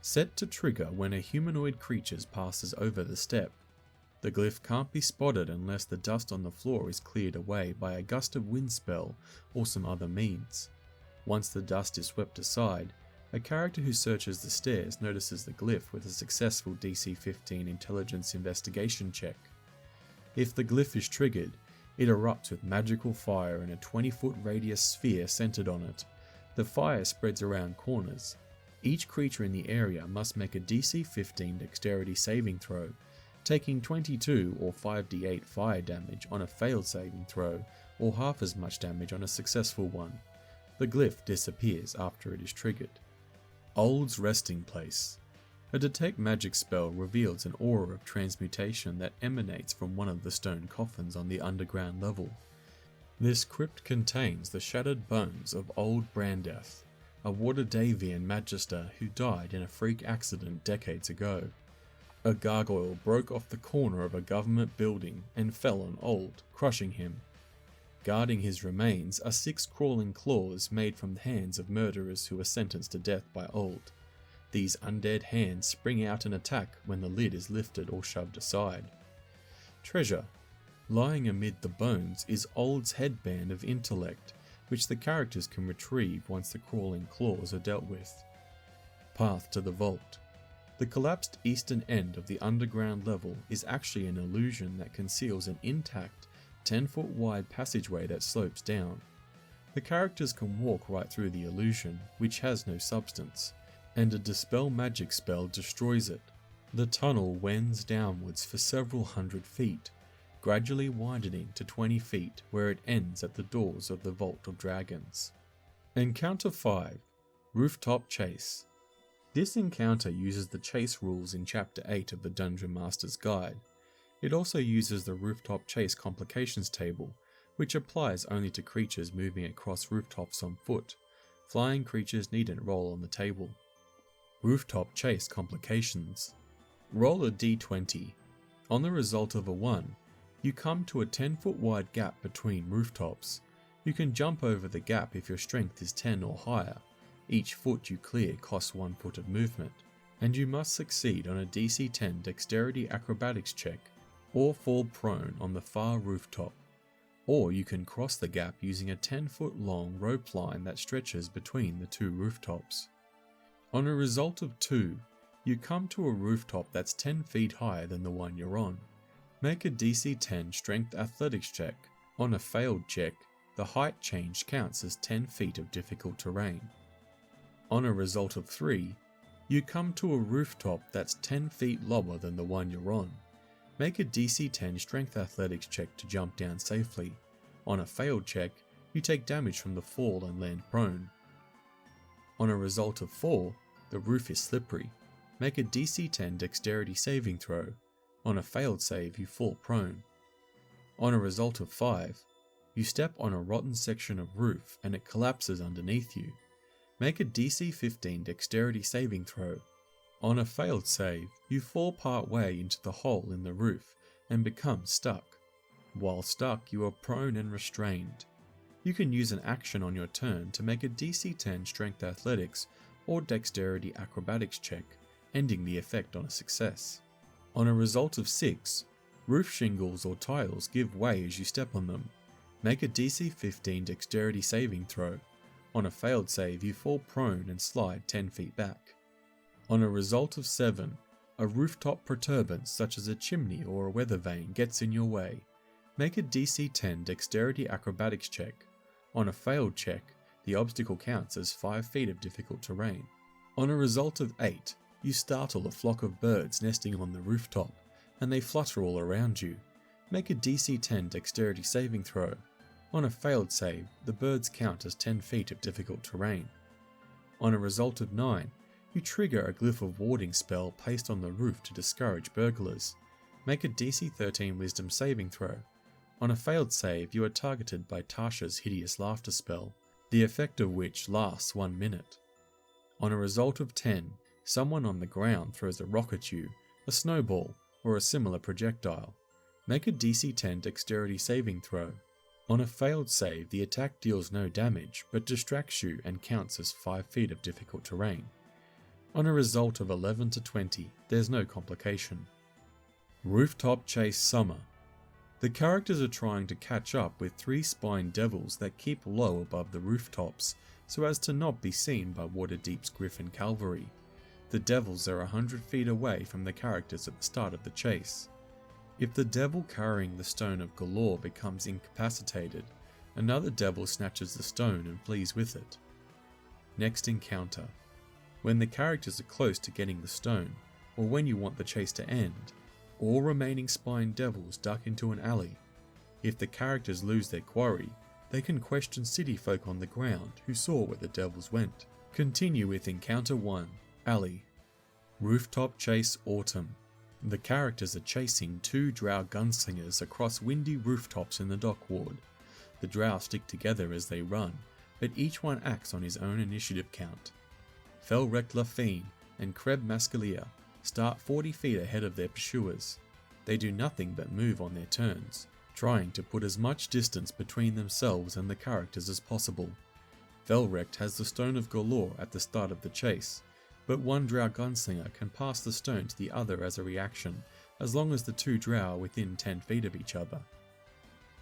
set to trigger when a humanoid creature passes over the step. The glyph can't be spotted unless the dust on the floor is cleared away by a gust of wind spell or some other means. Once the dust is swept aside, a character who searches the stairs notices the glyph with a successful DC 15 intelligence investigation check. If the glyph is triggered, it erupts with magical fire in a 20-foot radius sphere centered on it. The fire spreads around corners. Each creature in the area must make a DC 15 dexterity saving throw, taking 22 or 5d8 fire damage on a failed saving throw, or half as much damage on a successful one. The glyph disappears after it is triggered. Old's Resting Place. A detect magic spell reveals an aura of transmutation that emanates from one of the stone coffins on the underground level. This crypt contains the shattered bones of old Brandeth, a Waterdeepian magister who died in a freak accident decades ago. A gargoyle broke off the corner of a government building and fell on Old, crushing him. Guarding his remains are 6 crawling claws made from the hands of murderers who were sentenced to death by Old. These undead hands spring out and attack when the lid is lifted or shoved aside. Treasure. Lying amid the bones is Old's headband of intellect, which the characters can retrieve once the crawling claws are dealt with. Path to the vault. The collapsed eastern end of the underground level is actually an illusion that conceals an intact, 10-foot wide passageway that slopes down. The characters can walk right through the illusion, which has no substance, and a Dispel magic spell destroys it. The tunnel wends downwards for several hundred feet, gradually widening to 20 feet where it ends at the doors of the Vault of Dragons. Encounter 5. Rooftop Chase. This encounter uses the chase rules in Chapter 8 of the Dungeon Master's Guide. It also uses the Rooftop Chase complications table, which applies only to creatures moving across rooftops on foot. Flying creatures needn't roll on the table. Rooftop Chase complications. Roll a d20. On the result of a 1, you come to a 10-foot wide gap between rooftops. You can jump over the gap if your strength is 10 or higher. Each foot you clear costs 1 foot of movement, and you must succeed on a DC 10 Dexterity Acrobatics check, or fall prone on the far rooftop. Or you can cross the gap using a 10-foot long rope line that stretches between the 2 rooftops. On a result of 2, you come to a rooftop that's 10 feet higher than the one you're on. Make a DC 10 Strength Athletics check. On a failed check, the height change counts as 10 feet of difficult terrain. On a result of 3, you come to a rooftop that's 10 feet lower than the one you're on. Make a DC 10 Strength Athletics check to jump down safely. On a failed check, you take damage from the fall and land prone. On a result of 4, the roof is slippery. Make a DC 10 Dexterity saving throw. On a failed save, you fall prone. On a result of 5, you step on a rotten section of roof and it collapses underneath you. Make a DC 15 Dexterity saving throw. On a failed save, you fall part way into the hole in the roof and become stuck. While stuck, you are prone and restrained. You can use an action on your turn to make a DC 10 Strength Athletics or Dexterity Acrobatics check, ending the effect on a success. On a result of 6, roof shingles or tiles give way as you step on them. Make a DC 15 Dexterity saving throw. On a failed save, you fall prone and slide 10 feet back. On a result of 7, a rooftop protuberance such as a chimney or a weather vane gets in your way. Make a DC 10 Dexterity Acrobatics check. On a failed check, the obstacle counts as 5 feet of difficult terrain. On a result of 8, you startle a flock of birds nesting on the rooftop, and they flutter all around you. Make a DC 10 dexterity saving throw. On a failed save, the birds count as 10 feet of difficult terrain. On a result of 9, you trigger a glyph of warding spell placed on the roof to discourage burglars. Make a DC 13 wisdom saving throw. On a failed save, you are targeted by Tasha's hideous laughter spell, the effect of which lasts 1 minute. On a result of 10, someone on the ground throws a rock at you, a snowball, or a similar projectile. Make a DC 10 dexterity saving throw. On a failed save, the attack deals no damage, but distracts you and counts as 5 feet of difficult terrain. On a result of 11 to 20, there's no complication. Rooftop Chase Summer. The characters are trying to catch up with 3 spined devils that keep low above the rooftops, so as to not be seen by Waterdeep's Griffin Cavalry. The devils are 100 feet away from the characters at the start of the chase. If the devil carrying the stone of Golorr becomes incapacitated, another devil snatches the stone and flees with it. Next encounter. When the characters are close to getting the stone, or when you want the chase to end, all remaining spined devils duck into an alley. If the characters lose their quarry, they can question city folk on the ground who saw where the devils went. Continue with Encounter 1, Alley. Rooftop Chase Autumn. The characters are chasing 2 drow gunslingers across windy rooftops in the dock ward. The drow stick together as they run, but each one acts on his own initiative count. Felrek Fiend and Kreb Mascalia start 40 feet ahead of their pursuers. They do nothing but move on their turns, trying to put as much distance between themselves and the characters as possible. Felrek has the Stone of Golorr at the start of the chase, but one drow gunslinger can pass the stone to the other as a reaction, as long as the 2 drow are within 10 feet of each other.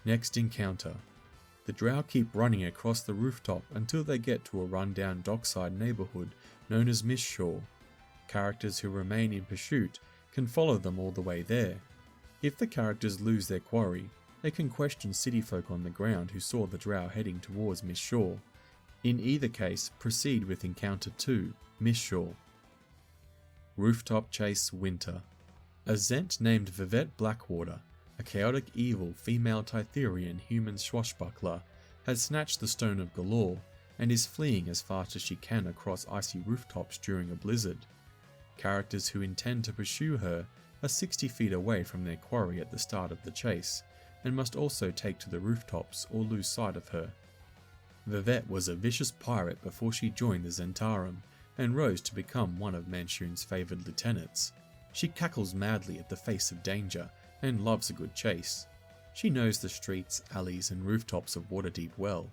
Next encounter. The drow keep running across the rooftop until they get to a rundown dockside neighbourhood known as Mistshore. Characters who remain in pursuit can follow them all the way there. If the characters lose their quarry, they can question city folk on the ground who saw the drow heading towards Mistshore. In either case, proceed with Encounter 2, Mistshore. Rooftop Chase Winter. A Zent named Vivette Blackwater, a chaotic evil female Tytherian human swashbuckler, has snatched the Stone of Golorr and is fleeing as fast as she can across icy rooftops during a blizzard. Characters who intend to pursue her are 60 feet away from their quarry at the start of the chase, and must also take to the rooftops or lose sight of her. Vivette was a vicious pirate before she joined the Zentarum, and rose to become one of Manshoon's favoured lieutenants. She cackles madly at the face of danger, and loves a good chase. She knows the streets, alleys and rooftops of Waterdeep well.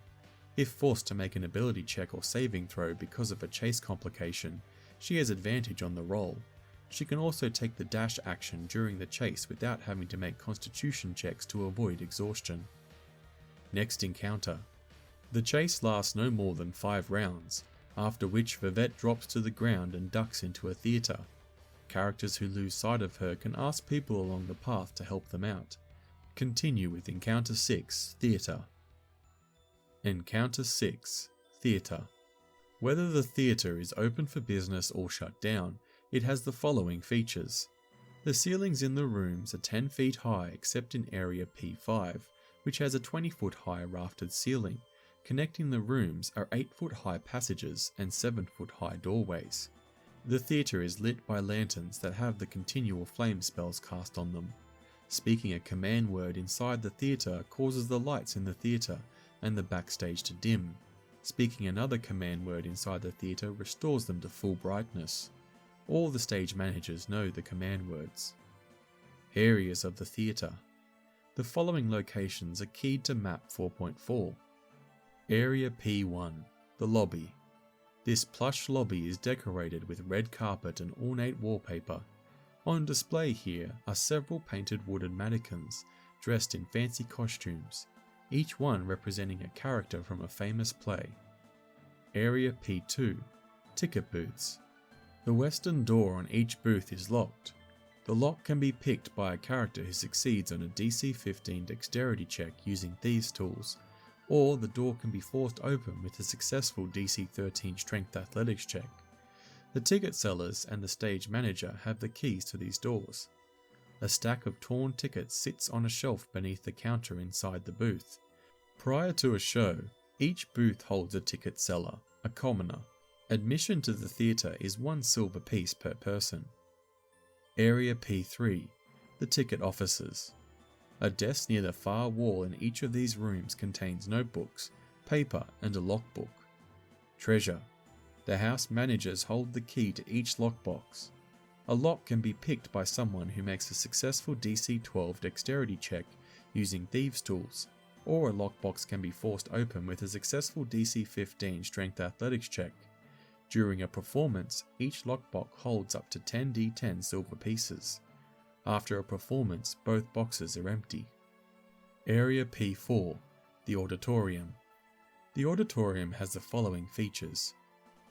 If forced to make an ability check or saving throw because of a chase complication, she has advantage on the roll. She can also take the dash action during the chase without having to make constitution checks to avoid exhaustion. Next encounter. The chase lasts no more than 5 rounds, after which Vivette drops to the ground and ducks into a theatre. Characters who lose sight of her can ask people along the path to help them out. Continue with Encounter 6, Theatre. Encounter 6, Theatre. Whether the theatre is open for business or shut down, it has the following features. The ceilings in the rooms are 10 feet high except in Area P5, which has a 20-foot high raftered ceiling. Connecting the rooms are 8-foot high passages and 7-foot high doorways. The theatre is lit by lanterns that have the continual flame spells cast on them. Speaking a command word inside the theatre causes the lights in the theatre and the backstage to dim. Speaking another command word inside the theatre restores them to full brightness. All the stage managers know the command words. Areas of the theatre. The following locations are keyed to map 4.4. Area P1, the lobby. This plush lobby is decorated with red carpet and ornate wallpaper. On display here are several painted wooden mannequins dressed in fancy costumes, each one representing a character from a famous play. Area P2, ticket booths. The western door on each booth is locked. The lock can be picked by a character who succeeds on a DC 15 dexterity check using thieves' tools, or the door can be forced open with a successful DC 13 strength athletics check. The ticket sellers and the stage manager have the keys to these doors. A stack of torn tickets sits on a shelf beneath the counter inside the booth. Prior to a show, each booth holds a ticket seller, a commoner. Admission to the theatre is 1 silver piece per person. Area P3, the ticket offices. A desk near the far wall in each of these rooms contains notebooks, paper and a lockbook. Treasure. The house managers hold the key to each lockbox. A lock can be picked by someone who makes a successful DC 12 dexterity check using thieves' tools, or a lockbox can be forced open with a successful DC 15 strength athletics check. During a performance, each lockbox holds up to 10d10 silver pieces. After a performance, both boxes are empty. Area P4, the auditorium. The auditorium has the following features.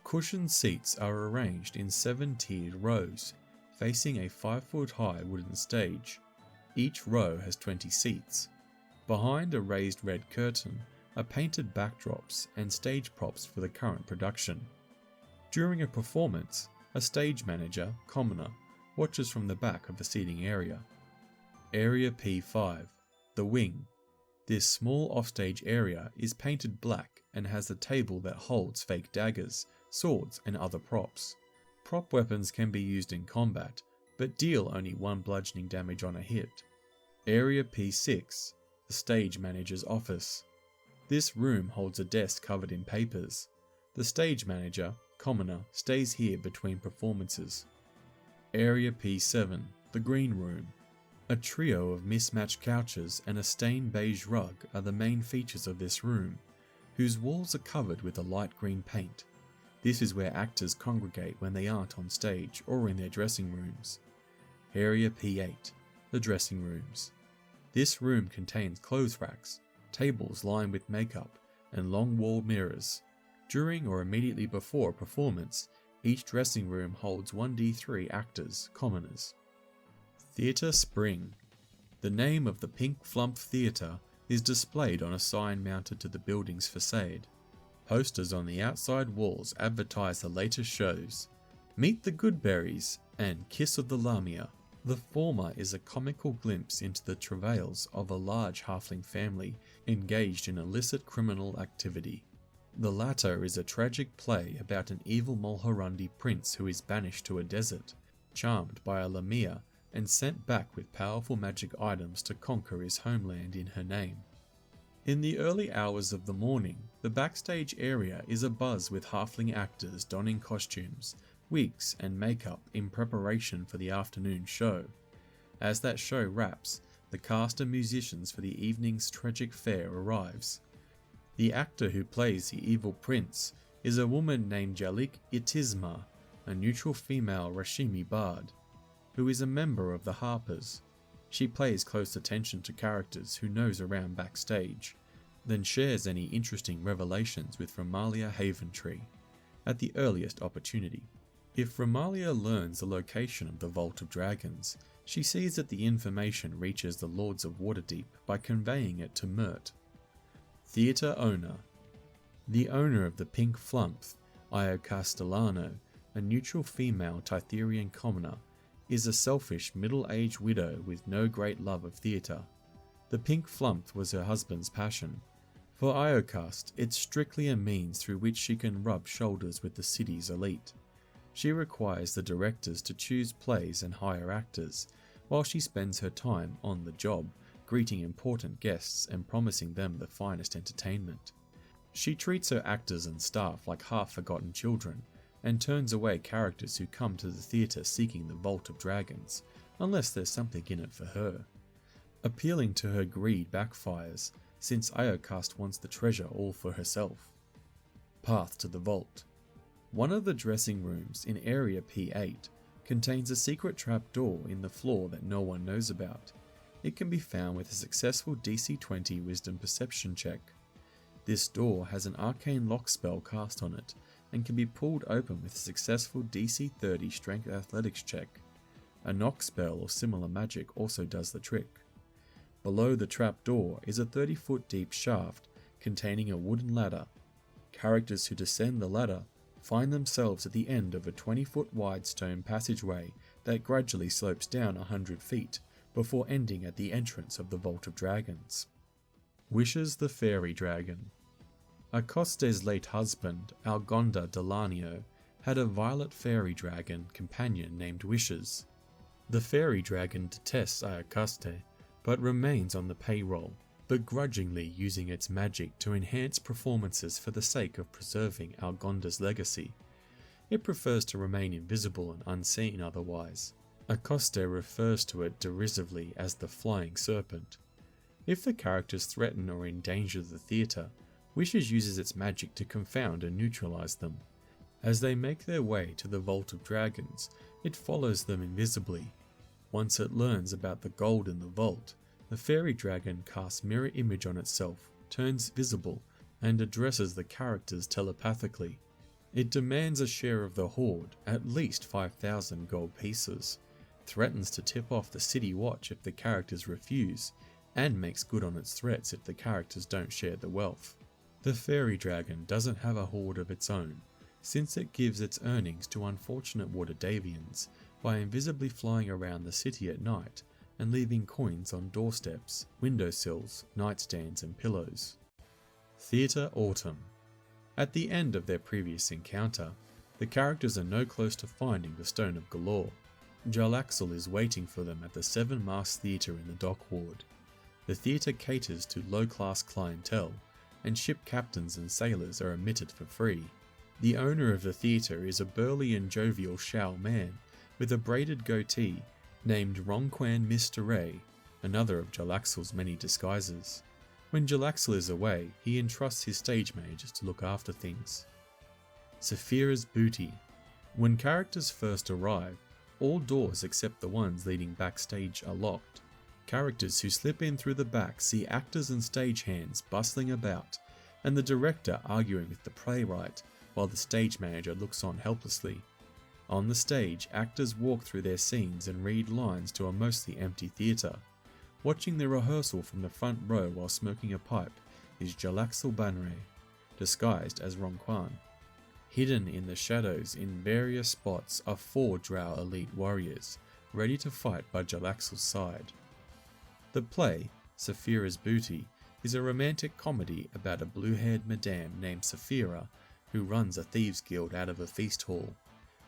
Cushioned seats are arranged in 7-tiered rows, facing a 5-foot-high wooden stage. Each row has 20 seats. Behind a raised red curtain are painted backdrops and stage props for the current production. During a performance, a stage manager, commoner, watches from the back of the seating area. Area P5, the wing. This small offstage area is painted black and has a table that holds fake daggers, swords and other props. Prop weapons can be used in combat, but deal only 1 bludgeoning damage on a hit. Area P6, the stage manager's office. This room holds a desk covered in papers. The stage manager, commoner, stays here between performances. Area P7, the green room. A trio of mismatched couches and a stained beige rug are the main features of this room, whose walls are covered with a light green paint. This is where actors congregate when they aren't on stage or in their dressing rooms. Area P8, the dressing rooms. This room contains clothes racks, tables lined with makeup, and long-walled mirrors. During or immediately before a performance, each dressing room holds 1d3 actors, commoners. Theatre Spring. The name of the Pink Flump Theatre is displayed on a sign mounted to the building's facade. Posters on the outside walls advertise the latest shows. Meet the Goodberries and Kiss of the Lamia. The former is a comical glimpse into the travails of a large halfling family engaged in illicit criminal activity. The latter is a tragic play about an evil Mulhorundi prince who is banished to a desert, charmed by a Lamia, and sent back with powerful magic items to conquer his homeland in her name. In the early hours of the morning, the backstage area is abuzz with halfling actors donning costumes, wigs and makeup in preparation for the afternoon show. As that show wraps, the cast of musicians for the evening's tragic fair arrives. The actor who plays the evil prince is a woman named Jalik Itisma, a neutral female Rashimi bard, who is a member of the Harpers. She pays close attention to characters who nose around backstage, then shares any interesting revelations with Romalia Haventree at the earliest opportunity. If Romalia learns the location of the Vault of Dragons, she sees that the information reaches the Lords of Waterdeep by conveying it to Mert. Theatre Owner. The owner of the Pink Flump, Io Castellano, a neutral female Titherian commoner, is a selfish middle-aged widow with no great love of theatre. The Pink Flump was her husband's passion. For Iocast, it's strictly a means through which she can rub shoulders with the city's elite. She requires the directors to choose plays and hire actors, while she spends her time on the job, greeting important guests and promising them the finest entertainment. She treats her actors and staff like half-forgotten children, and turns away characters who come to the theatre seeking the Vault of Dragons, unless there's something in it for her. Appealing to her greed backfires, since Iocast wants the treasure all for herself. Path to the Vault. One of the dressing rooms in Area P8 contains a secret trapdoor in the floor that no one knows about. It can be found with a successful DC 20 Wisdom Perception check. This door has an arcane lock spell cast on it, and can be pulled open with a successful DC 30 Strength Athletics check. A knock spell or similar magic also does the trick. Below the trapdoor is a 30-foot deep shaft containing a wooden ladder. Characters who descend the ladder find themselves at the end of a 20-foot wide stone passageway that gradually slopes down 100 feet before ending at the entrance of the Vault of Dragons. Wishes the Fairy Dragon. Acoste's late husband, Algonda Delanio, had a violet fairy dragon companion named Wishes. The fairy dragon detests Acoste, but remains on the payroll, begrudgingly using its magic to enhance performances for the sake of preserving Algonda's legacy. It prefers to remain invisible and unseen otherwise. Acoste refers to it derisively as the Flying Serpent. If the characters threaten or endanger the theatre, Wishes uses its magic to confound and neutralize them. As they make their way to the Vault of Dragons, it follows them invisibly. Once it learns about the gold in the vault, the fairy dragon casts mirror image on itself, turns visible, and addresses the characters telepathically. It demands a share of the hoard, at least 5,000 gold pieces, threatens to tip off the city watch if the characters refuse, and makes good on its threats if the characters don't share the wealth. The fairy dragon doesn't have a hoard of its own, since it gives its earnings to unfortunate Waterdevians by invisibly flying around the city at night and leaving coins on doorsteps, windowsills, nightstands and pillows. Theatre Autumn. At the end of their previous encounter, the characters are no close to finding the Stone of Golorr. Jarlaxle is waiting for them at the Seven-Mast Theatre in the Dock Ward. The theatre caters to low-class clientele, and ship captains and sailors are admitted for free. The owner of the theatre is a burly and jovial Shao man with a braided goatee named Ronquan Mistshore, another of Jarlaxle's many disguises. When Jarlaxle is away, he entrusts his stage managers to look after things. Saphira's Booty. When characters first arrive, all doors except the ones leading backstage are locked. Characters who slip in through the back see actors and stagehands bustling about, and the director arguing with the playwright while the stage manager looks on helplessly. On the stage, actors walk through their scenes and read lines to a mostly empty theatre. Watching the rehearsal from the front row while smoking a pipe is Jarlaxle Banre, disguised as Ronquan. Hidden in the shadows in various spots are 4 Drow elite warriors, ready to fight by Jarlaxle's side. The play, Saphira's Booty, is a romantic comedy about a blue-haired madame named Saphira who runs a thieves' guild out of a feast hall.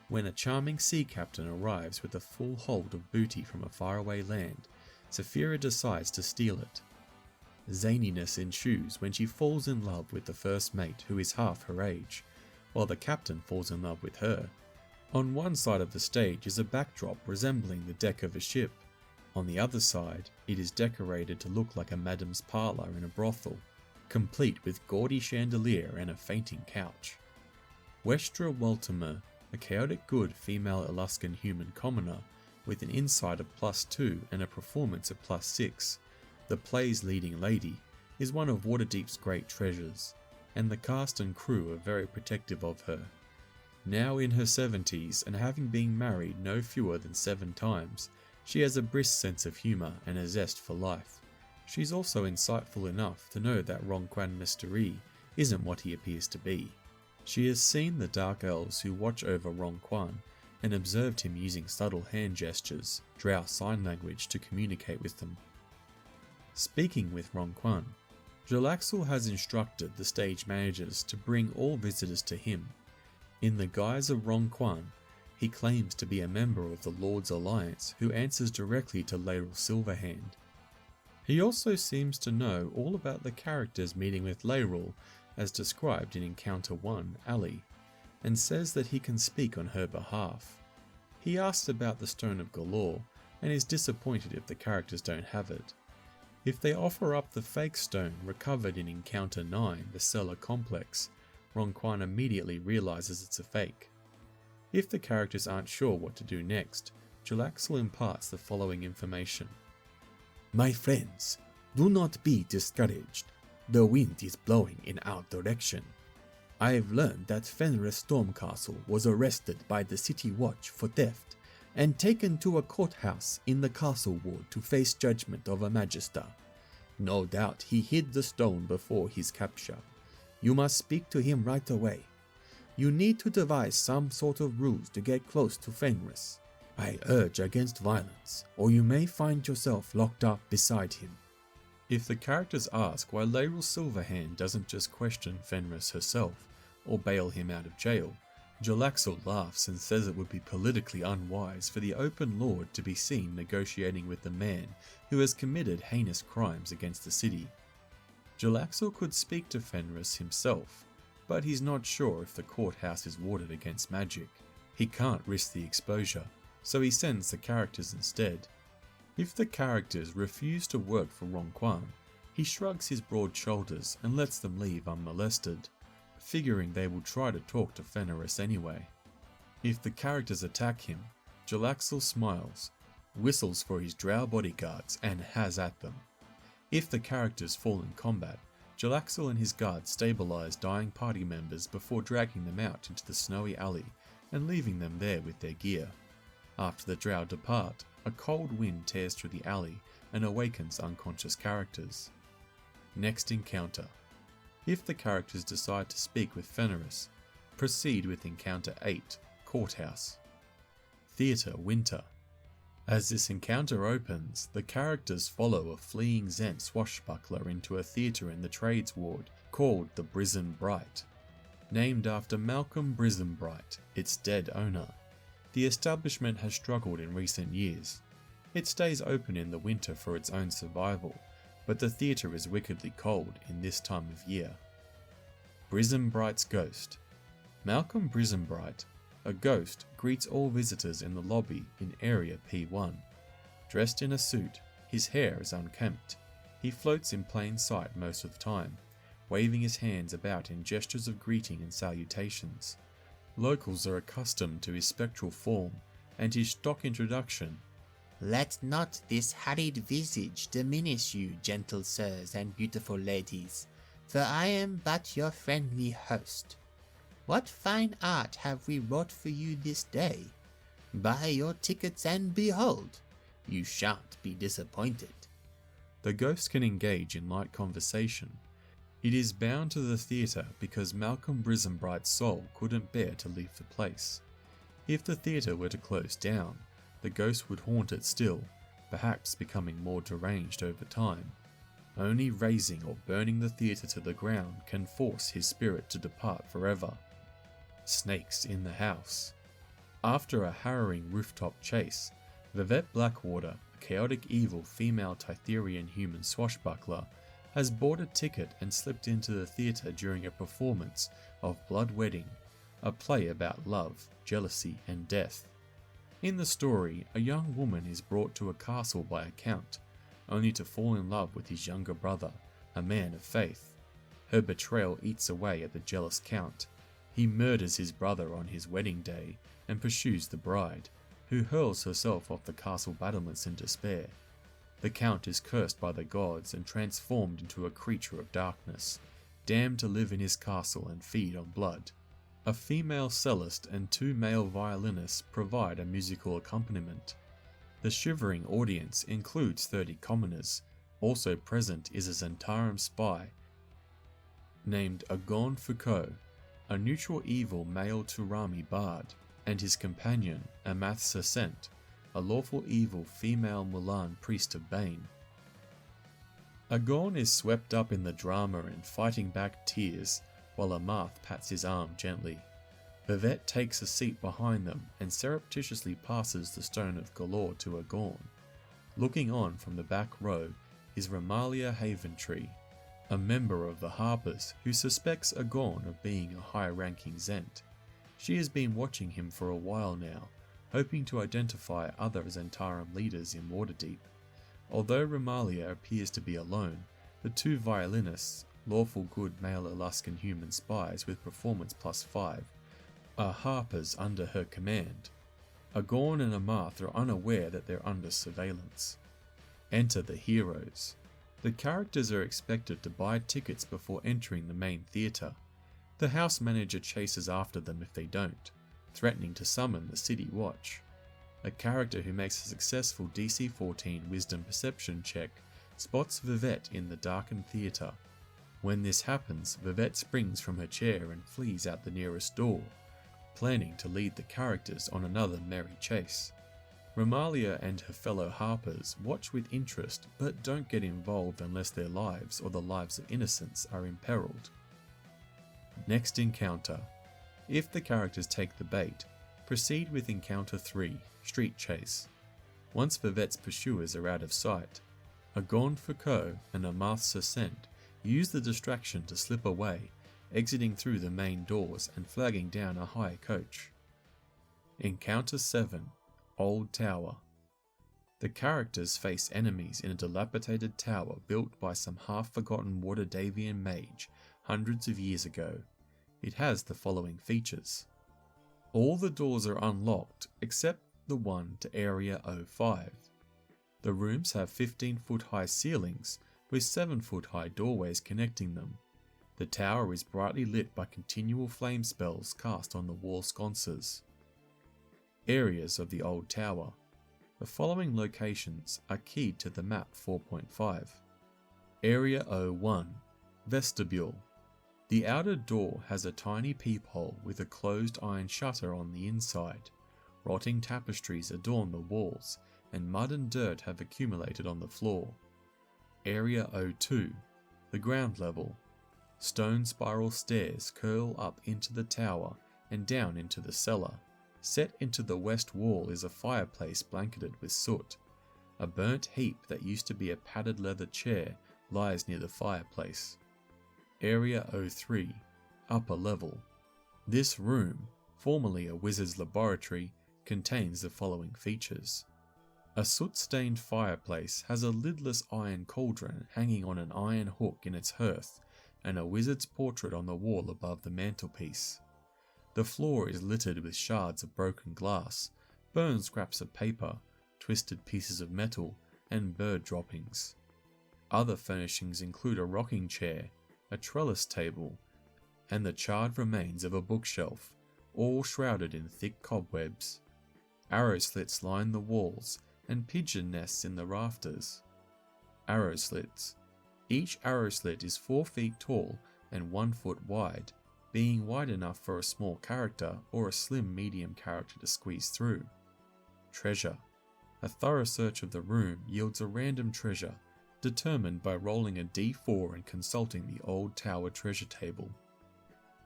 When a charming sea captain arrives with a full hold of booty from a faraway land, Saphira decides to steal it. Zaniness ensues when she falls in love with the first mate who is half her age, while the captain falls in love with her. On one side of the stage is a backdrop resembling the deck of a ship. On the other side, it is decorated to look like a madam's parlour in a brothel, complete with gaudy chandelier and a fainting couch. Westra Waltimer, a chaotic good female Alaskan human commoner with an insight of +2 and a performance of +6, the play's leading lady, is one of Waterdeep's great treasures, and the cast and crew are very protective of her. Now in her 70s and having been married no fewer than 7 times, she has a brisk sense of humour and a zest for life. She's also insightful enough to know that Ronquan Mistshore isn't what he appears to be. She has seen the Dark Elves who watch over Ronquan and observed him using subtle hand gestures, Drow sign language, to communicate with them. Speaking with Ronquan, Jarlaxle has instructed the stage managers to bring all visitors to him. In the guise of Ronquan, he claims to be a member of the Lord's Alliance who answers directly to Laeral Silverhand. He also seems to know all about the characters meeting with Laeral as described in Encounter 1, Ali, and says that he can speak on her behalf. He asks about the Stone of Golorr and is disappointed if the characters don't have it. If they offer up the fake stone recovered in Encounter 9, the Cellar complex, Ronquan immediately realizes it's a fake. If the characters aren't sure what to do next, Jarlaxle imparts the following information. My friends, do not be discouraged. The wind is blowing in our direction. I have learned that Fenris Stormcastle was arrested by the City Watch for theft and taken to a courthouse in the castle ward to face judgment of a magister. No doubt he hid the stone before his capture. You must speak to him right away. You need to devise some sort of ruse to get close to Fenris. I urge against violence, or you may find yourself locked up beside him. If the characters ask why Laeral Silverhand doesn't just question Fenris herself, or bail him out of jail, Jarlaxle laughs and says it would be politically unwise for the Open Lord to be seen negotiating with the man who has committed heinous crimes against the city. Jarlaxle could speak to Fenris himself, but he's not sure if the courthouse is warded against magic. He can't risk the exposure, so he sends the characters instead. If the characters refuse to work for Ronquan, he shrugs his broad shoulders and lets them leave unmolested, figuring they will try to talk to Fenris anyway. If the characters attack him, Jarlaxle smiles, whistles for his drow bodyguards and has at them. If the characters fall in combat, Jarlaxle and his guards stabilize dying party members before dragging them out into the snowy alley and leaving them there with their gear. After the drow depart, a cold wind tears through the alley and awakens unconscious characters. Next encounter. If the characters decide to speak with Fenris, proceed with Encounter 8, Courthouse. Theatre Winter. As this encounter opens, the characters follow a fleeing Zent swashbuckler into a theatre in the Trades Ward called the Brizen Bright. Named after Malcolm Brizen Bright, its dead owner. The establishment has struggled in recent years. It stays open in the winter for its own survival, but the theatre is wickedly cold in this time of year. Brizen Bright's Ghost. Malcolm Brizen Bright, a ghost, greets all visitors in the lobby in Area P1. Dressed in a suit, his hair is unkempt. He floats in plain sight most of the time, waving his hands about in gestures of greeting and salutations. Locals are accustomed to his spectral form and his stock introduction. Let not this hurried visage diminish you, gentle sirs and beautiful ladies, for I am but your friendly host. What fine art have we wrought for you this day? Buy your tickets and behold, you shan't be disappointed. The ghost can engage in light conversation. It is bound to the theatre because Malcolm Brizen Bright's soul couldn't bear to leave the place. If the theatre were to close down, the ghost would haunt it still, perhaps becoming more deranged over time. Only razing or burning the theatre to the ground can force his spirit to depart forever. Snakes in the house. After a harrowing rooftop chase, Vivette Blackwater, a chaotic evil female Tytherian human swashbuckler, has bought a ticket and slipped into the theatre during a performance of Blood Wedding, a play about love, jealousy and death. In the story, a young woman is brought to a castle by a count, only to fall in love with his younger brother, a man of faith. Her betrayal eats away at the jealous count. He murders his brother on his wedding day and pursues the bride, who hurls herself off the castle battlements in despair. The count is cursed by the gods and transformed into a creature of darkness, damned to live in his castle and feed on blood. A female cellist and 2 male violinists provide a musical accompaniment. The shivering audience includes 30 commoners. Also present is a Zentarum spy named Agon Foucault, a neutral evil male Turami bard, and his companion Amath Sasent, a lawful evil female Mulan priest of Bane. Agon is swept up in the drama and fighting back tears while Amath pats his arm gently. Vivette takes a seat behind them and surreptitiously passes the Stone of Golorr to Agon. Looking on from the back row is Ramalia Haventree, a member of the Harpers who suspects Agon of being a high-ranking Zent. She has been watching him for a while now, hoping to identify other Zentarum leaders in Waterdeep. Although Ramalia appears to be alone, the 2 violinists, lawful good male Alaskan human spies with performance +5, are Harpers under her command. Agon and Amath are unaware that they're under surveillance. Enter the heroes. The characters are expected to buy tickets before entering the main theatre. The house manager chases after them if they don't, threatening to summon the City Watch. A character who makes a successful DC 14 Wisdom Perception check spots Vivette in the darkened theatre. When this happens, Vivette springs from her chair and flees out the nearest door, planning to lead the characters on another merry chase. Romalia and her fellow harpers watch with interest but don't get involved unless their lives or the lives of innocents are imperiled. Next encounter. If the characters take the bait, proceed with Encounter 3, Street Chase. Once Vivette's pursuers are out of sight, a Gaunt Foucault and a Marth's Ascent use the distraction to slip away, exiting through the main doors and flagging down a hire coach. Encounter 7, Old Tower. The characters face enemies in a dilapidated tower built by some half-forgotten Waterdavian mage hundreds of years ago. It has the following features. All the doors are unlocked except the one to Area 05. The rooms have 15-foot high ceilings with 7-foot high doorways connecting them. The tower is brightly lit by continual flame spells cast on the wall sconces. Areas of the Old Tower. The following locations are keyed to the map 4.5. Area 01, Vestibule. The outer door has a tiny peephole with a closed iron shutter on the inside. Rotting tapestries adorn the walls, and mud and dirt have accumulated on the floor. Area 02, the ground level. Stone spiral stairs curl up into the tower and down into the cellar. Set into the west wall is a fireplace blanketed with soot. A burnt heap that used to be a padded leather chair lies near the fireplace. Area 03, upper level. This room, formerly a wizard's laboratory, contains the following features. A soot-stained fireplace has a lidless iron cauldron hanging on an iron hook in its hearth, and a wizard's portrait on the wall above the mantelpiece. The floor is littered with shards of broken glass, burned scraps of paper, twisted pieces of metal, and bird droppings. Other furnishings include a rocking chair, a trellis table, and the charred remains of a bookshelf, all shrouded in thick cobwebs. Arrow slits line the walls, and pigeon nests in the rafters. Arrow slits. Each arrow slit is 4 feet tall and 1 foot wide, being wide enough for a small character or a slim medium character to squeeze through. Treasure. A thorough search of the room yields a random treasure, determined by rolling a d4 and consulting the Old Tower treasure table.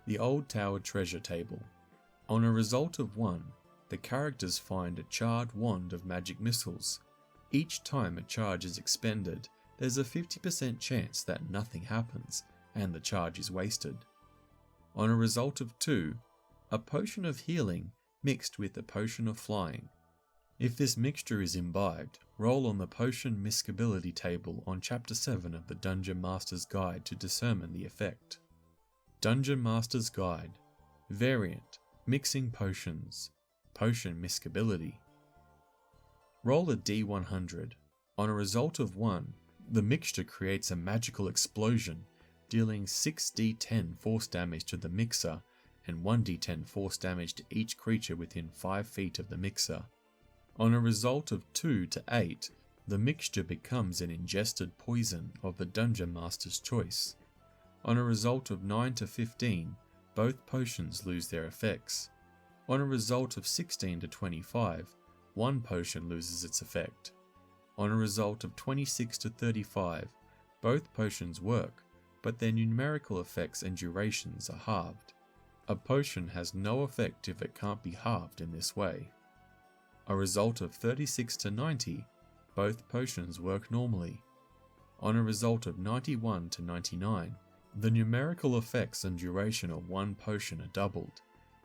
The Old Tower treasure table. On a result of 1, the characters find a charred wand of magic missiles. Each time a charge is expended, there's a 50% chance that nothing happens and the charge is wasted. On a result of 2, a potion of healing mixed with a potion of flying. If this mixture is imbibed, roll on the potion miscability table on Chapter 7 of the Dungeon Master's Guide to determine the effect. Dungeon Master's Guide. Variant. Mixing potions. Potion miscability. Roll a d100. On a result of 1, the mixture creates a magical explosion, dealing 6d10 force damage to the mixer and 1d10 force damage to each creature within 5 feet of the mixer. On a result of 2 to 8, the mixture becomes an ingested poison of the Dungeon Master's choice. On a result of 9 to 15, both potions lose their effects. On a result of 16 to 25, one potion loses its effect. On a result of 26 to 35, both potions work, but their numerical effects and durations are halved. A potion has no effect if it can't be halved in this way. A result of 36 to 90, both potions work normally. On a result of 91 to 99, the numerical effects and duration of one potion are doubled.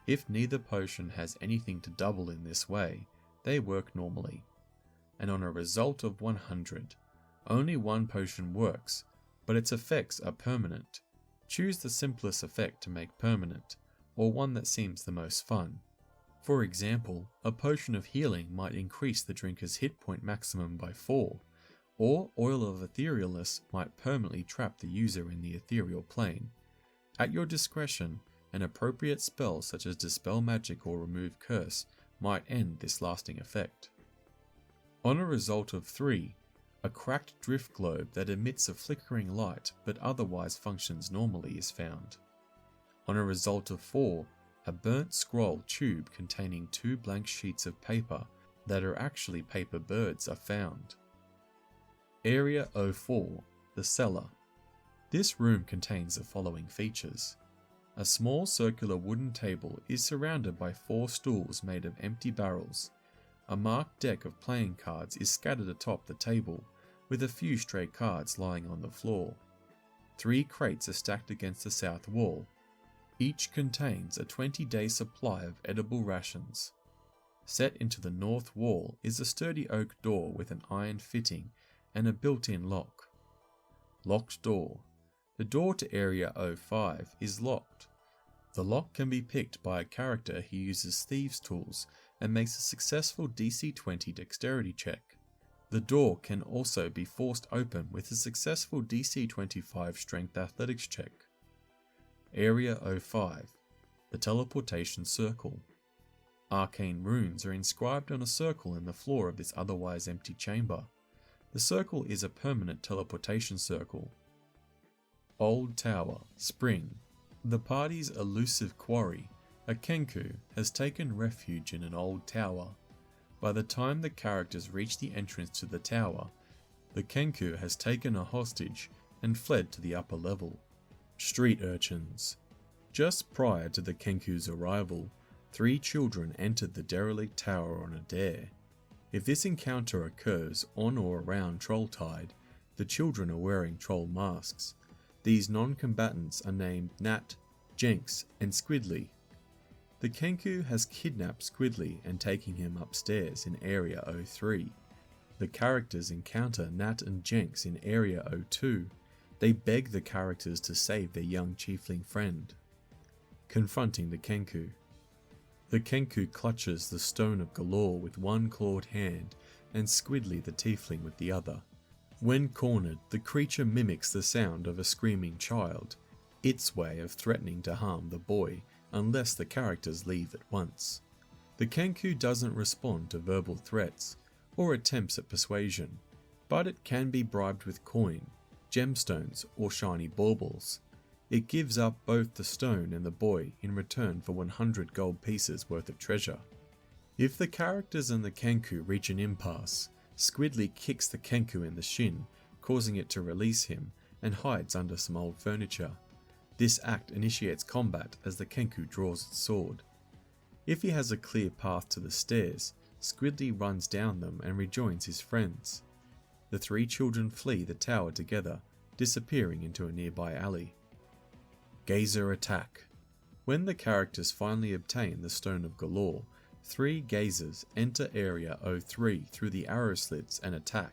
If neither potion has anything to double in this way, they work normally. And on a result of 100, only one potion works, but its effects are permanent. Choose the simplest effect to make permanent, or one that seems the most fun. For example, a potion of healing might increase the drinker's hit point maximum by 4, or Oil of Etherealness might permanently trap the user in the ethereal plane. At your discretion, an appropriate spell such as Dispel Magic or Remove Curse might end this lasting effect. On a result of 3, a cracked drift globe that emits a flickering light but otherwise functions normally is found. On a result of 4, a burnt scroll tube containing 2 blank sheets of paper that are actually paper birds are found. Area 04, the Cellar. This room contains the following features. A small circular wooden table is surrounded by 4 stools made of empty barrels. A marked deck of playing cards is scattered atop the table, with a few stray cards lying on the floor. 3 crates are stacked against the south wall. Each contains a 20-day supply of edible rations. Set into the north wall is a sturdy oak door with an iron fitting and a built-in lock. Locked door. The door to Area 05 is locked. The lock can be picked by a character who uses thieves' tools and makes a successful DC 20 dexterity check. The door can also be forced open with a successful DC 25 strength athletics check. Area 05, the teleportation circle. Arcane runes are inscribed on a circle in the floor of this otherwise empty chamber. The circle is a permanent teleportation circle. Old Tower, Spring. The party's elusive quarry, a Kenku, has taken refuge in an old tower. By the time the characters reach the entrance to the tower, the Kenku has taken a hostage and fled to the upper level. Street Urchins. Just prior to the Kenku's arrival, 3 children entered the derelict tower on a dare. If this encounter occurs on or around Trolltide, the children are wearing troll masks. These non-combatants are named Nat, Jenks, and Squiddly. The Kenku has kidnapped Squiddly and taking him upstairs in Area 03. The characters encounter Nat and Jenks in Area 02. They beg the characters to save their young chiefling friend. Confronting the Kenku. The Kenku clutches the Stone of Golorr with one clawed hand and Squiddly the tiefling with the other. When cornered, the creature mimics the sound of a screaming child, its way of threatening to harm the boy unless the characters leave at once. The Kenku doesn't respond to verbal threats or attempts at persuasion, but it can be bribed with coin, gemstones, or shiny baubles. It gives up both the stone and the boy in return for 100 gold pieces worth of treasure. If the characters and the Kenku reach an impasse, Squiddly kicks the Kenku in the shin, causing it to release him, and hides under some old furniture. This act initiates combat as the Kenku draws its sword. If he has a clear path to the stairs, Squiddly runs down them and rejoins his friends. The 3 children flee the tower together, disappearing into a nearby alley. Gazer attack. When the characters finally obtain the Stone of Golorr, 3 gazers enter Area 03 through the arrow slits and attack.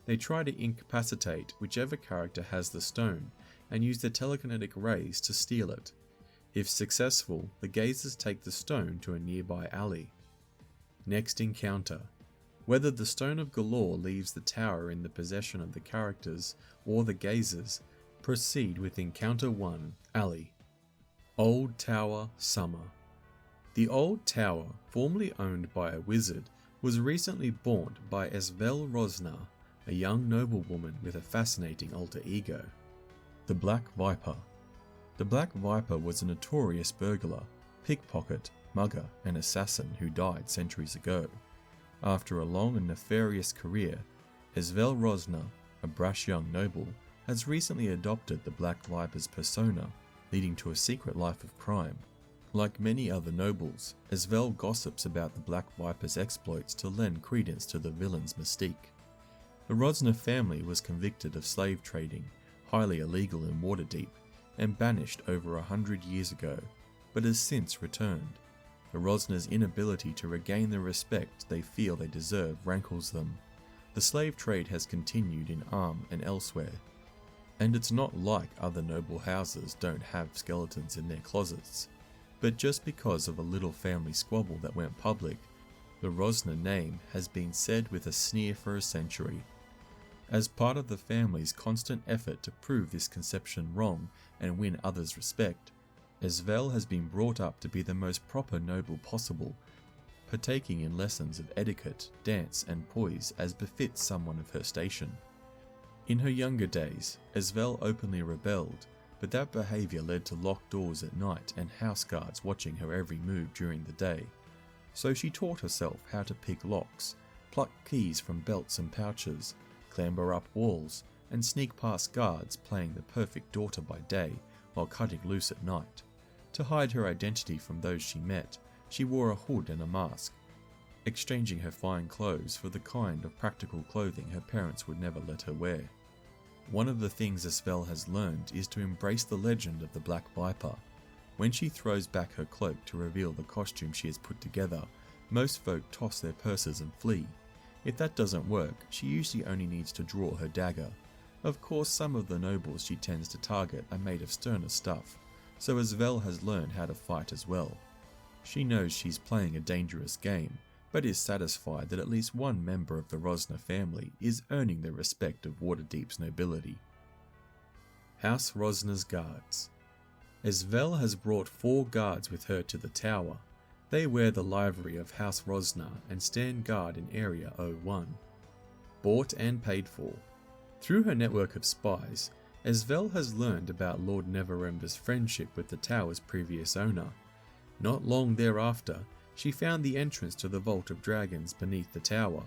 They try to incapacitate whichever character has the stone and use their telekinetic rays to steal it. If successful, the gazers take the stone to a nearby alley. Next encounter. Whether the Stone of Golorr leaves the tower in the possession of the characters or the gazers, proceed with Encounter 1, Alley. Old Tower, Summer. The old tower, formerly owned by a wizard, was recently bought by Esvel Rosnar, a young noblewoman with a fascinating alter ego. The Black Viper. The Black Viper was a notorious burglar, pickpocket, mugger, and assassin who died centuries ago. After a long and nefarious career, Esvel Rosnar, a brash young noble, has recently adopted the Black Viper's persona, leading to a secret life of crime. Like many other nobles, Esvel gossips about the Black Viper's exploits to lend credence to the villain's mystique. The Rosnar family was convicted of slave trading, highly illegal in Waterdeep, and banished over 100 years ago, but has since returned. The Rosnar's inability to regain the respect they feel they deserve rankles them. The slave trade has continued in Arm and elsewhere, and it's not like other noble houses don't have skeletons in their closets. But just because of a little family squabble that went public, the Rosnar name has been said with a sneer for a century. As part of the family's constant effort to prove this conception wrong and win others' respect, Esvel has been brought up to be the most proper noble possible, partaking in lessons of etiquette, dance, and poise as befits someone of her station. In her younger days, Esvel openly rebelled, but that behaviour led to locked doors at night and house guards watching her every move during the day. so she taught herself how to pick locks, pluck keys from belts and pouches, clamber up walls, and sneak past guards, playing the perfect daughter by day while cutting loose at night. To hide her identity from those she met, she wore a hood and a mask, exchanging her fine clothes for the kind of practical clothing her parents would never let her wear. One of the things Asvel has learned is to embrace the legend of the Black Viper. When she throws back her cloak to reveal the costume she has put together, most folk toss their purses and flee. If that doesn't work, she usually only needs to draw her dagger. Of course, some of the nobles she tends to target are made of sterner stuff, so Asvel has learned how to fight as well. She knows she's playing a dangerous game, but is satisfied that at least one member of the Rosner family is earning the respect of Waterdeep's nobility. House Rosner's Guards. Asvel has brought 4 guards with her to the tower. They wear the livery of House Rosner and stand guard in Area 01. Bought and paid for. Through her network of spies, Asvel has learned about Lord Neverember's friendship with the tower's previous owner. Not long thereafter, she found the entrance to the Vault of Dragons beneath the tower.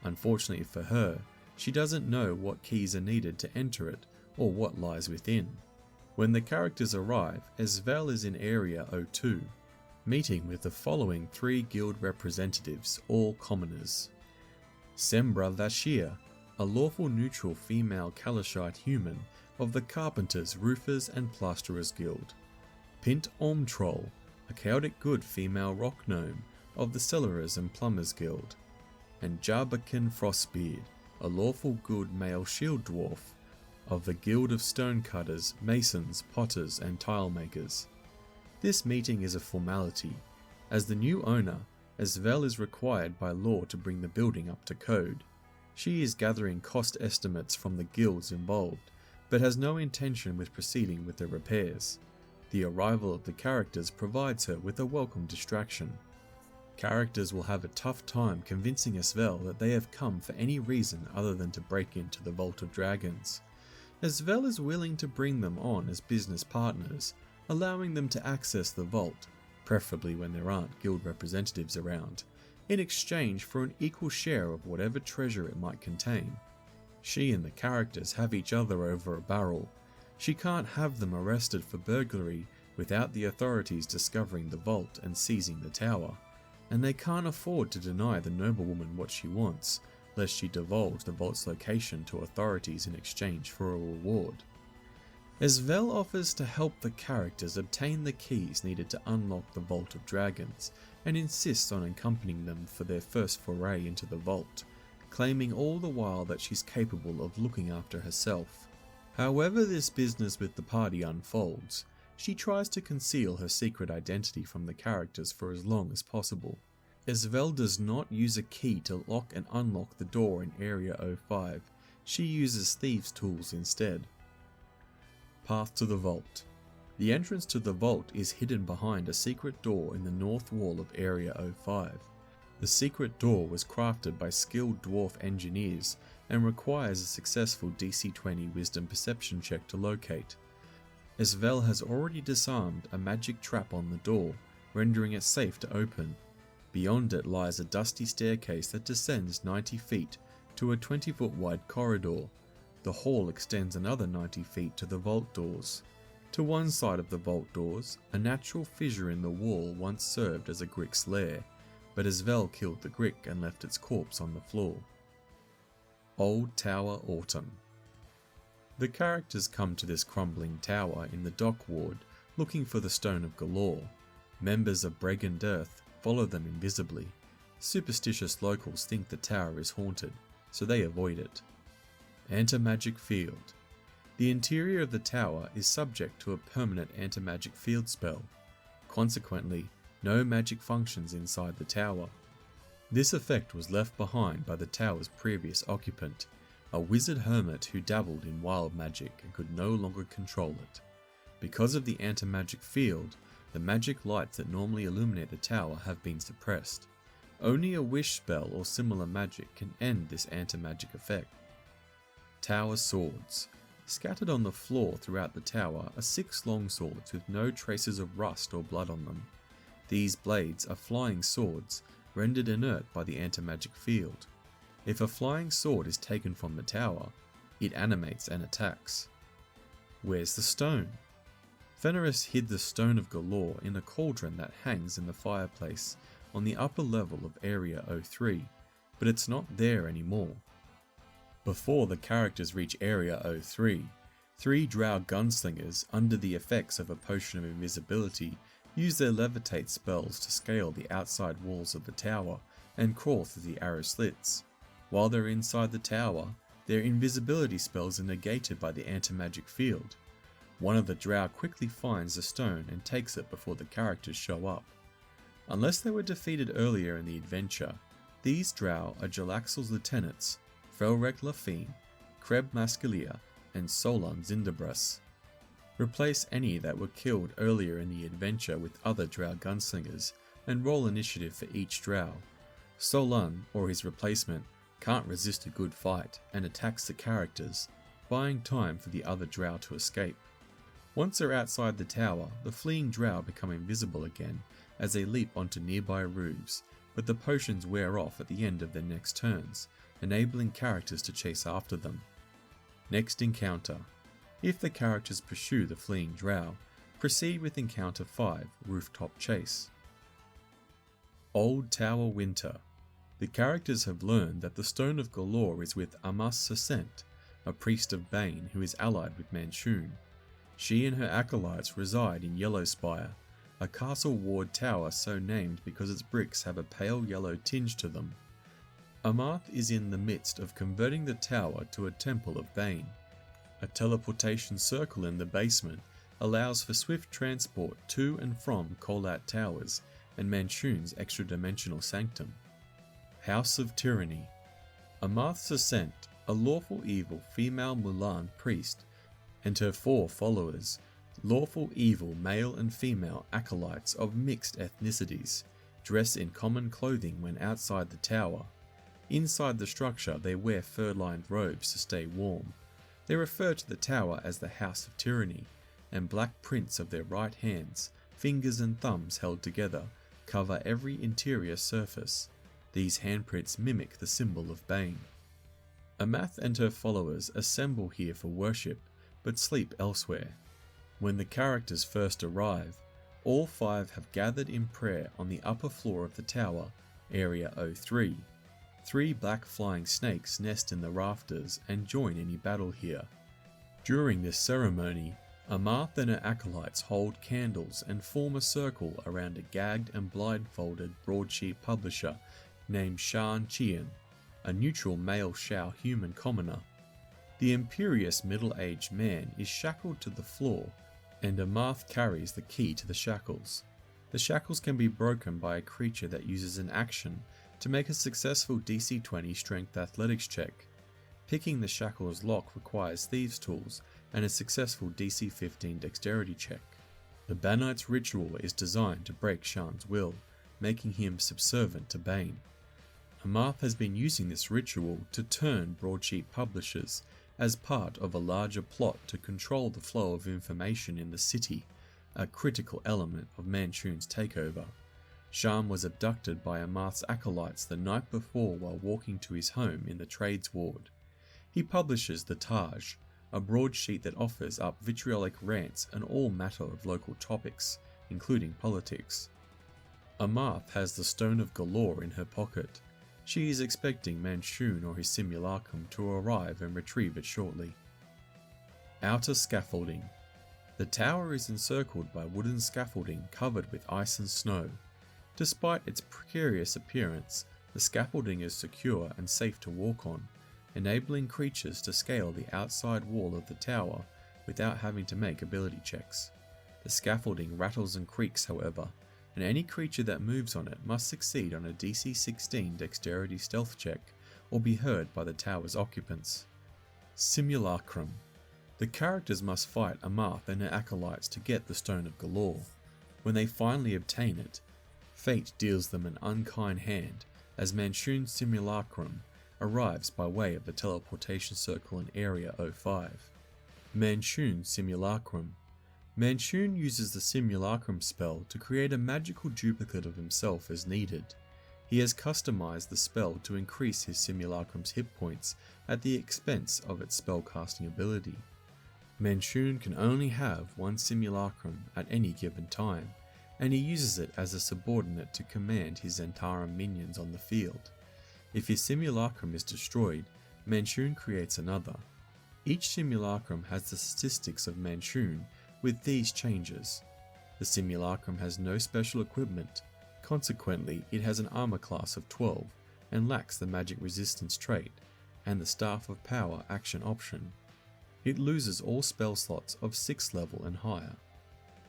Unfortunately for her, she doesn't know what keys are needed to enter it or what lies within. When the characters arrive, Asvel is in Area 02, meeting with the following 3 guild representatives, all commoners. Sembra Vashir, a lawful neutral female Kalashite human of the Carpenters, Roofers and Plasterers Guild. Pint Ormtroll, a chaotic good female rock gnome of the Cellarers and Plumbers Guild. And Jarbakin Frostbeard, a lawful good male shield dwarf of the Guild of Stonecutters, Masons, Potters and Tilemakers. This meeting is a formality. As the new owner, Asvel is required by law to bring the building up to code. She is gathering cost estimates from the guilds involved, but has no intention with proceeding with the repairs. The arrival of the characters provides her with a welcome distraction. Characters will have a tough time convincing Asvel that they have come for any reason other than to break into the Vault of Dragons. Asvel is willing to bring them on as business partners, allowing them to access the vault, preferably when there aren't guild representatives around, in exchange for an equal share of whatever treasure it might contain. She and the characters have each other over a barrel. She can't have them arrested for burglary without the authorities discovering the vault and seizing the tower, and they can't afford to deny the noblewoman what she wants, lest she divulge the vault's location to authorities in exchange for a reward. Asvel offers to help the characters obtain the keys needed to unlock the Vault of Dragons, and insists on accompanying them for their first foray into the vault, claiming all the while that she's capable of looking after herself. However this business with the party unfolds, she tries to conceal her secret identity from the characters for as long as possible. Asvel does not use a key to lock and unlock the door in Area 05, she uses thieves' tools instead. Path to the Vault. The entrance to the vault is hidden behind a secret door in the north wall of Area 05. The secret door was crafted by skilled dwarf engineers and requires a successful DC 20 Wisdom Perception check to locate. Asvel has already disarmed a magic trap on the door, rendering it safe to open. Beyond it lies a dusty staircase that descends 90 feet to a 20-foot wide corridor. The hall extends another 90 feet to the vault doors. To one side of the vault doors, a natural fissure in the wall once served as a Grick's lair, but Asvel killed the Grick and left its corpse on the floor. Old Tower Autumn. The characters come to this crumbling tower in the dock ward looking for the Stone of Golorr. Members of Brigand Earth follow them invisibly. Superstitious locals think the tower is haunted, so they avoid it. Anti-magic field. The interior of the tower is subject to a permanent anti-magic field spell. Consequently, no magic functions inside the tower. This effect was left behind by the tower's previous occupant, a wizard hermit who dabbled in wild magic and could no longer control it. Because of the anti-magic field, the magic lights that normally illuminate the tower have been suppressed. Only a wish spell or similar magic can end this anti-magic effect. Tower swords. Scattered on the floor throughout the tower are 6 long swords with no traces of rust or blood on them. These blades are flying swords, rendered inert by the anti-magic field. If a flying sword is taken from the tower, it animates and attacks. Where's the stone? Fenris hid the Stone of Golorr in a cauldron that hangs in the fireplace on the upper level of Area 03, but it's not there anymore. Before the characters reach Area 03, 3 drow gunslingers under the effects of a potion of invisibility use their levitate spells to scale the outside walls of the tower and crawl through the arrow slits. While they're inside the tower, their invisibility spells are negated by the anti-magic field. One of the drow quickly finds the stone and takes it before the characters show up. Unless they were defeated earlier in the adventure, these drow are Jarlaxle's lieutenants, Felrek Lafine, Kreb Mascalia, and Solon Zindabrus. Replace any that were killed earlier in the adventure with other drow gunslingers and roll initiative for each drow. Solon, or his replacement, can't resist a good fight and attacks the characters, buying time for the other drow to escape. Once they're outside the tower, the fleeing drow become invisible again as they leap onto nearby roofs, but the potions wear off at the end of their next turns, enabling characters to chase after them. Next encounter. If the characters pursue the fleeing drow, proceed with Encounter 5, Rooftop Chase. Old Tower Winter. The characters have learned that the Stone of Golorr is with Amas Sasent, a priest of Bane who is allied with Manshoon. She and her acolytes reside in Yellowspire, a castle ward tower so named because its bricks have a pale yellow tinge to them. Amarth is in the midst of converting the tower to a temple of Bane. A teleportation circle in the basement allows for swift transport to and from Kolat Towers and Manshoon's extra-dimensional sanctum. House of Tyranny. Amarth's Ascent, a lawful evil female Mulan priest, and her 4 followers, lawful evil male and female acolytes of mixed ethnicities, dress in common clothing when outside the tower. Inside the structure they wear fur-lined robes to stay warm. They refer to the tower as the House of Tyranny, and black prints of their right hands, fingers and thumbs held together, cover every interior surface. These handprints mimic the symbol of Bane. Amath and her followers assemble here for worship, but sleep elsewhere. When the characters first arrive, all 5 have gathered in prayer on the upper floor of the tower, Area 03. 3 black flying snakes nest in the rafters and join any battle here. During this ceremony, Amarth and her acolytes hold candles and form a circle around a gagged and blindfolded broadsheet publisher named Shan Chian, a neutral male Shao human commoner. The imperious middle-aged man is shackled to the floor, and Amarth carries the key to the shackles. The shackles can be broken by a creature that uses an action to make a successful DC 20 Strength Athletics check. Picking the shackles lock requires thieves' tools and a successful DC 15 Dexterity check. The Banite's ritual is designed to break Shan's will, making him subservient to Bane. Amarth has been using this ritual to turn broadsheet publishers as part of a larger plot to control the flow of information in the city, a critical element of Manshoon's takeover. Shan was abducted by Amarth's acolytes the night before while walking to his home in the Trades Ward. He publishes the Taj, a broadsheet that offers up vitriolic rants on all matter of local topics, including politics. Amarth has the Stone of Golorr in her pocket. She is expecting Manshoon or his Simulacrum to arrive and retrieve it shortly. Outer Scaffolding. The tower is encircled by wooden scaffolding covered with ice and snow. Despite its precarious appearance, the scaffolding is secure and safe to walk on, enabling creatures to scale the outside wall of the tower without having to make ability checks. The scaffolding rattles and creaks, however, and any creature that moves on it must succeed on a DC 16 Dexterity Stealth check or be heard by the tower's occupants. Simulacrum. The characters must fight Amarth and her acolytes to get the Stone of Golorr. When they finally obtain it, fate deals them an unkind hand as Manshoon's Simulacrum arrives by way of the teleportation circle in Area 05. Manshoon's Simulacrum. Manshoon uses the Simulacrum spell to create a magical duplicate of himself as needed. He has customized the spell to increase his Simulacrum's hit points at the expense of its spellcasting ability. Manshoon can only have one Simulacrum at any given time, and he uses it as a subordinate to command his Xanathar minions on the field. If his Simulacrum is destroyed, Manshoon creates another. Each Simulacrum has the statistics of Manshoon with these changes. The Simulacrum has no special equipment, consequently it has an armor class of 12 and lacks the magic resistance trait and the Staff of Power action option. It loses all spell slots of 6th level and higher.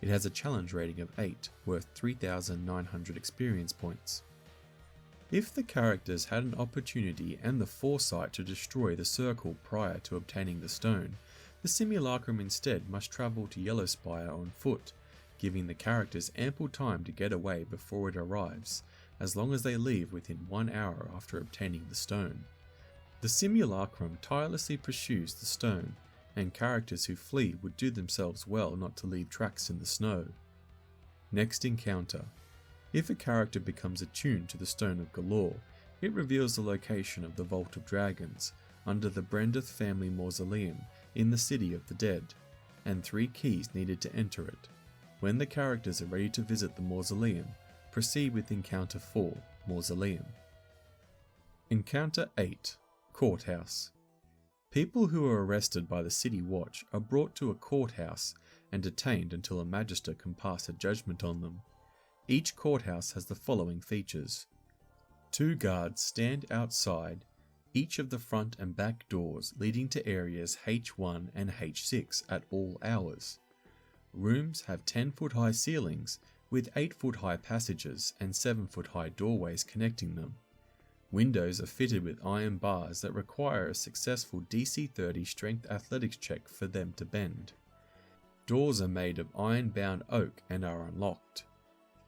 It has a challenge rating of 8, worth 3,900 experience points. If the characters had an opportunity and the foresight to destroy the circle prior to obtaining the stone, the Simulacrum instead must travel to Yellowspire on foot, giving the characters ample time to get away before it arrives, as long as they leave within 1 hour after obtaining the stone. The Simulacrum tirelessly pursues the stone, and characters who flee would do themselves well not to leave tracks in the snow. Next encounter. If a character becomes attuned to the Stone of Golorr, it reveals the location of the Vault of Dragons under the Brendeth family mausoleum in the City of the Dead, and 3 keys needed to enter it. When the characters are ready to visit the mausoleum, proceed with Encounter 4, Mausoleum. Encounter 8, Courthouse. People who are arrested by the City Watch are brought to a courthouse and detained until a magister can pass a judgment on them. Each courthouse has the following features. 2 guards stand outside each of the front and back doors leading to areas H1 and H6 at all hours. Rooms have 10-foot high ceilings with 8-foot high passages and 7-foot high doorways connecting them. Windows are fitted with iron bars that require a successful DC 30 strength athletics check for them to bend. Doors are made of iron-bound oak and are unlocked.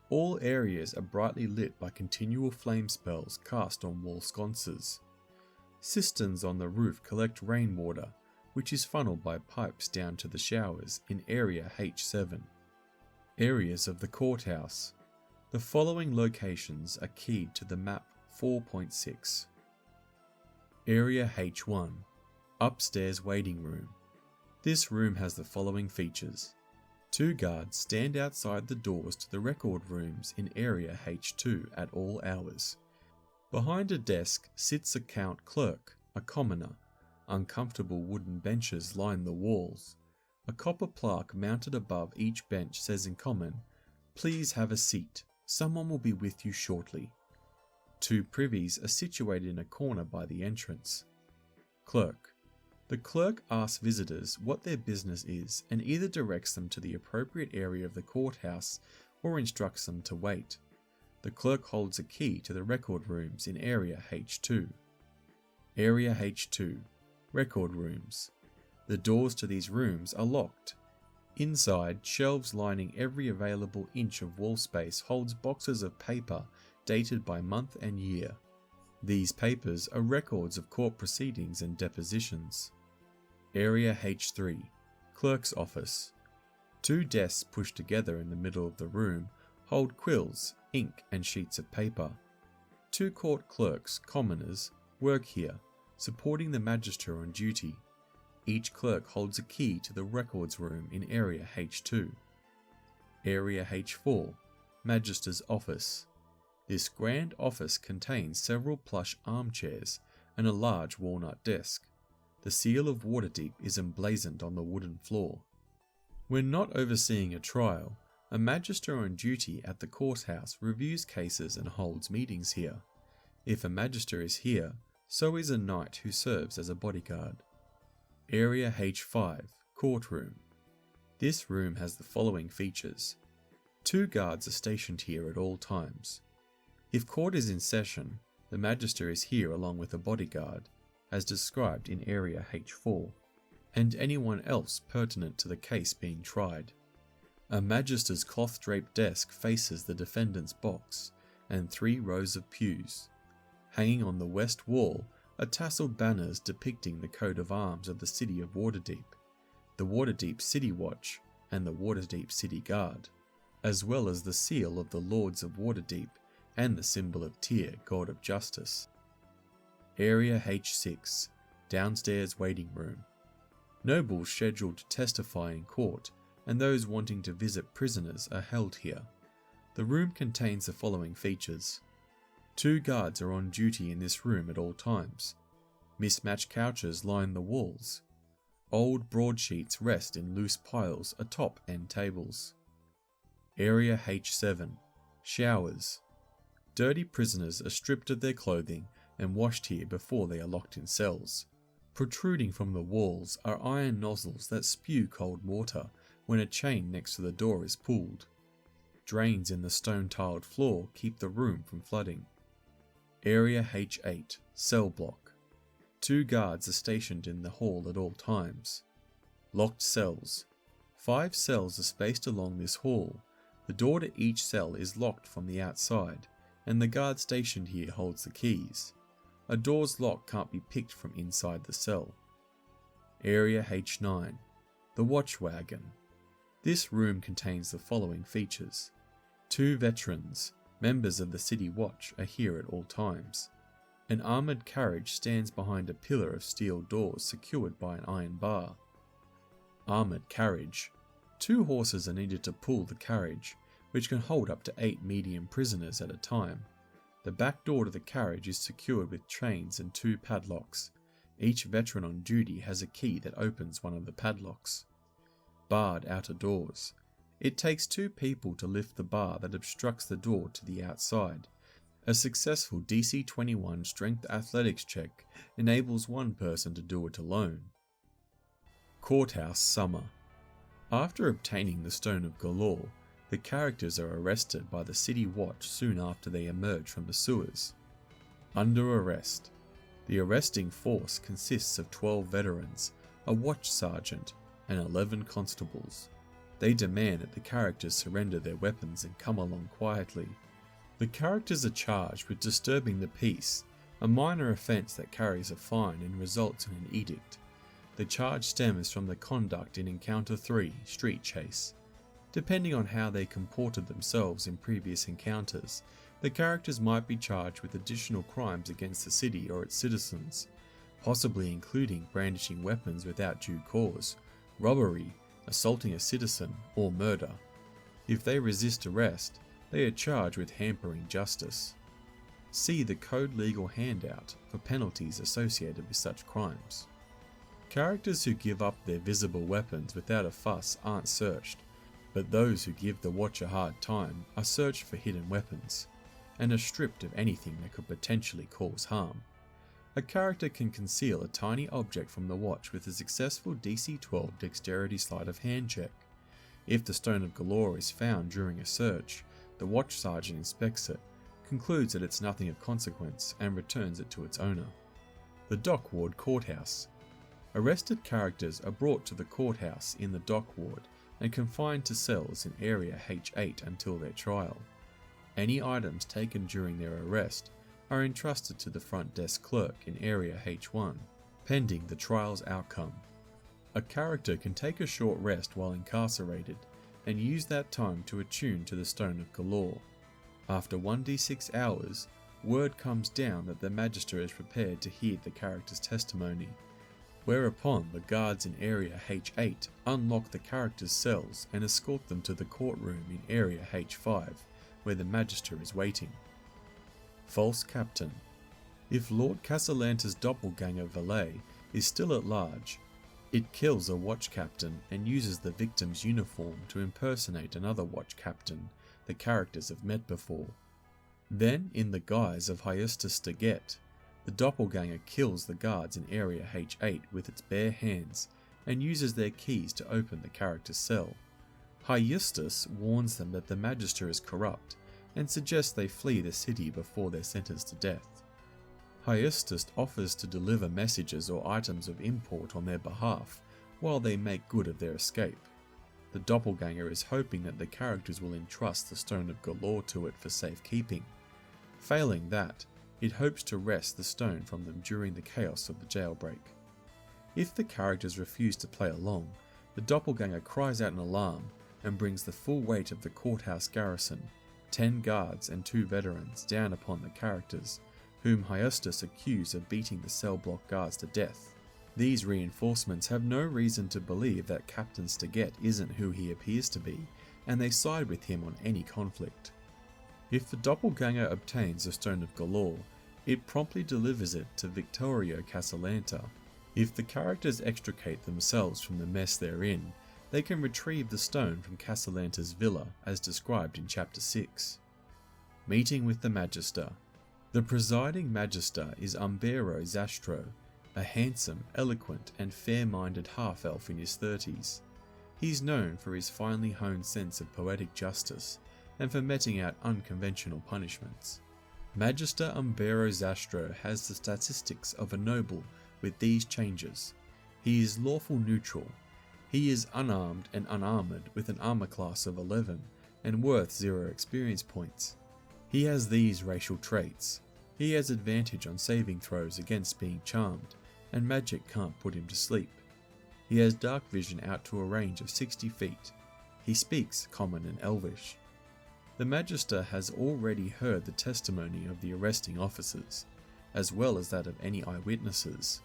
All areas are brightly lit by continual flame spells cast on wall sconces. Cisterns on the roof collect rainwater, which is funneled by pipes down to the showers in Area H7. Areas of the courthouse. The following locations are keyed to the map 4.6. Area H1, Upstairs Waiting Room. This room has the following features. 2 guards stand outside the doors to the record rooms in Area H2 at all hours. Behind a desk sits a count clerk, a commoner. Uncomfortable wooden benches line the walls. A copper plaque mounted above each bench says in common, "Please have a seat. Someone will be with you shortly." 2 privies are situated in a corner by the entrance. Clerk. The clerk asks visitors what their business is and either directs them to the appropriate area of the courthouse or instructs them to wait. The clerk holds a key to the record rooms in Area H2. Area H2, Record Rooms. The doors to these rooms are locked. Inside, shelves lining every available inch of wall space holds boxes of paper dated by month and year. These papers are records of court proceedings and depositions. Area H3, Clerk's Office. 2 desks pushed together in the middle of the room hold quills, ink and sheets of paper. 2 court clerks, commoners, work here, supporting the magister on duty. Each clerk holds a key to the records room in Area H2. Area H4, Magister's Office. This grand office contains several plush armchairs and a large walnut desk. The seal of Waterdeep is emblazoned on the wooden floor. When not overseeing a trial, a magister on duty at the courthouse reviews cases and holds meetings here. If a magister is here, so is a knight who serves as a bodyguard. Area H5, Courtroom. This room has the following features. 2 guards are stationed here at all times. If court is in session, the magister is here along with a bodyguard, as described in Area H4, and anyone else pertinent to the case being tried. A magister's cloth-draped desk faces the defendant's box, and 3 rows of pews. Hanging on the west wall are tasseled banners depicting the coat of arms of the city of Waterdeep, the Waterdeep City Watch, and the Waterdeep City Guard, as well as the seal of the Lords of Waterdeep and the symbol of Tyr, God of Justice. Area H6, Downstairs Waiting Room. Nobles scheduled to testify in court and those wanting to visit prisoners are held here. The room contains the following features. 2 guards are on duty in this room at all times. Mismatched couches line the walls. Old broadsheets rest in loose piles atop end tables. Area H7, Showers. Dirty prisoners are stripped of their clothing and washed here before they are locked in cells. Protruding from the walls are iron nozzles that spew cold water when a chain next to the door is pulled. Drains in the stone-tiled floor keep the room from flooding. Area H8, Cell Block. 2 guards are stationed in the hall at all times. Locked cells. 5 cells are spaced along this hall. The door to each cell is locked from the outside, and the guard stationed here holds the keys. A door's lock can't be picked from inside the cell. Area H9, the Watch Wagon. This room contains the following features. 2 veterans, members of the City Watch, are here at all times. An armoured carriage stands behind a pillar of steel doors secured by an iron bar. Armoured carriage. 2 horses are needed to pull the carriage, which can hold up to 8 medium prisoners at a time. The back door to the carriage is secured with chains and 2 padlocks. Each veteran on duty has a key that opens one of the padlocks. Barred outer doors. It takes 2 people to lift the bar that obstructs the door to the outside. A successful DC 21 Strength Athletics check enables one person to do it alone. Courthouse Summer. After obtaining the Stone of Golorr, the characters are arrested by the City Watch soon after they emerge from the sewers. Under arrest. The arresting force consists of 12 veterans, a watch sergeant, and 11 constables. They demand that the characters surrender their weapons and come along quietly. The characters are charged with disturbing the peace, a minor offence that carries a fine and results in an edict. The charge stems from the conduct in Encounter 3, Street Chase. Depending on how they comported themselves in previous encounters, the characters might be charged with additional crimes against the city or its citizens, possibly including brandishing weapons without due cause, robbery, assaulting a citizen, or murder. If they resist arrest, they are charged with hampering justice. See the Code Legal handout for penalties associated with such crimes. Characters who give up their visible weapons without a fuss aren't searched, but those who give the Watch a hard time are searched for hidden weapons, and are stripped of anything that could potentially cause harm. A character can conceal a tiny object from the Watch with a successful DC 12 Dexterity Sleight of Hand check. If the Stone of Golorr is found during a search, the Watch Sergeant inspects it, concludes that it's nothing of consequence, and returns it to its owner. The Dock Ward Courthouse. Arrested characters are brought to the courthouse in the Dock Ward and confined to cells in Area H8 until their trial. Any items taken during their arrest are entrusted to the front desk clerk in Area H1, pending the trial's outcome. A character can take a short rest while incarcerated, and use that time to attune to the Stone of Golorr. After 1d6 hours, word comes down that the Magister is prepared to hear the character's testimony, whereupon the guards in Area H8 unlock the character's cells and escort them to the courtroom in Area H5, where the Magister is waiting. False Captain. If Lord Cassalanter's doppelganger valet is still at large, it kills a watch captain and uses the victim's uniform to impersonate another watch captain the characters have met before. Then, in the guise of Heist to get, the doppelganger kills the guards in Area H8 with its bare hands and uses their keys to open the character's cell. Heist warns them that the Magister is corrupt and suggests they flee the city before they're sentenced to death. Heist offers to deliver messages or items of import on their behalf while they make good of their escape. The doppelganger is hoping that the characters will entrust the Stone of Golorr to it for safekeeping. Failing that, it hopes to wrest the stone from them during the chaos of the jailbreak. If the characters refuse to play along, The doppelganger cries out in alarm and brings the full weight of the courthouse garrison, 10 guards and 2 veterans, down upon the characters, whom Hyostus accused of beating the cell block guards to death. These reinforcements have no reason to believe that Captain Steget isn't who he appears to be, and they side with him on any conflict. If the doppelganger obtains the Stone of Golorr, it promptly delivers it to Victorio Cassalanter. If the characters extricate themselves from the mess they're in, they can retrieve the stone from Cassalanter's villa as described in Chapter 6. Meeting with the Magister. The presiding Magister is Umbero Zastro, a handsome, eloquent and fair-minded half-elf in his 30s. He's known for his finely honed sense of poetic justice and for meting out unconventional punishments. Magister Umbero Zastro has the statistics of a noble with these changes. He is lawful neutral. He is unarmed and unarmoured with an armour class of 11 and worth 0 experience points. He has these racial traits. He has advantage on saving throws against being charmed, and magic can't put him to sleep. He has dark vision out to a range of 60 feet. He speaks Common and Elvish. The Magister has already heard the testimony of the arresting officers, as well as that of any eyewitnesses.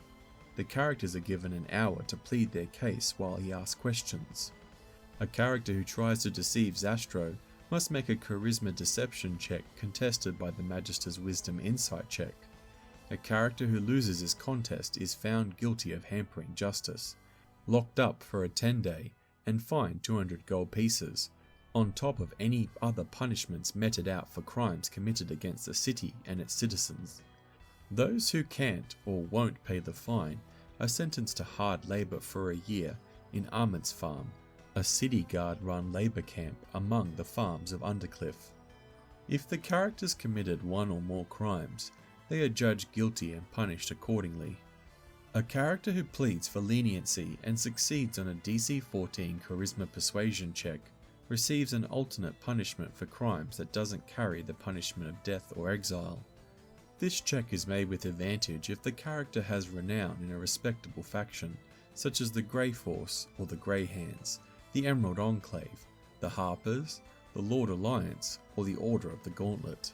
The characters are given an hour to plead their case while he asks questions. A character who tries to deceive Zastro must make a charisma deception check contested by the Magister's wisdom insight check. A character who loses his contest is found guilty of hampering justice, locked up for a 10-day, and fined 200 gold pieces, on top of any other punishments meted out for crimes committed against the city and its citizens. Those who can't or won't pay the fine are sentenced to hard labour for a year in Armid's Farm, a city guard-run labour camp among the farms of Undercliff. If the characters committed 1 or more crimes, they are judged guilty and punished accordingly. A character who pleads for leniency and succeeds on a DC 14 Charisma Persuasion check receives an alternate punishment for crimes that doesn't carry the punishment of death or exile. This check is made with advantage if the character has renown in a respectable faction, such as the Grey Force or the Grey Hands, the Emerald Enclave, the Harpers, the Lord Alliance, or the Order of the Gauntlet.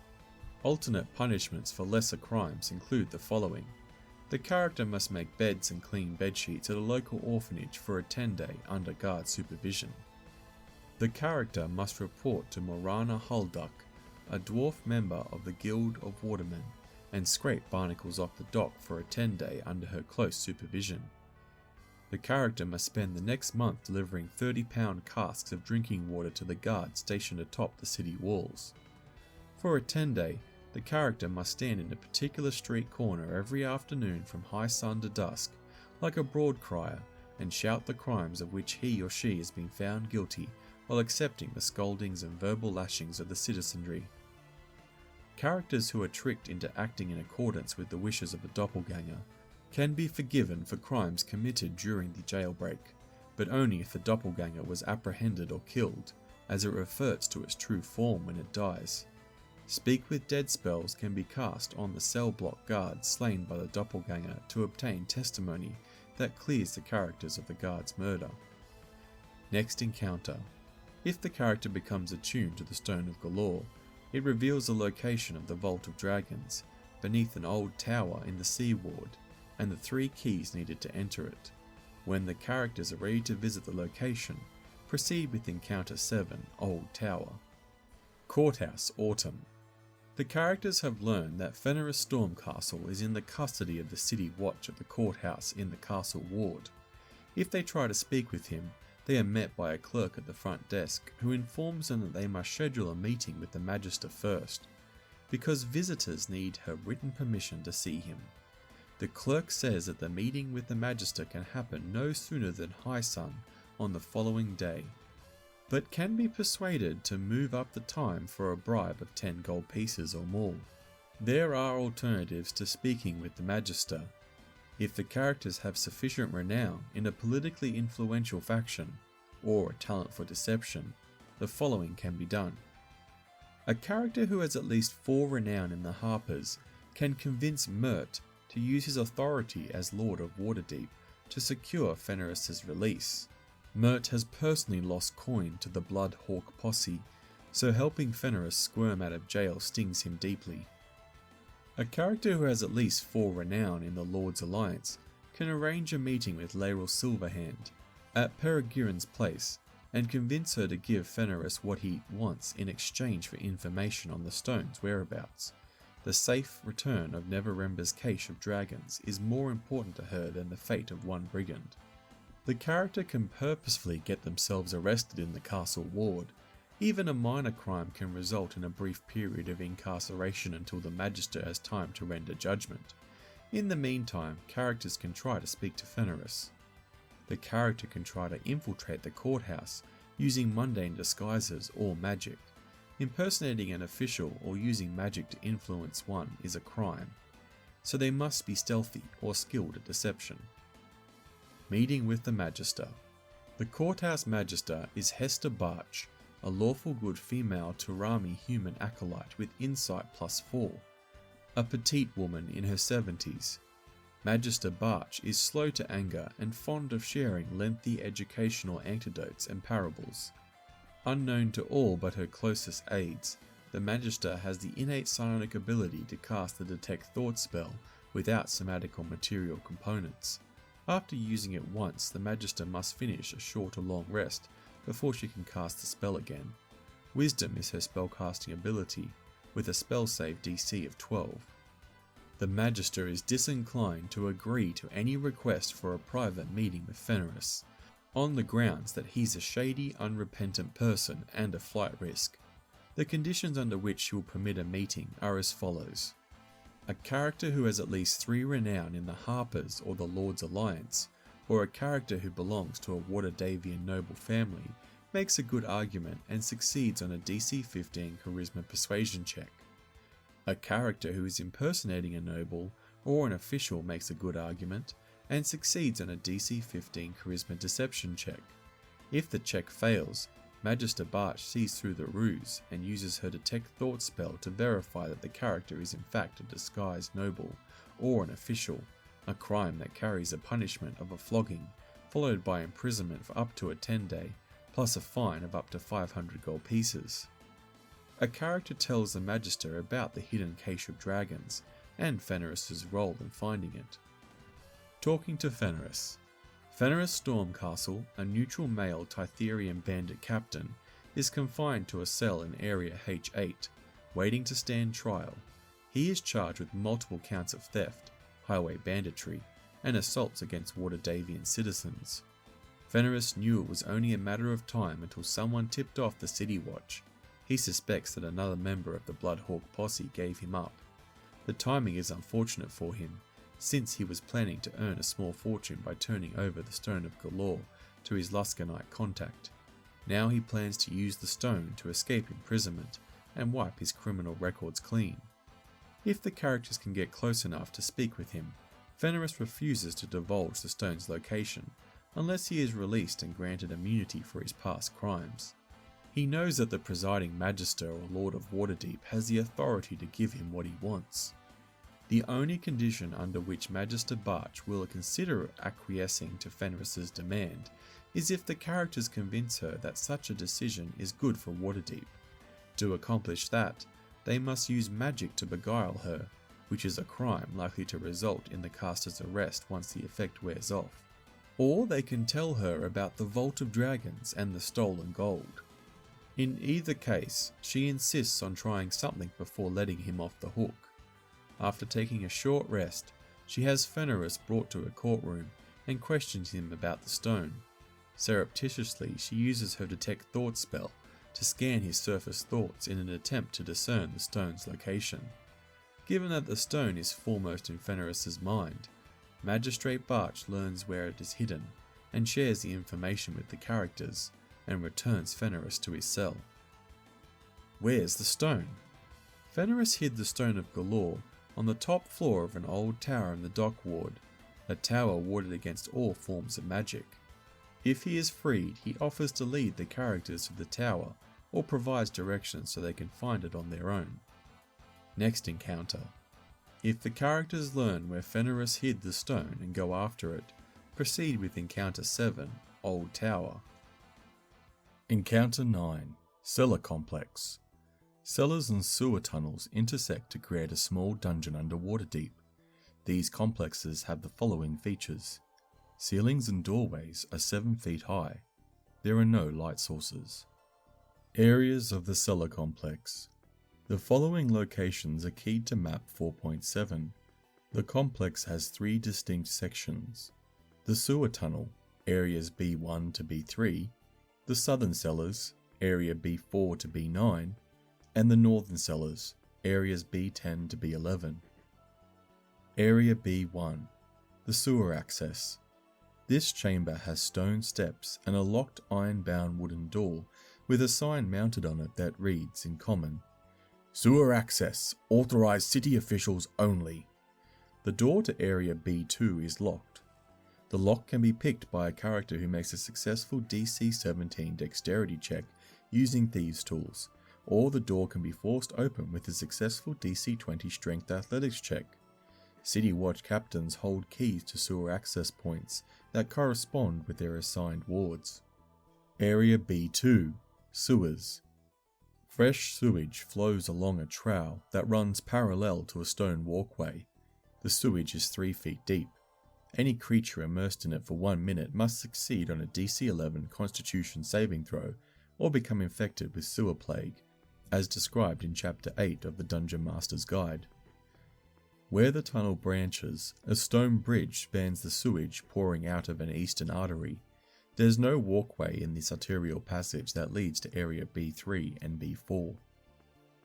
Alternate punishments for lesser crimes include the following. The character must make beds and clean bedsheets at a local orphanage for a 10-day under guard supervision. The character must report to Morana Hulduck, a dwarf member of the Guild of Watermen, and scrape barnacles off the dock for a 10-day under her close supervision. The character must spend the next month delivering 30-pound casks of drinking water to the guards stationed atop the city walls. For a 10-day, the character must stand in a particular street corner every afternoon from high sun to dusk, like a broad crier, and shout the crimes of which he or she has been found guilty, while accepting the scoldings and verbal lashings of the citizenry. Characters who are tricked into acting in accordance with the wishes of a doppelganger can be forgiven for crimes committed during the jailbreak, but only if the doppelganger was apprehended or killed, as it reverts to its true form when it dies. Speak with Dead spells can be cast on the cell block guards slain by the doppelganger to obtain testimony that clears the characters of the guard's murder. Next encounter. If the character becomes attuned to the Stone of Golorr, it reveals the location of the Vault of Dragons, beneath an old tower in the Sea Ward, and the 3 keys needed to enter it. When the characters are ready to visit the location, proceed with Encounter 7, Old Tower. Courthouse Autumn. The characters have learned that Fenris Stormcastle is in the custody of the City Watch at the courthouse in the Castle Ward. If they try to speak with him, they are met by a clerk at the front desk who informs them that they must schedule a meeting with the Magister first, because visitors need her written permission to see him. The clerk says that the meeting with the Magister can happen no sooner than high sun on the following day, but can be persuaded to move up the time for a bribe of 10 gold pieces or more. There are alternatives to speaking with the Magister. If the characters have sufficient renown in a politically influential faction, or a talent for deception, the following can be done. A character who has at least 4 renown in the Harpers can convince Mert to use his authority as Lord of Waterdeep to secure Fenris's release. Mert has personally lost coin to the Bloodhawk posse, so helping Fenris squirm out of jail stings him deeply. A character who has at least 4 renown in the Lord's Alliance can arrange a meeting with Laeral Silverhand at Peregrine's place and convince her to give Fenris what he wants in exchange for information on the stone's whereabouts. The safe return of Neverember's cache of dragons is more important to her than the fate of one brigand. The character can purposefully get themselves arrested in the castle ward. Even a minor crime can result in a brief period of incarceration until the Magister has time to render judgment. In the meantime, characters can try to speak to Fenris. The character can try to infiltrate the courthouse using mundane disguises or magic. Impersonating an official or using magic to influence one is a crime, so they must be stealthy or skilled at deception. Meeting with the Magister. The Courthouse Magister is Hester Barch, a lawful good female Turami human acolyte with insight +4, a petite woman in her 70s. Magister Barch is slow to anger and fond of sharing lengthy educational anecdotes and parables. Unknown to all but her closest aides, the Magister has the innate psionic ability to cast the Detect Thought spell without somatic or material components. After using it once, the Magister must finish a short or long rest before she can cast the spell again. Wisdom is her spellcasting ability, with a spell save DC of 12. The Magister is disinclined to agree to any request for a private meeting with Fenris, on the grounds that he's a shady, unrepentant person and a flight risk. The conditions under which she will permit a meeting are as follows. A character who has at least 3 renown in the Harpers or the Lord's Alliance, or a character who belongs to a Waterdeepian noble family, makes a good argument and succeeds on a DC 15 Charisma Persuasion check. A character who is impersonating a noble or an official makes a good argument and succeeds on a DC 15 Charisma Deception check. If the check fails, Magister Barch sees through the ruse and uses her Detect Thought spell to verify that the character is in fact a disguised noble or an official, a crime that carries a punishment of a flogging, followed by imprisonment for up to a 10-day, plus a fine of up to 500 gold pieces. A character tells the Magister about the hidden cache of dragons, and Fenris's role in finding it. Talking to Fenris. Fenris Stormcastle, a neutral male Tytherian bandit captain, is confined to a cell in Area H8, waiting to stand trial. He is charged with multiple counts of theft, highway banditry, and assaults against Waterdeepian citizens. Fenris knew it was only a matter of time until someone tipped off the City Watch. He suspects that another member of the Bloodhawk posse gave him up. The timing is unfortunate for him, since he was planning to earn a small fortune by turning over the Stone of Golorr to his Luskanite contact. Now he plans to use the stone to escape imprisonment and wipe his criminal records clean. If the characters can get close enough to speak with him, Fenris refuses to divulge the stone's location unless he is released and granted immunity for his past crimes. He knows that the presiding Magister or Lord of Waterdeep has the authority to give him what he wants. The only condition under which Magister Barch will consider acquiescing to Fenris's demand is if the characters convince her that such a decision is good for Waterdeep. To accomplish that, they must use magic to beguile her, which is a crime likely to result in the caster's arrest once the effect wears off. Or they can tell her about the Vault of Dragons and the stolen gold. In either case, she insists on trying something before letting him off the hook. After taking a short rest, she has Fenris brought to a courtroom and questions him about the stone. Surreptitiously, she uses her Detect Thought spell to scan his surface thoughts in an attempt to discern the stone's location. Given that the stone is foremost in Fenris's mind, Magistrate Barch learns where it is hidden and shares the information with the characters and returns Fenris to his cell. Where's the stone? Fenris hid the Stone of Golorr on the top floor of an old tower in the dock ward, a tower warded against all forms of magic. If he is freed, he offers to lead the characters to the tower or provides directions so they can find it on their own. Next encounter. If the characters learn where Fenris hid the stone and go after it, proceed with encounter 7, Old Tower. Encounter 9. Cellar Complex. Cellars and sewer tunnels intersect to create a small dungeon under Waterdeep. These complexes have the following features. Ceilings and doorways are 7 feet high. There are no light sources. Areas of the Cellar Complex. The following locations are keyed to map 4.7. The complex has 3 distinct sections. The sewer tunnel, areas B1 to B3, the southern cellars, area B4 to B9, and the northern cellars, areas B10 to B11. Area B1, the sewer access. This chamber has stone steps and a locked iron-bound wooden door with a sign mounted on it that reads in common, "Sewer access, authorized city officials only." The door to area B2 is locked. The lock can be picked by a character who makes a successful DC 17 dexterity check using Thieves' Tools, or the door can be forced open with a successful DC 20 strength athletics check. City Watch captains hold keys to sewer access points that correspond with their assigned wards. Area B2, Sewers. Fresh sewage flows along a trowel that runs parallel to a stone walkway. The sewage is 3 feet deep. Any creature immersed in it for 1 minute must succeed on a DC 11 Constitution saving throw or become infected with sewer plague, as described in Chapter 8 of the Dungeon Master's Guide. Where the tunnel branches, a stone bridge spans the sewage pouring out of an eastern artery. There's no walkway in this arterial passage that leads to area B3 and B4.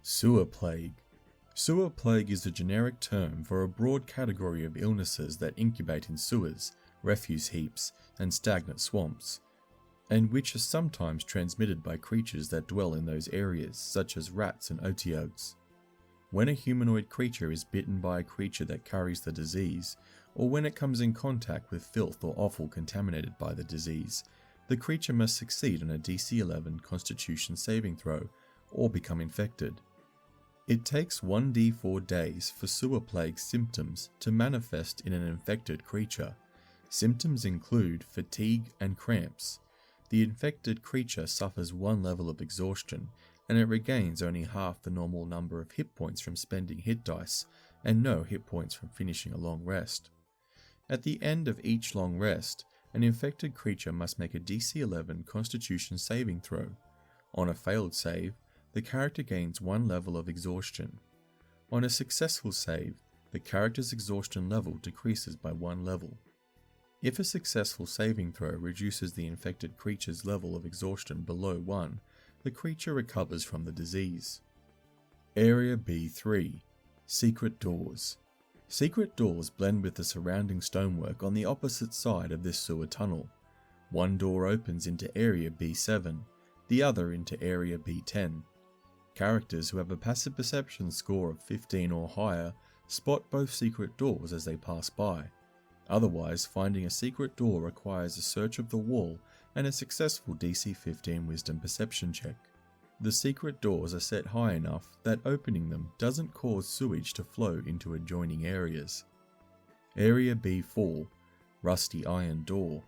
Sewer plague. Sewer plague is a generic term for a broad category of illnesses that incubate in sewers, refuse heaps, and stagnant swamps, and which are sometimes transmitted by creatures that dwell in those areas, such as rats and otyughs. When a humanoid creature is bitten by a creature that carries the disease, or when it comes in contact with filth or offal contaminated by the disease, the creature must succeed on a DC 11 Constitution saving throw, or become infected. It takes 1d4 days for sewer plague symptoms to manifest in an infected creature. Symptoms include fatigue and cramps. The infected creature suffers 1 level of exhaustion, and it regains only half the normal number of hit points from spending hit dice, and no hit points from finishing a long rest. At the end of each long rest, an infected creature must make a DC 11 Constitution saving throw. On a failed save, the character gains 1 level of exhaustion. On a successful save, the character's exhaustion level decreases by 1 level. If a successful saving throw reduces the infected creature's level of exhaustion below 1, the creature recovers from the disease. Area B3, Secret Doors. Secret doors blend with the surrounding stonework on the opposite side of this sewer tunnel. One door opens into Area B7, the other into Area B10. Characters who have a passive perception score of 15 or higher spot both secret doors as they pass by. Otherwise, finding a secret door requires a search of the wall and a successful DC 15 Wisdom Perception check. The secret doors are set high enough that opening them doesn't cause sewage to flow into adjoining areas. Area B4, Rusty Iron Door.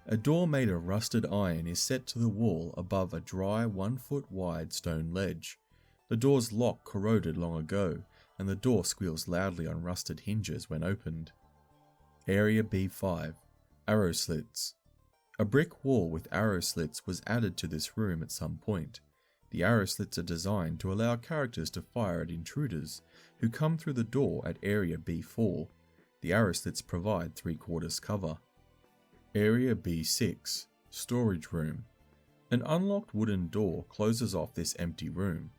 A door made of rusted iron is set to the wall above a dry 1 foot wide stone ledge. The door's lock corroded long ago, and the door squeals loudly on rusted hinges when opened. Area B5, Arrow Slits. A brick wall with arrow slits was added to this room at some point. The arrow slits are designed to allow characters to fire at intruders who come through the door at Area B4. The arrow slits provide 3/4 cover. Area B6, Storage Room. An unlocked wooden door closes off this empty room.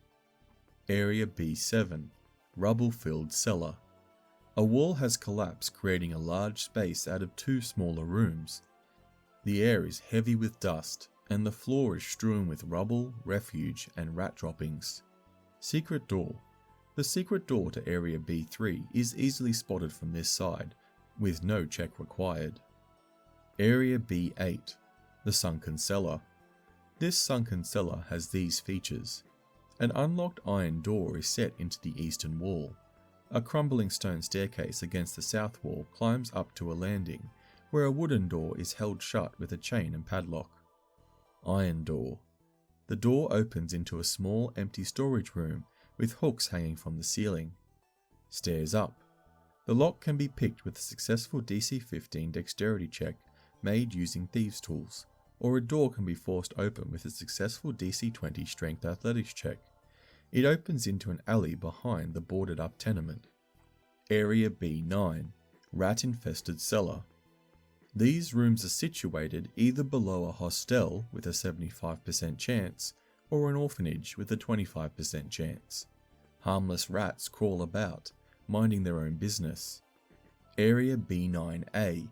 Area B7, Rubble-Filled Cellar. A wall has collapsed, creating a large space out of 2 smaller rooms. The air is heavy with dust, and the floor is strewn with rubble, refuge, and rat droppings. Secret Door. The secret door to Area B3 is easily spotted from this side, with no check required. Area B8, the Sunken Cellar. This sunken cellar has these features. An unlocked iron door is set into the eastern wall. A crumbling stone staircase against the south wall climbs up to a landing, where a wooden door is held shut with a chain and padlock. Iron door. The door opens into a small empty storage room with hooks hanging from the ceiling. Stairs up. The lock can be picked with a successful DC 15 dexterity check made using thieves' tools, or a door can be forced open with a successful DC 20 strength athletics check. It opens into an alley behind the boarded up tenement. Area B9. Rat-infested cellar. These rooms are situated either below a hostel with a 75% chance, or an orphanage with a 25% chance. Harmless rats crawl about, minding their own business. Area B9A.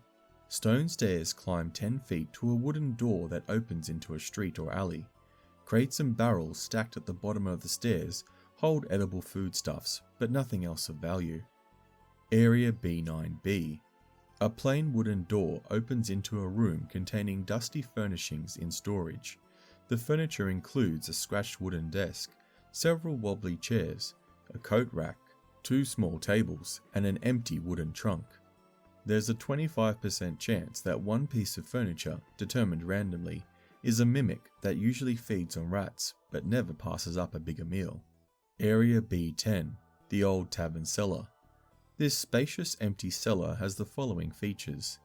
Stone stairs climb 10 feet to a wooden door that opens into a street or alley. Crates and barrels stacked at the bottom of the stairs hold edible foodstuffs, but nothing else of value. Area B9B. A plain wooden door opens into a room containing dusty furnishings in storage. The furniture includes a scratched wooden desk, several wobbly chairs, a coat rack, 2 small tables, and an empty wooden trunk. There's a 25% chance that one piece of furniture, determined randomly, is a mimic that usually feeds on rats but never passes up a bigger meal. Area B10. The Old Tavern Cellar. This spacious empty cellar has the following features.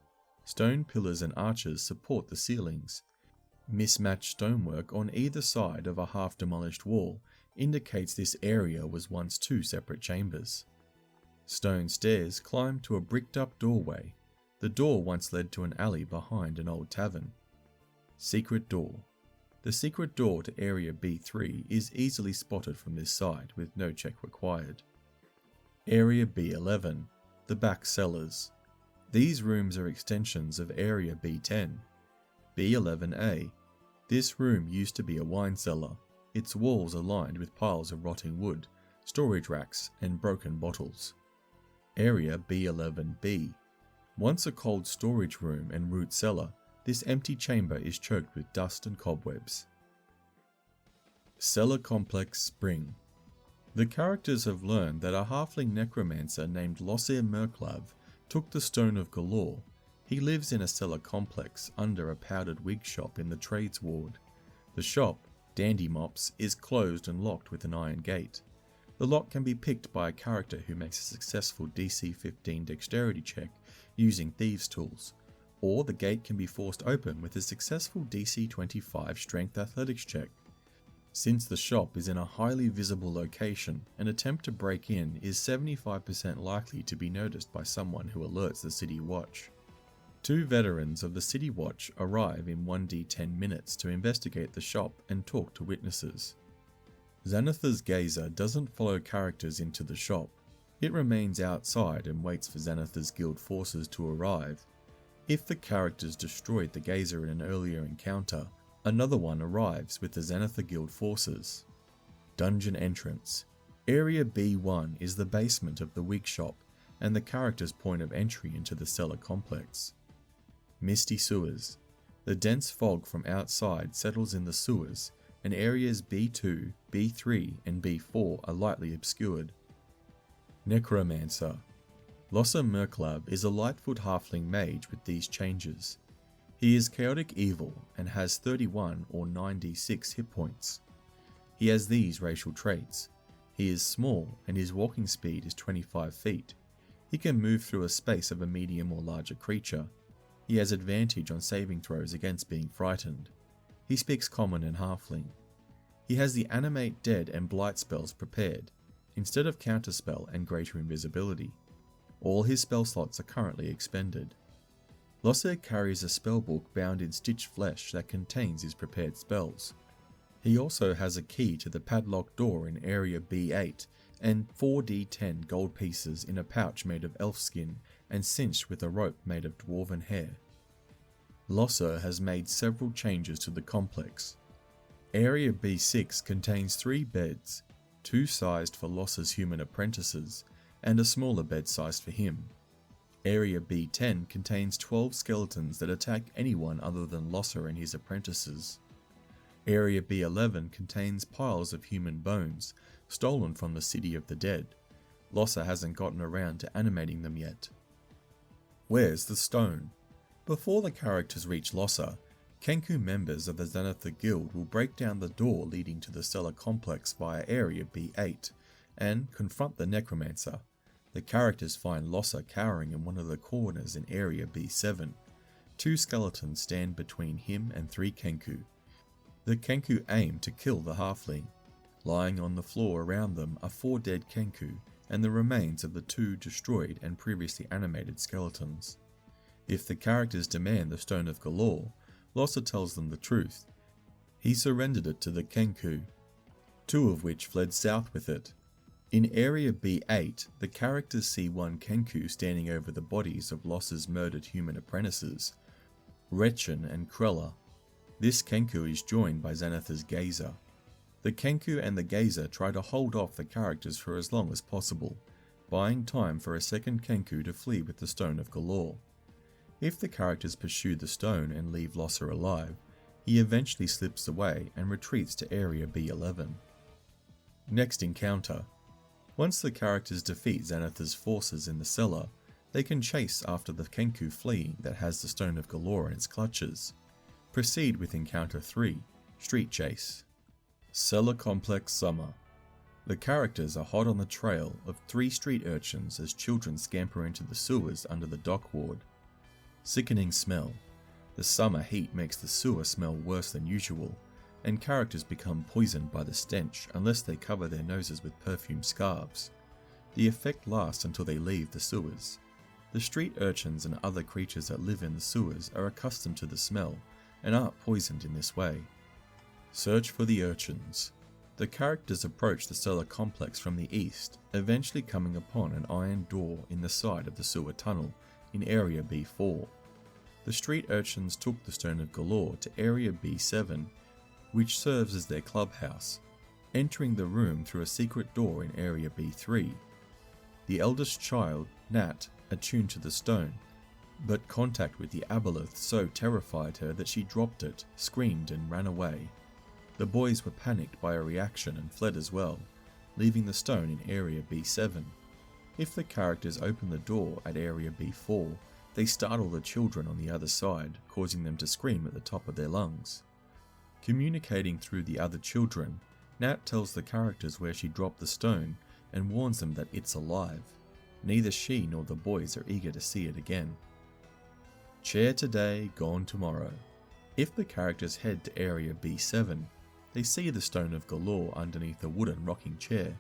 Stone pillars and arches support the ceilings. Mismatched stonework on either side of a half-demolished wall indicates this area was once 2 separate chambers. Stone stairs climb to a bricked-up doorway. The door once led to an alley behind an old tavern. Secret door. The secret door to Area B3 is easily spotted from this side with no check required. Area B11. The back cellars. These rooms are extensions of Area B10. B11A. This room used to be a wine cellar, its walls are lined with piles of rotting wood, storage racks, and broken bottles. Area B11B. Once a cold storage room and root cellar, this empty chamber is choked with dust and cobwebs. Cellar Complex Spring. The characters have learned that a halfling necromancer named Losir Merklav took the Stone of Golorr. He lives in a cellar complex under a powdered wig shop in the trades ward. The shop, Dandy Mops, is closed and locked with an iron gate. The lock can be picked by a character who makes a successful DC 15 dexterity check using thieves' tools, or the gate can be forced open with a successful DC 25 strength athletics check. Since the shop is in a highly visible location, an attempt to break in is 75% likely to be noticed by someone who alerts the City Watch. 2 veterans of the City Watch arrive in 1d10 minutes to investigate the shop and talk to witnesses. Xanathar's Gazer doesn't follow characters into the shop. It remains outside and waits for Xanathar's guild forces to arrive. If the characters destroyed the Gazer in an earlier encounter, another one arrives with the Xanathar Guild forces. Dungeon entrance. Area B1 is the basement of the wig shop and the character's point of entry into the cellar complex. Misty sewers. The dense fog from outside settles in the sewers, and areas B2, B3, and B4 are lightly obscured. Necromancer. Losir Merklav is a Lightfoot halfling mage with these changes. He is chaotic evil and has 31 or 96 hit points. He has these racial traits. He is small and his walking speed is 25 feet. He can move through a space of a medium or larger creature. He has advantage on saving throws against being frightened. He speaks Common and Halfling. He has the Animate Dead and Blight spells prepared, instead of Counterspell and Greater Invisibility. All his spell slots are currently expended. Losir carries a spellbook bound in stitched flesh that contains his prepared spells. He also has a key to the padlocked door in Area B8 and 4d10 gold pieces in a pouch made of elf skin and cinched with a rope made of dwarven hair. Losir has made several changes to the complex. Area B6 contains 3 beds, 2 sized for Losir's human apprentices and a smaller bed sized for him. Area B10 contains 12 skeletons that attack anyone other than Losir and his apprentices. Area B11 contains piles of human bones, stolen from the City of the Dead. Losir hasn't gotten around to animating them yet. Where's the stone? Before the characters reach Losser, Kenku members of the Xanathar Guild will break down the door leading to the Cellar complex via Area B8 and confront the Necromancer. The characters find Losser cowering in one of the corners in Area B7. 2 skeletons stand between him and 3 Kenku. The Kenku aim to kill the halfling. Lying on the floor around them are 4 dead Kenku and the remains of the 2 destroyed and previously animated skeletons. If the characters demand the Stone of Golorr, Losser tells them the truth. He surrendered it to the Kenku, 2 of which fled south with it. In Area B8, the characters see 1 Kenku standing over the bodies of Losser's murdered human apprentices, Rechin and Krella. This Kenku is joined by Xanathar's Gazer. The Kenku and the Gazer try to hold off the characters for as long as possible, buying time for a second Kenku to flee with the Stone of Golorr. If the characters pursue the stone and leave Losser alive, he eventually slips away and retreats to Area B11. Next encounter. Once the characters defeat Xanathar's forces in the cellar, they can chase after the Kenku fleeing that has the Stone of Golorr in its clutches. Proceed with Encounter 3, Street Chase. Cellar Complex Summer. The characters are hot on the trail of 3 street urchins as children scamper into the sewers under the dock ward. Sickening smell. The summer heat makes the sewer smell worse than usual, and characters become poisoned by the stench unless they cover their noses with perfume scarves. The effect lasts until they leave the sewers. The street urchins and other creatures that live in the sewers are accustomed to the smell and aren't poisoned in this way. Search for the urchins. The characters approach the cellar complex from the east, eventually coming upon an iron door in the side of the sewer tunnel in Area B4. The street urchins took the Stone of Golorr to Area B7, which serves as their clubhouse, entering the room through a secret door in Area B3. The eldest child, Nat, attuned to the stone, but contact with the aboleth so terrified her that she dropped it, screamed and ran away. The boys were panicked by her reaction and fled as well, leaving the stone in Area B7. If the characters open the door at Area B4, they startle the children on the other side, causing them to scream at the top of their lungs. Communicating through the other children, Nat tells the characters where she dropped the stone and warns them that it's alive. Neither she nor the boys are eager to see it again. Chair today, gone tomorrow. If the characters head to Area B7, they see the Stone of Golorr underneath a wooden rocking chair.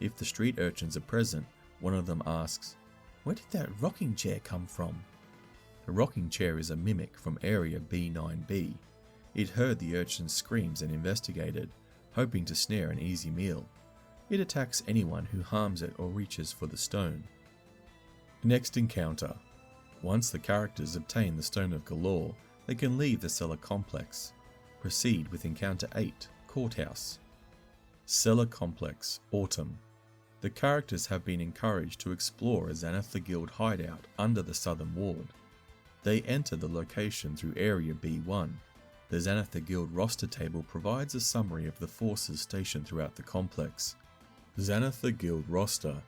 If the street urchins are present, one of them asks, "Where did that rocking chair come from?" The rocking chair is a mimic from Area B9B. It heard the urchin's screams and investigated, hoping to snare an easy meal. It attacks anyone who harms it or reaches for the stone. Next encounter. Once the characters obtain the Stone of Golorr, they can leave the cellar complex. Proceed with Encounter 8, Courthouse. Cellar Complex, Autumn. The characters have been encouraged to explore a Xanathar Guild hideout under the southern ward. They enter the location through Area B1. The Xanathar Guild roster table provides a summary of the forces stationed throughout the complex. Xanathar Guild roster.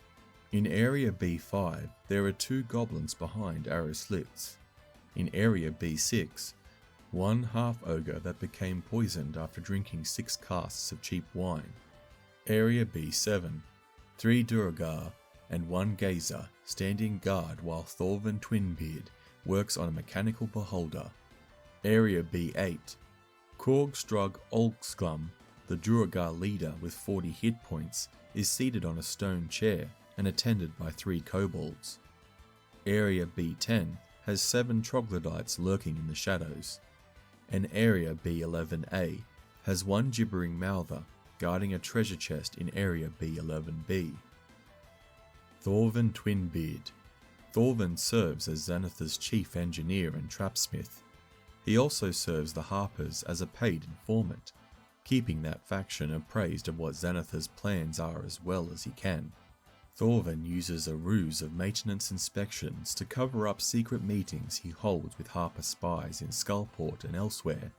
In Area B5, there are 2 goblins behind arrow slits. In Area B6, 1 half-ogre that became poisoned after drinking 6 casks of cheap wine. Area B7, 3 Duergar and 1 Gazer standing guard while Thorvin Twinbeard works on a mechanical beholder. Area B8, Korgstrug Olgsglum, the Duergar leader with 40 hit points, is seated on a stone chair and attended by 3 kobolds. Area B10 has 7 troglodytes lurking in the shadows. And Area B11A has 1 gibbering mouther guarding a treasure chest in Area B11B. Thorvin Twinbeard. Thorvin serves as Xanathar's chief engineer and trapsmith. He also serves the Harpers as a paid informant, keeping that faction appraised of what Xanathar's plans are as well as he can. Thorvin uses a ruse of maintenance inspections to cover up secret meetings he holds with Harper spies in Skullport and elsewhere.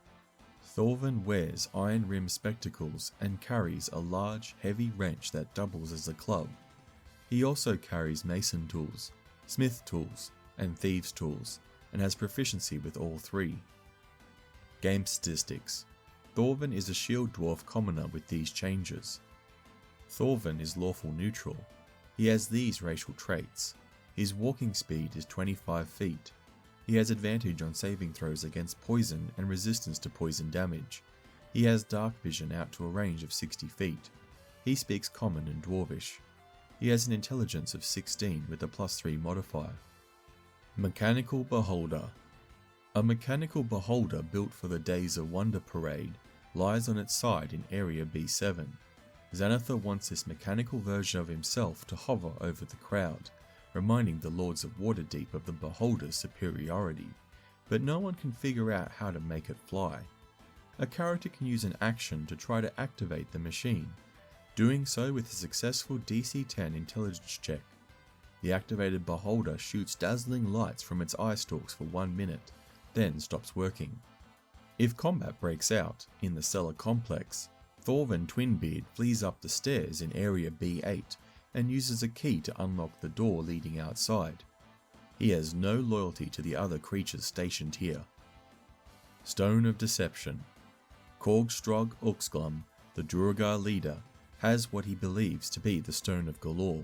Thorvin wears iron-rimmed spectacles and carries a large, heavy wrench that doubles as a club. He also carries mason tools, smith tools, and thieves' tools, and has proficiency with all three. Game statistics. Thorvin is a shield dwarf commoner with these changes. Thorvin is lawful neutral. He has these racial traits. His walking speed is 25 feet. He has advantage on saving throws against poison and resistance to poison damage. He has dark vision out to a range of 60 feet. He speaks Common and Dwarvish. He has an intelligence of 16 with a +3 modifier. Mechanical Beholder. A mechanical beholder built for the Days of Wonder Parade lies on its side in Area B7. Xanathar wants this mechanical version of himself to hover over the crowd, reminding the Lords of Waterdeep of the beholder's superiority, but no one can figure out how to make it fly. A character can use an action to try to activate the machine, doing so with a successful DC 10 intelligence check. The activated beholder shoots dazzling lights from its eye stalks for 1 minute, then stops working. If combat breaks out in the Cellar complex, Thorvin Twinbeard flees up the stairs in Area B8 and uses a key to unlock the door leading outside. He has no loyalty to the other creatures stationed here. Stone of Deception. Korgstrog Uxglum, the Duergar leader, has what he believes to be the Stone of Golorr.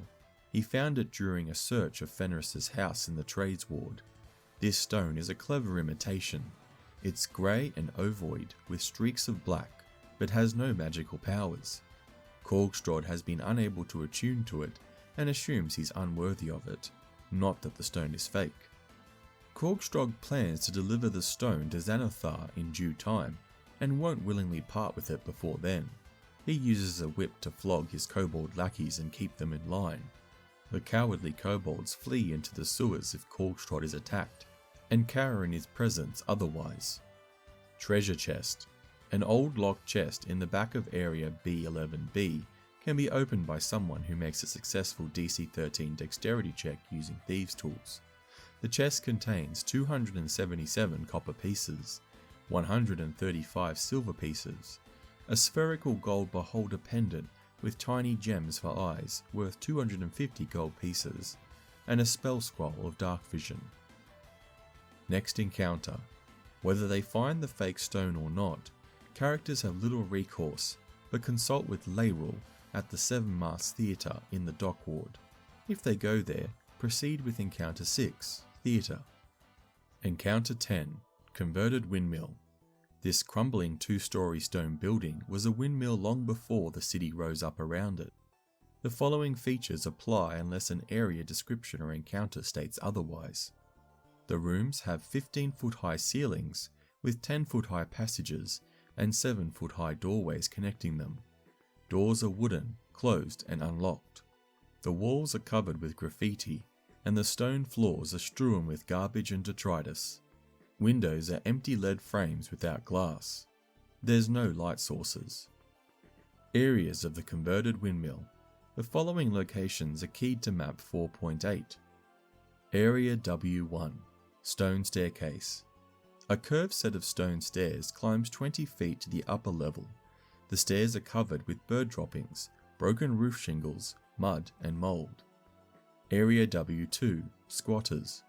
He found it during a search of Fenris's house in the Trades Ward. This stone is a clever imitation. It's grey and ovoid with streaks of black, but has no magical powers. Korgstrog has been unable to attune to it and assumes he's unworthy of it, not that the stone is fake. Korgstrog plans to deliver the stone to Xanathar in due time, and won't willingly part with it before then. He uses a whip to flog his kobold lackeys and keep them in line. The cowardly kobolds flee into the sewers if Korgstrog is attacked, and cower in his presence otherwise. Treasure Chest. An old locked chest in the back of Area B11B can be opened by someone who makes a successful DC 13 dexterity check using thieves' tools. The chest contains 277 copper pieces, 135 silver pieces, a spherical gold beholder pendant with tiny gems for eyes worth 250 gold pieces, and a spell scroll of dark vision. Next encounter. Whether they find the fake stone or not, characters have little recourse, but consult with Lairul at the Seven Masks Theatre in the Dock Ward. If they go there, proceed with Encounter 6, Theatre. Encounter 10, Converted Windmill. This crumbling 2-story stone building was a windmill long before the city rose up around it. The following features apply unless an area description or encounter states otherwise. The rooms have 15-foot high ceilings with 10-foot high passages and 7-foot high doorways connecting them. Doors are wooden, closed and unlocked. The walls are covered with graffiti, and the stone floors are strewn with garbage and detritus. Windows are empty lead frames without glass. There's no light sources. Areas of the converted windmill. The following locations are keyed to map 4.8. Area W1, Stone Staircase. A curved set of stone stairs climbs 20 feet to the upper level. The stairs are covered with bird droppings, broken roof shingles, mud and mould. Area W2, Squatters.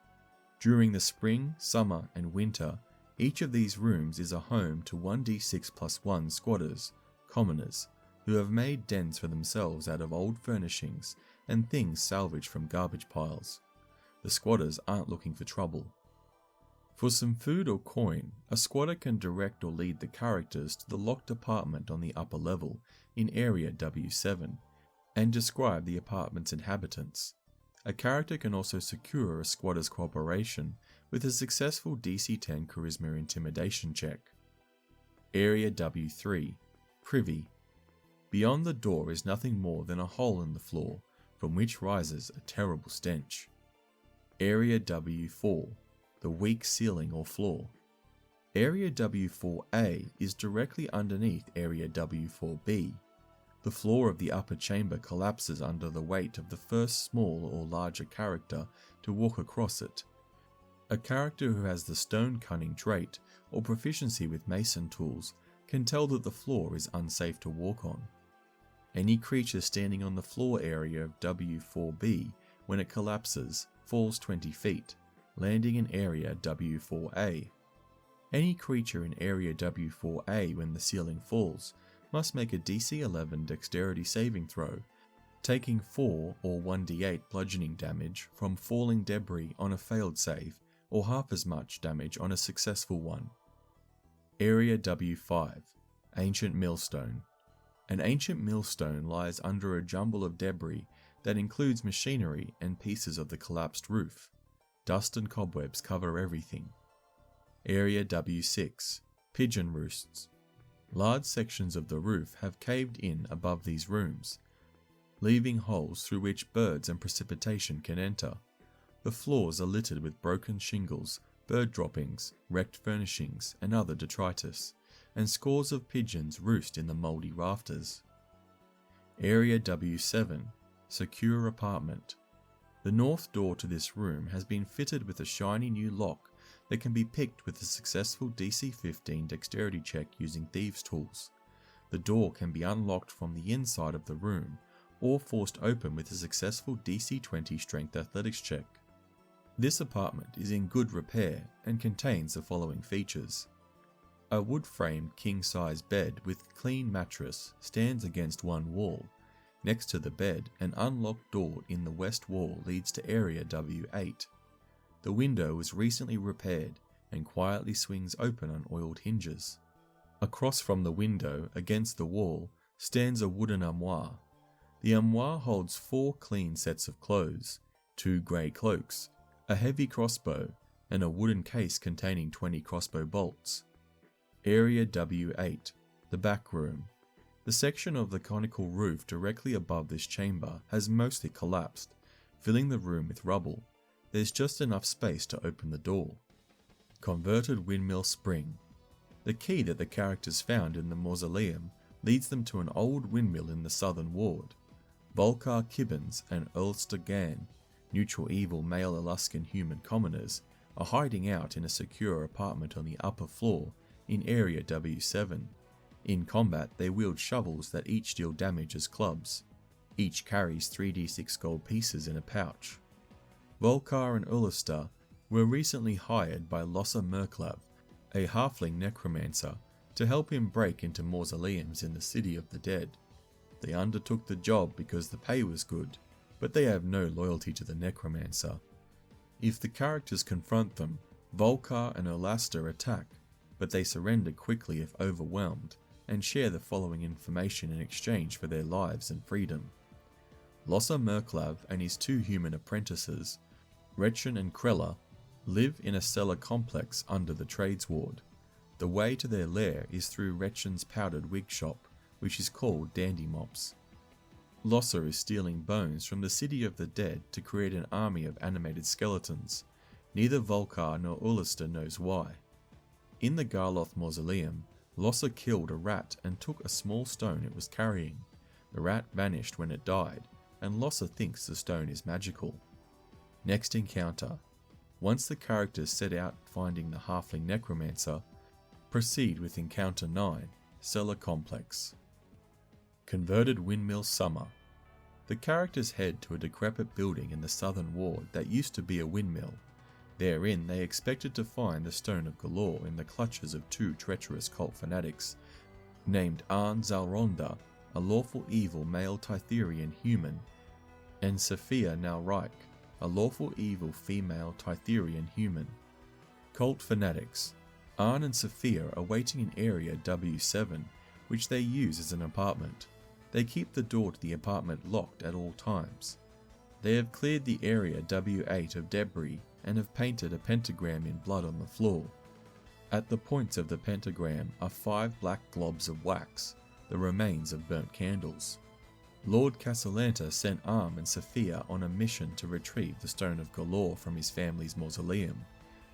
During the spring, summer and winter, each of these rooms is a home to 1d6+1 squatters, commoners, who have made dens for themselves out of old furnishings and things salvaged from garbage piles. The squatters aren't looking for trouble. For some food or coin, a squatter can direct or lead the characters to the locked apartment on the upper level in Area W7 and describe the apartment's inhabitants. A character can also secure a squatter's cooperation with a successful DC 10 Charisma Intimidation check. Area W3, Privy. Beyond the door is nothing more than a hole in the floor from which rises a terrible stench. Area W4, the weak ceiling or floor. Area W4A is directly underneath Area W4B. The floor of the upper chamber collapses under the weight of the first small or larger character to walk across it. A character who has the stone cunning trait or proficiency with mason tools can tell that the floor is unsafe to walk on. Any creature standing on the floor area of W4B when it collapses falls 20 feet, landing in Area W4A. Any creature in Area W4A when the ceiling falls must make a DC 11 dexterity saving throw, taking 4 or 1d8 bludgeoning damage from falling debris on a failed save, or half as much damage on a successful one. Area W5, Ancient Millstone. An ancient millstone lies under a jumble of debris that includes machinery and pieces of the collapsed roof. Dust and cobwebs cover everything. Area W6, Pigeon Roosts. Large sections of the roof have caved in above these rooms, leaving holes through which birds and precipitation can enter. The floors are littered with broken shingles, bird droppings, wrecked furnishings, and other detritus, and scores of pigeons roost in the mouldy rafters. Area W7, Secure Apartment. The north door to this room has been fitted with a shiny new lock that can be picked with a successful DC 15 dexterity check using thieves' tools. The door can be unlocked from the inside of the room, or forced open with a successful DC 20 strength athletics check. This apartment is in good repair and contains the following features. A wood-framed king-size bed with clean mattress stands against one wall. Next to the bed, an unlocked door in the west wall leads to Area W8. The window was recently repaired and quietly swings open on oiled hinges. Across from the window, against the wall, stands a wooden armoire. The armoire holds 4 clean sets of clothes, 2 grey cloaks, a heavy crossbow, and a wooden case containing 20 crossbow bolts. Area W8, the back room. The section of the conical roof directly above this chamber has mostly collapsed, filling the room with rubble. There's just enough space to open the door. Converted Windmill Spring. The key that the characters found in the mausoleum leads them to an old windmill in the southern ward. Volkar Kibbins and Ulster Gann, neutral evil male Alaskan human commoners, are hiding out in a secure apartment on the upper floor in Area W7. In combat, they wield shovels that each deal damage as clubs. Each carries 3d6 gold pieces in a pouch. Volkar and Ulster were recently hired by Lossa Merklav, a halfling necromancer, to help him break into mausoleums in the City of the Dead. They undertook the job because the pay was good, but they have no loyalty to the necromancer. If the characters confront them, Volkar and Ulster attack, but they surrender quickly if overwhelmed, and share the following information in exchange for their lives and freedom. Lossa Merklav and his 2 human apprentices, Retchen and Krella, live in a cellar complex under the trades ward. The way to their lair is through Retchen's powdered wig shop, which is called Dandy Mops. Lossa is stealing bones from the City of the Dead to create an army of animated skeletons. Neither Volkar nor Ulster knows why. In the Garloth Mausoleum, Lossa killed a rat and took a small stone it was carrying. The rat vanished when it died, and Lossa thinks the stone is magical. Next encounter. Once the characters set out finding the halfling necromancer, proceed with Encounter 9, Cellar Complex. Converted Windmill Summer. The characters head to a decrepit building in the southern ward that used to be a windmill. Therein they expected to find the Stone of Golorr in the clutches of 2 treacherous cult fanatics, named Arn Zalronda, a lawful evil male Tytherian human, and Sophia Nalreich, a lawful evil female Tytherian human. Cult fanatics. Arn and Sophia are waiting in Area W7, which they use as an apartment. They keep the door to the apartment locked at all times. They have cleared the Area W8 of debris and have painted a pentagram in blood on the floor. At the points of the pentagram are 5 black globs of wax, the remains of burnt candles. Lord Cassalanter sent Arm and Sophia on a mission to retrieve the Stone of Golorr from his family's mausoleum.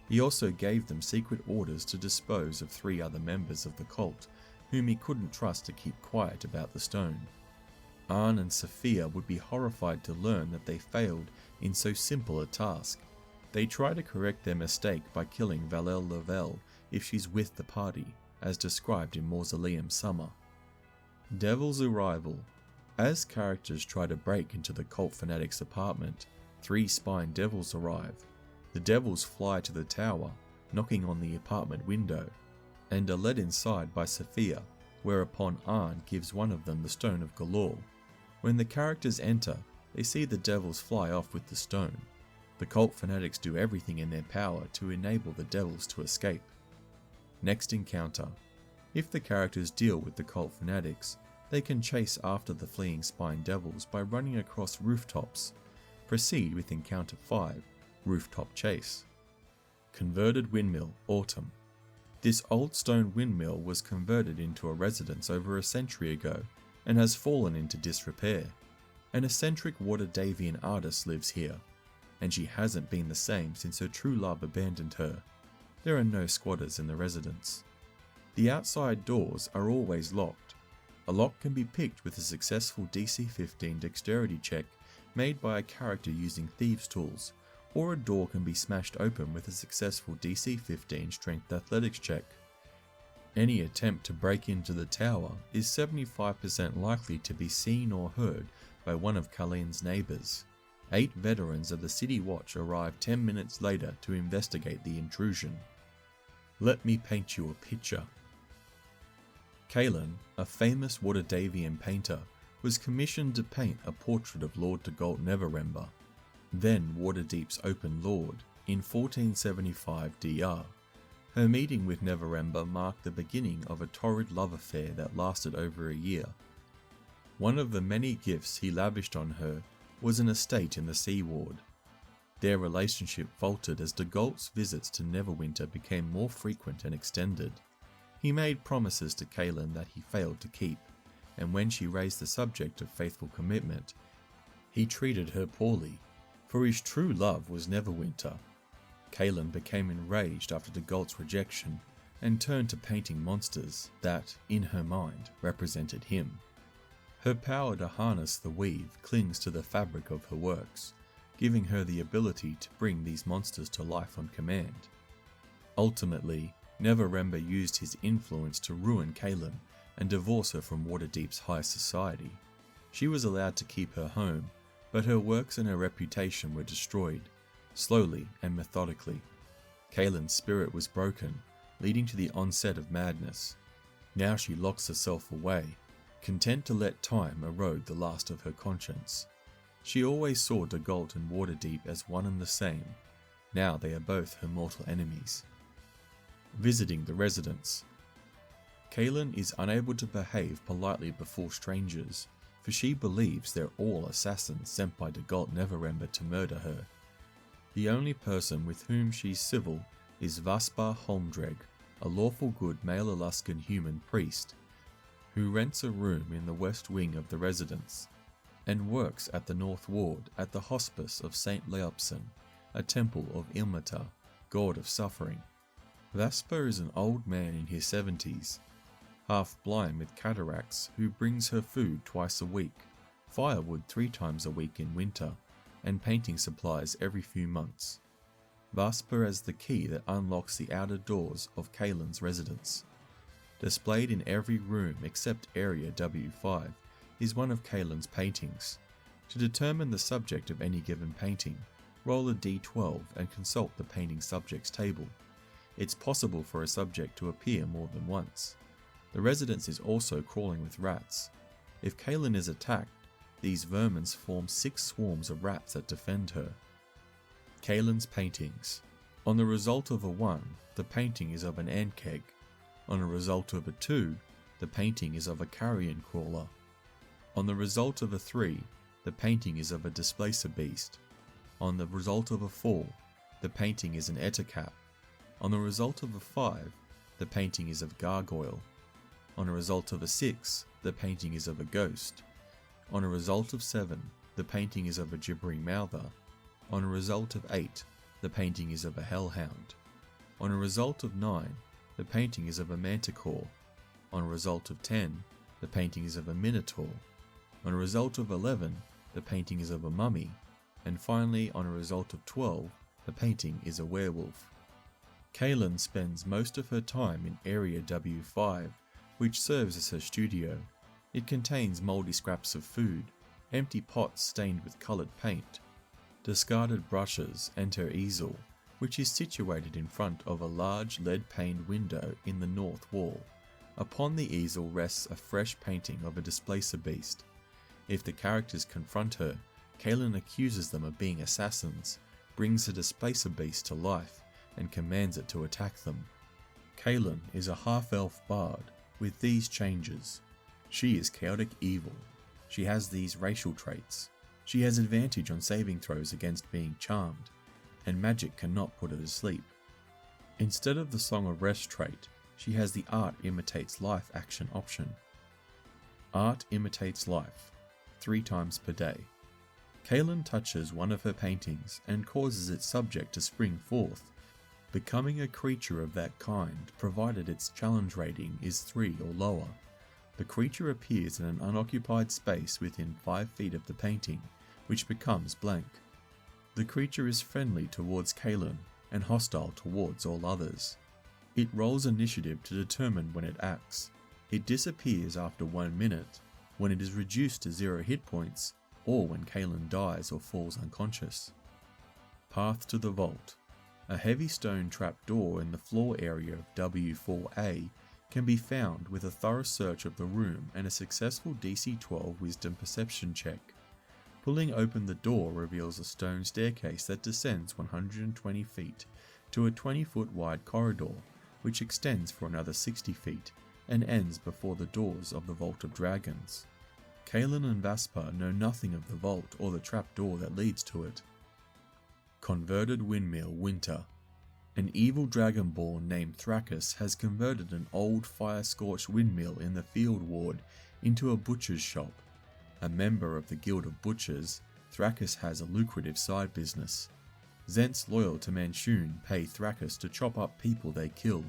He also gave them secret orders to dispose of 3 other members of the cult, whom he couldn't trust to keep quiet about the stone. Arn and Sophia would be horrified to learn that they failed in so simple a task. They try to correct their mistake by killing Valel Lavelle if she's with the party, as described in Mausoleum Summer. Devil's Arrival. As characters try to break into the cult fanatic's apartment, 3 spine devils arrive. The devils fly to the tower, knocking on the apartment window, and are led inside by Sophia, whereupon Arn gives one of them the Stone of Golorr. When the characters enter, they see the devils fly off with the stone. The cult fanatics do everything in their power to enable the devils to escape. Next encounter. If the characters deal with the cult fanatics, they can chase after the fleeing spine devils by running across rooftops. Proceed with encounter 5, Rooftop Chase. Converted Windmill, Autumn. This old stone windmill was converted into a residence over a century ago and has fallen into disrepair. An eccentric Waterdeepian artist lives here, and she hasn't been the same since her true love abandoned her. There are no squatters in the residence. The outside doors are always locked. A lock can be picked with a successful DC 15 dexterity check made by a character using thieves' tools, or a door can be smashed open with a successful DC 15 strength athletics check. Any attempt to break into the tower is 75% likely to be seen or heard by one of Kalin's neighbours. 8 veterans of the City Watch arrive 10 minutes later to investigate the intrusion. Let me paint you a picture. Kalin, a famous Waterdeepian painter, was commissioned to paint a portrait of Lord Dagult Neverember, then Waterdeep's open lord, in 1475 DR. Her meeting with Neverember marked the beginning of a torrid love affair that lasted over a year. One of the many gifts he lavished on her was an estate in the Sea Ward. Their relationship faltered as Dagult's visits to Neverwinter became more frequent and extended. He made promises to Kalin that he failed to keep, and when she raised the subject of faithful commitment, he treated her poorly, for his true love was Neverwinter. Kalin became enraged after Dagult's rejection and turned to painting monsters that, in her mind, represented him. Her power to harness the weave clings to the fabric of her works, giving her the ability to bring these monsters to life on command. Ultimately, Neverember used his influence to ruin Kalin and divorce her from Waterdeep's high society. She was allowed to keep her home, but her works and her reputation were destroyed, slowly and methodically. Kalin's spirit was broken, leading to the onset of madness. Now she locks herself away, content to let time erode the last of her conscience. She always saw Dagult and Waterdeep as one and the same. Now they are both her mortal enemies. Visiting the residence. Kalin is unable to behave politely before strangers, for she believes they're all assassins sent by Dagult Neverember to murder her. The only person with whom she's civil is Vaspar Holmdreg, a lawful good male Alaskan human priest, who rents a room in the west wing of the residence, and works at the North Ward at the Hospice of St. Leopson, a temple of Ilmatar, god of suffering. Vaspar is an old man in his 70s, half blind with cataracts, who brings her food twice a week, firewood 3 times a week in winter, and painting supplies every few months. Vaspar has the key that unlocks the outer doors of Kalin's residence. Displayed in every room except Area W5 is one of Kalin's paintings. To determine the subject of any given painting, roll a d12 and consult the painting subject's table. It's possible for a subject to appear more than once. The residence is also crawling with rats. If Kalin is attacked, these vermin form 6 swarms of rats that defend her. Kalin's paintings. On the result of a 1, the painting is of an ant keg. On a result of a 2, the painting is of a carrion crawler. On the result of a 3, the painting is of a displacer beast. On the result of a 4, the painting is an ettercap. On the result of a 5, the painting is of gargoyle. On a result of a 6, the painting is of a ghost. On a result of 7, the painting is of a gibbering mouther. On a result of 8, the painting is of a hellhound. On a result of 9, the painting is of a manticore. On a result of 10, the painting is of a minotaur. On a result of 11, the painting is of a mummy. And finally, on a result of 12, the painting is a werewolf. Kalin spends most of her time in Area W5, which serves as her studio. It contains mouldy scraps of food, empty pots stained with coloured paint, discarded brushes and her easel, which is situated in front of a large lead-paned window in the north wall. Upon the easel rests a fresh painting of a displacer beast. If the characters confront her, Kaelin accuses them of being assassins, brings the displacer beast to life, and commands it to attack them. Kaelin is a half-elf bard with these changes. She is chaotic evil. She has these racial traits. She has advantage on saving throws against being charmed, and magic cannot put her to sleep. Instead of the Song of Rest trait, she has the Art Imitates Life action option. Art imitates life, 3 times per day. Kaelin touches one of her paintings and causes its subject to spring forth, becoming a creature of that kind provided its challenge rating is 3 or lower. The creature appears in an unoccupied space within 5 feet of the painting, which becomes blank. The creature is friendly towards Kaelin and hostile towards all others. It rolls initiative to determine when it acts. It disappears after 1 minute, when it is reduced to 0 hit points, or when Kaelin dies or falls unconscious. Path to the Vault. A heavy stone trapdoor in the floor area of W4A can be found with a thorough search of the room and a successful DC 12 Wisdom Perception check. Pulling open the door reveals a stone staircase that descends 120 feet to a 20-foot wide corridor, which extends for another 60 feet and ends before the doors of the Vault of Dragons. Kaelin and Vaspar know nothing of the vault or the trapdoor that leads to it. Converted Windmill Winter. An evil dragonborn named Thrakus has converted an old fire-scorched windmill in the Field Ward into a butcher's shop. A member of the Guild of Butchers, Thrakus has a lucrative side business. Zents loyal to Manshoon pay Thrakus to chop up people they kill,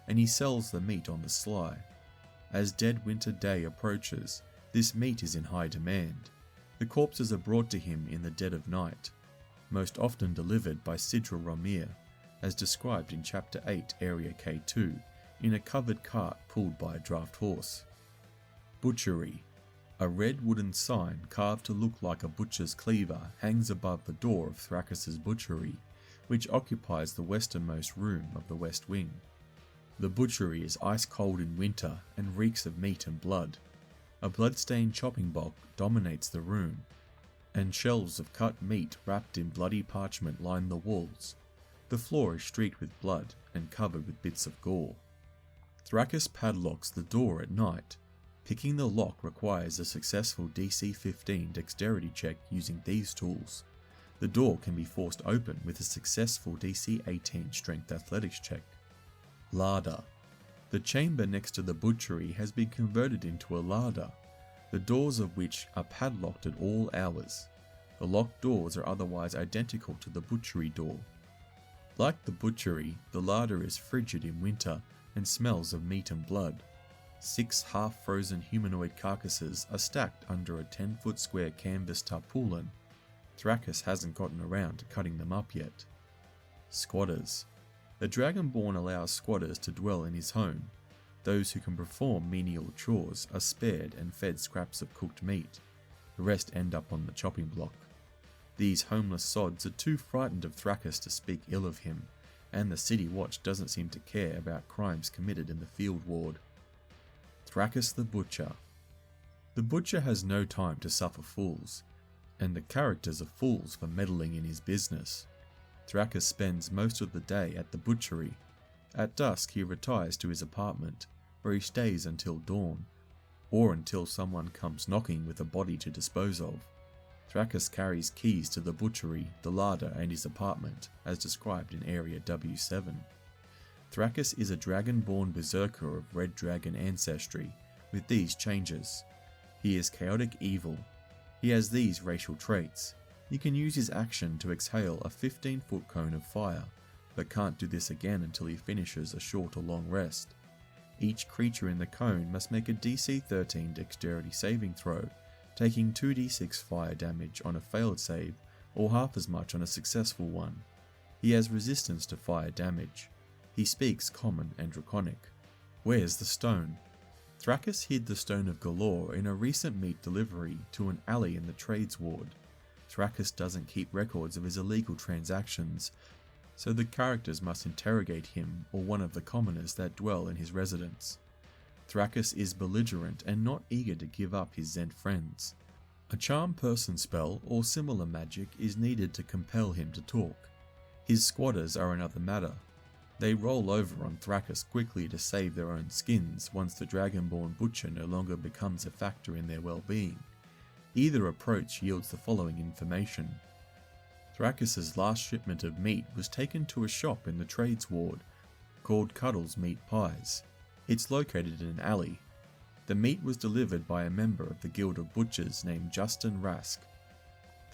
and he sells the meat on the sly. As Dead Winter Day approaches, this meat is in high demand. The corpses are brought to him in the dead of night, most often delivered by Sidra Romir, as described in Chapter 8 Area K2, in a covered cart pulled by a draft horse. Butchery. A red wooden sign carved to look like a butcher's cleaver hangs above the door of Thrakus' butchery, which occupies the westernmost room of the west wing. The butchery is ice cold in winter and reeks of meat and blood. A blood-stained chopping block dominates the room, and shelves of cut meat wrapped in bloody parchment line the walls. The floor is streaked with blood and covered with bits of gore. Thrakus padlocks the door at night. Picking the lock requires a successful DC 15 dexterity check using these tools. The door can be forced open with a successful DC 18 strength athletics check. Larder. The chamber next to the butchery has been converted into a larder, the doors of which are padlocked at all hours. The locked doors are otherwise identical to the butchery door. Like the butchery, the larder is frigid in winter and smells of meat and blood. 6 half-frozen humanoid carcasses are stacked under a 10-foot square canvas tarpaulin. Thrakus hasn't gotten around to cutting them up yet. Squatters. The Dragonborn allows squatters to dwell in his home. Those who can perform menial chores are spared and fed scraps of cooked meat. The rest end up on the chopping block. These homeless sods are too frightened of Thrakus to speak ill of him, and the City Watch doesn't seem to care about crimes committed in the Field Ward. Thrakus the Butcher. The Butcher has no time to suffer fools, and the characters are fools for meddling in his business. Thrakus spends most of the day at the butchery. At dusk he retires to his apartment, where he stays until dawn, or until someone comes knocking with a body to dispose of. Thrakus carries keys to the butchery, the larder and his apartment, as described in Area W7. Thrakus is a dragonborn berserker of red dragon ancestry, with these changes. He is chaotic evil. He has these racial traits. He can use his action to exhale a 15-foot cone of fire, but can't do this again until he finishes a short or long rest. Each creature in the cone must make a DC 13 dexterity saving throw, taking 2d6 fire damage on a failed save, or half as much on a successful one. He has resistance to fire damage. He speaks Common and Draconic. Where's the stone? Thrakus hid the Stone of Golorr in a recent meat delivery to an alley in the Trades Ward. Thrakus doesn't keep records of his illegal transactions, so the characters must interrogate him or one of the commoners that dwell in his residence. Thrakus is belligerent and not eager to give up his Zent friends. A charm person spell or similar magic is needed to compel him to talk. His squatters are another matter. They roll over on Thrakus quickly to save their own skins once the Dragonborn Butcher no longer becomes a factor in their well-being. Either approach yields the following information. Thrakus's last shipment of meat was taken to a shop in the Trades Ward called Cuddle's Meat Pies. It's located in an alley. The meat was delivered by a member of the Guild of Butchers named Justin Rask.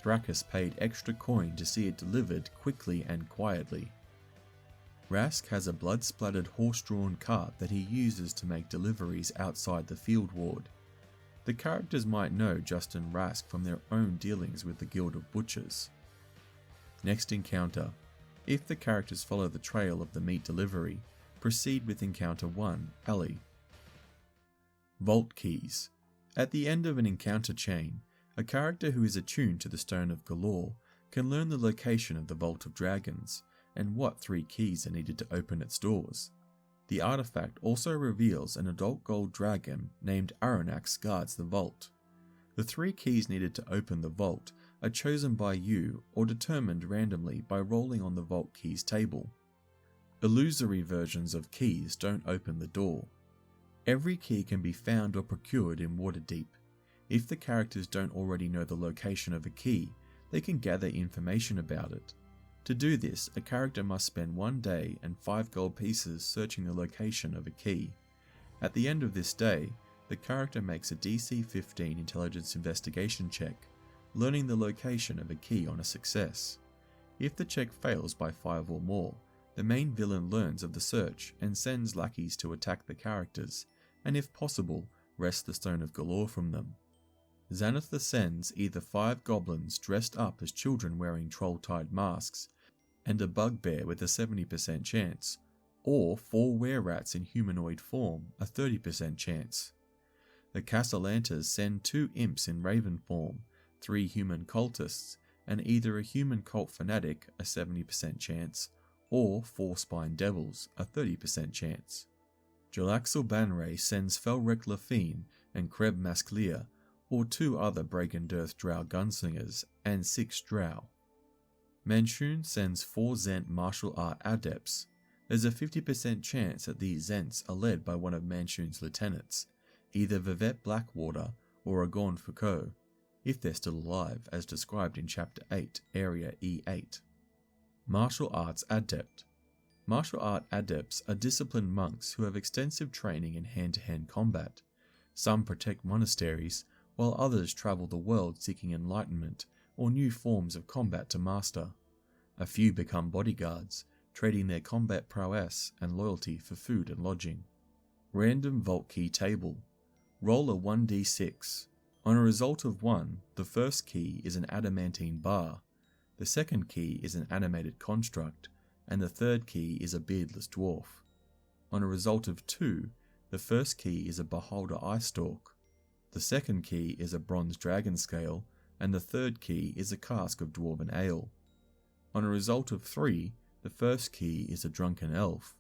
Thrakus paid extra coin to see it delivered quickly and quietly. Rask has a blood-splattered horse-drawn cart that he uses to make deliveries outside the field ward. The characters might know Justin Rask from their own dealings with the Guild of Butchers. Next encounter. If the characters follow the trail of the meat delivery, proceed with Encounter 1, Alley. Vault Keys. At the end of an encounter chain, a character who is attuned to the Stone of Golorr can learn the location of the Vault of Dragons, and what 3 keys are needed to open its doors. The artifact also reveals an adult gold dragon named Arronax guards the vault. The 3 keys needed to open the vault are chosen by you or determined randomly by rolling on the vault keys table. Illusory versions of keys don't open the door. Every key can be found or procured in Waterdeep. If the characters don't already know the location of a key, they can gather information about it. To do this, a character must spend 1 day and 5 gold pieces searching the location of a key. At the end of this day, the character makes a DC 15 intelligence investigation check, learning the location of a key on a success. If the check fails by 5 or more, the main villain learns of the search and sends lackeys to attack the characters, and if possible, wrest the Stone of Golorr from them. Xanathar sends either 5 goblins dressed up as children wearing troll-tied masks, and a bugbear with a 70% chance, or 4 were-rats in humanoid form, a 30% chance. The Cassalanters send 2 imps in raven form, 3 human cultists, and either a human cult fanatic, a 70% chance, or 4 spine devils, a 30% chance. Jarlaxle Banray sends Felrek Lafine and Kreb Masklir, or 2 other Bragendirth Drow gunslingers, and 6 drow. Manshoon sends 4 Zent martial art adepts. There's a 50% chance that these Zents are led by one of Manshoon's lieutenants, either Vivette Blackwater or Agorn Foucault, if they're still alive as described in Chapter 8, Area E8. Martial Arts Adept. Martial art adepts are disciplined monks who have extensive training in hand-to-hand combat. Some protect monasteries, while others travel the world seeking enlightenment or new forms of combat to master. A few become bodyguards, trading their combat prowess and loyalty for food and lodging. Random Vault Key Table. Roll a 1d6. On a result of 1, the first key is an adamantine bar, the second key is an animated construct, and the third key is a beardless dwarf. On a result of 2, the first key is a beholder eye stalk, the second key is a bronze dragon scale, and the third key is a cask of dwarven ale. On a result of 3, the first key is a drunken elf,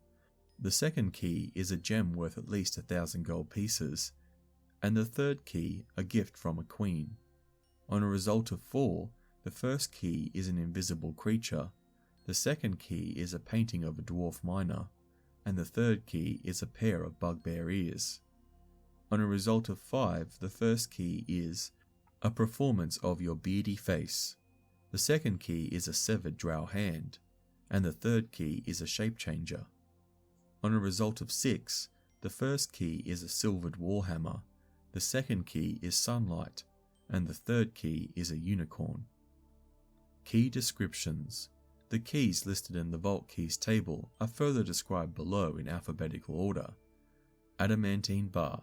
the second key is a gem worth at least 1,000 gold pieces, and the third key a gift from a queen. On a result of 4, the first key is an invisible creature, the second key is a painting of a dwarf miner, and the third key is a pair of bugbear ears. On a result of 5, the first key is a performance of your beardy face, the second key is a severed drow hand, and the third key is a shape changer. On a result of 6, the first key is a silvered warhammer, the second key is sunlight, and the third key is a unicorn. Key descriptions. The keys listed in the Vault Keys table are further described below in alphabetical order. Adamantine bar.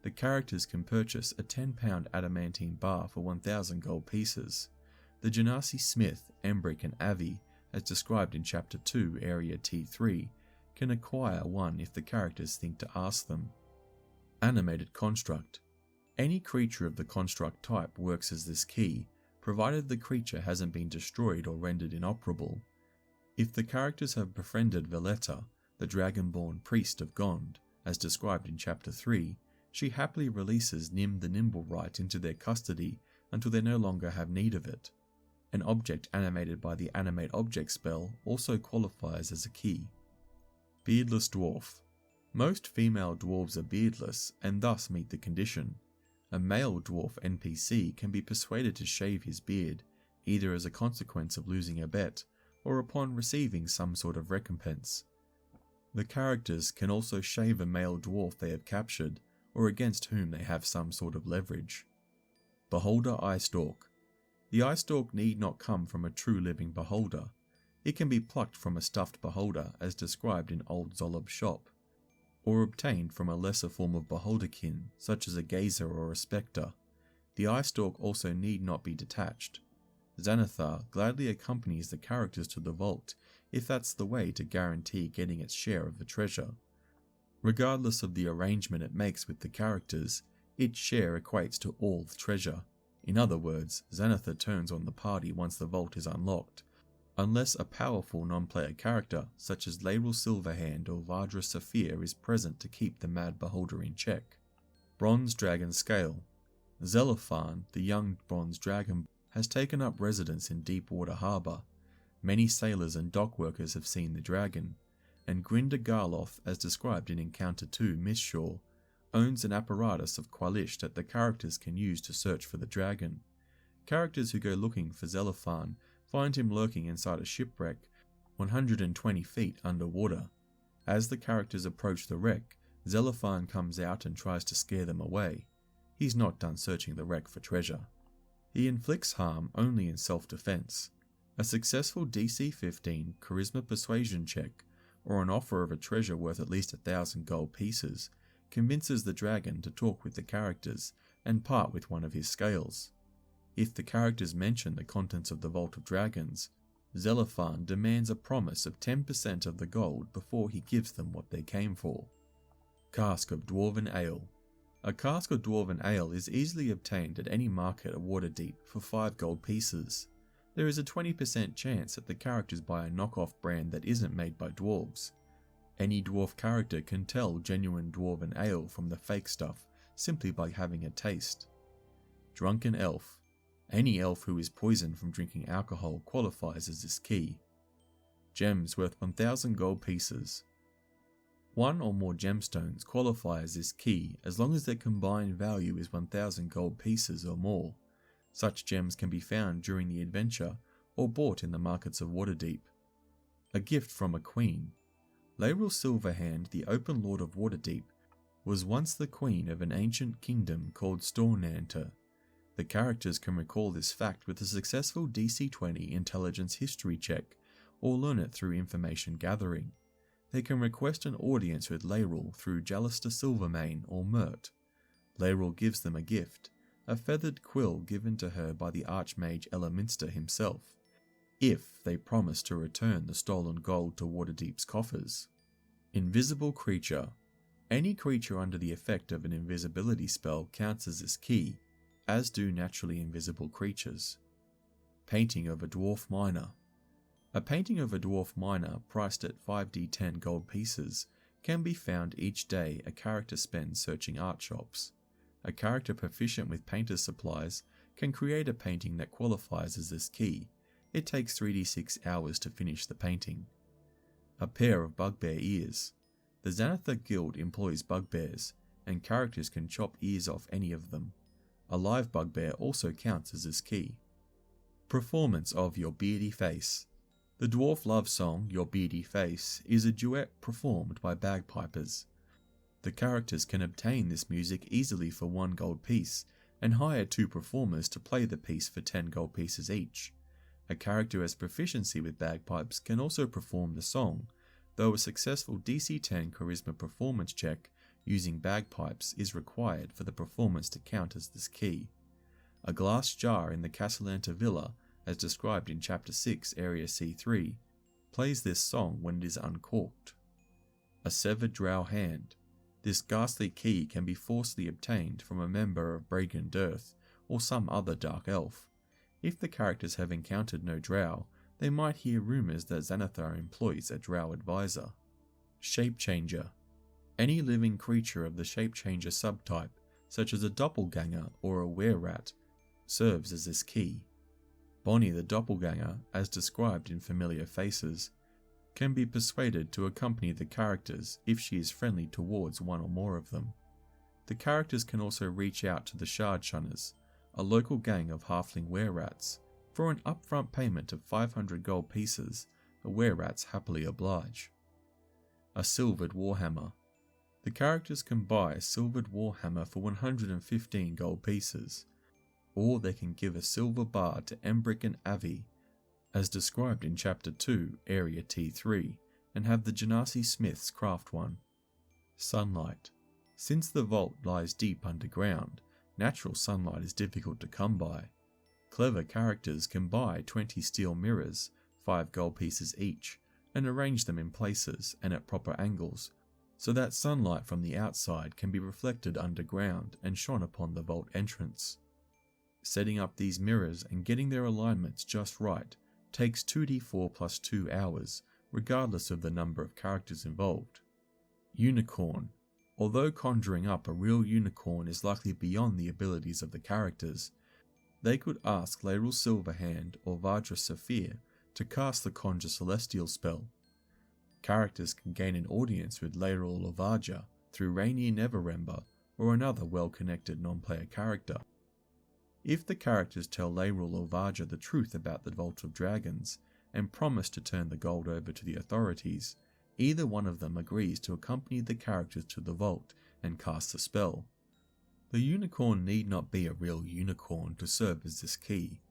The characters can purchase a £10 adamantine bar for 1,000 gold pieces. The Genasi Smith, Embrick and Avi, as described in Chapter 2, Area T3, can acquire one if the characters think to ask them. Animated construct. Any creature of the construct type works as this key, provided the creature hasn't been destroyed or rendered inoperable. If the characters have befriended Valletta, the dragonborn priest of Gond, as described in Chapter 3, she happily releases Nim the Nimblewright into their custody until they no longer have need of it. An object animated by the Animate Object spell also qualifies as a key. Beardless Dwarf. Most female dwarves are beardless and thus meet the condition. A male dwarf NPC can be persuaded to shave his beard, either as a consequence of losing a bet or upon receiving some sort of recompense. The characters can also shave a male dwarf they have captured or against whom they have some sort of leverage. Beholder Eyestalk. The eyestalk need not come from a true living beholder. It can be plucked from a stuffed beholder as described in Old Zolob's shop, or obtained from a lesser form of beholderkin such as a gazer or a spectre. The eyestalk also need not be detached. Xanathar gladly accompanies the characters to the vault if that's the way to guarantee getting its share of the treasure. Regardless of the arrangement it makes with the characters, its share equates to all the treasure. In other words, Xanathar turns on the party once the vault is unlocked, unless a powerful non-player character such as Lairul Silverhand or Vardra Saphir is present to keep the Mad Beholder in check. Bronze Dragon Scale. Zelophan, the young bronze dragon, has taken up residence in Deepwater Harbour. Many sailors and dock workers have seen the dragon, and Grinda Garloth, as described in Encounter 2 Mistshore, owns an apparatus of Qualish that the characters can use to search for the dragon. Characters who go looking for Zelophan find him lurking inside a shipwreck 120 feet underwater. As the characters approach the wreck, Zelophan comes out and tries to scare them away. He's not done searching the wreck for treasure. He inflicts harm only in self-defense. A successful DC 15 Charisma Persuasion check, or an offer of a treasure worth at least 1,000 gold pieces, convinces the dragon to talk with the characters and part with one of his scales. If the characters mention the contents of the Vault of Dragons, Zelophan demands a promise of 10% of the gold before he gives them what they came for. Cask of Dwarven Ale. A cask of Dwarven Ale is easily obtained at any market at Waterdeep for 5 gold pieces. There is a 20% chance that the characters buy a knockoff brand that isn't made by dwarves. Any dwarf character can tell genuine Dwarven Ale from the fake stuff simply by having a taste. Drunken Elf. Any elf who is poisoned from drinking alcohol qualifies as this key. Gems worth 1,000 gold pieces. 1 or more gemstones qualify as this key as long as their combined value is 1,000 gold pieces or more. Such gems can be found during the adventure or bought in the markets of Waterdeep. A gift from a queen. Lairul Silverhand, the Open Lord of Waterdeep, was once the queen of an ancient kingdom called Stornanter. The characters can recall this fact with a successful DC 20 intelligence history check, or learn it through information gathering. They can request an audience with Lairul through Jallister Silvermane or Mert. Lairul gives them a gift, a feathered quill given to her by the Archmage Elminster himself, if they promise to return the stolen gold to Waterdeep's coffers. Invisible Creature. Any creature under the effect of an invisibility spell counts as this key, as do naturally invisible creatures. Painting of a Dwarf Miner. A painting of a dwarf miner priced at 5d10 gold pieces can be found each day a character spends searching art shops. A character proficient with painter's supplies can create a painting that qualifies as this key. It takes 3d6 hours to finish the painting. A pair of bugbear ears. The Xanathar Guild employs bugbears, and characters can chop ears off any of them. A live bugbear also counts as this key. Performance of Your Beardy Face. The dwarf love song, Your Beardy Face, is a duet performed by bagpipers. The characters can obtain this music easily for 1 gold piece, and hire 2 performers to play the piece for 10 gold pieces each. A character as proficiency with bagpipes can also perform the song, though a successful DC 10 Charisma performance check using bagpipes is required for the performance to count as this key. A glass jar in the Cassalanter Villa, as described in Chapter 6 Area C3, plays this song when it is uncorked. A severed drow hand. This ghastly key can be forcibly obtained from a member of Brigand Earth or some other dark elf. If the characters have encountered no drow, they might hear rumours that Xanathar employs a drow advisor. Shapechanger. Any living creature of the Shapechanger subtype, such as a doppelganger or a were-rat, serves as this key. Bonnie the doppelganger, as described in Familiar Faces, can be persuaded to accompany the characters if she is friendly towards one or more of them. The characters can also reach out to the Shard Shunners, a local gang of halfling were-rats. For an upfront payment of 500 gold pieces, the were-rats happily oblige. A silvered warhammer. The characters can buy a silvered warhammer for 115 gold pieces, or they can give a silver bar to Embrick and Avi, as described in Chapter 2, Area T3, and have the Genasi Smiths craft one. Sunlight. Since the vault lies deep underground, natural sunlight is difficult to come by. Clever characters can buy 20 steel mirrors, 5 gold pieces each, and arrange them in places and at proper angles, so that sunlight from the outside can be reflected underground and shone upon the vault entrance. Setting up these mirrors and getting their alignments just right takes 2d4 plus 2 hours, regardless of the number of characters involved. Unicorn. Although conjuring up a real unicorn is likely beyond the abilities of the characters, they could ask Laeral Silverhand or Vajra Saphir to cast the Conjure Celestial spell. Characters can gain an audience with Laeral or Vajra through Rainier Neverember or another well-connected non-player character. If the characters tell Laeral or Vajra the truth about the Vault of Dragons and promise to turn the gold over to the authorities, either one of them agrees to accompany the characters to the vault and cast the spell. The unicorn need not be a real unicorn to serve as this key.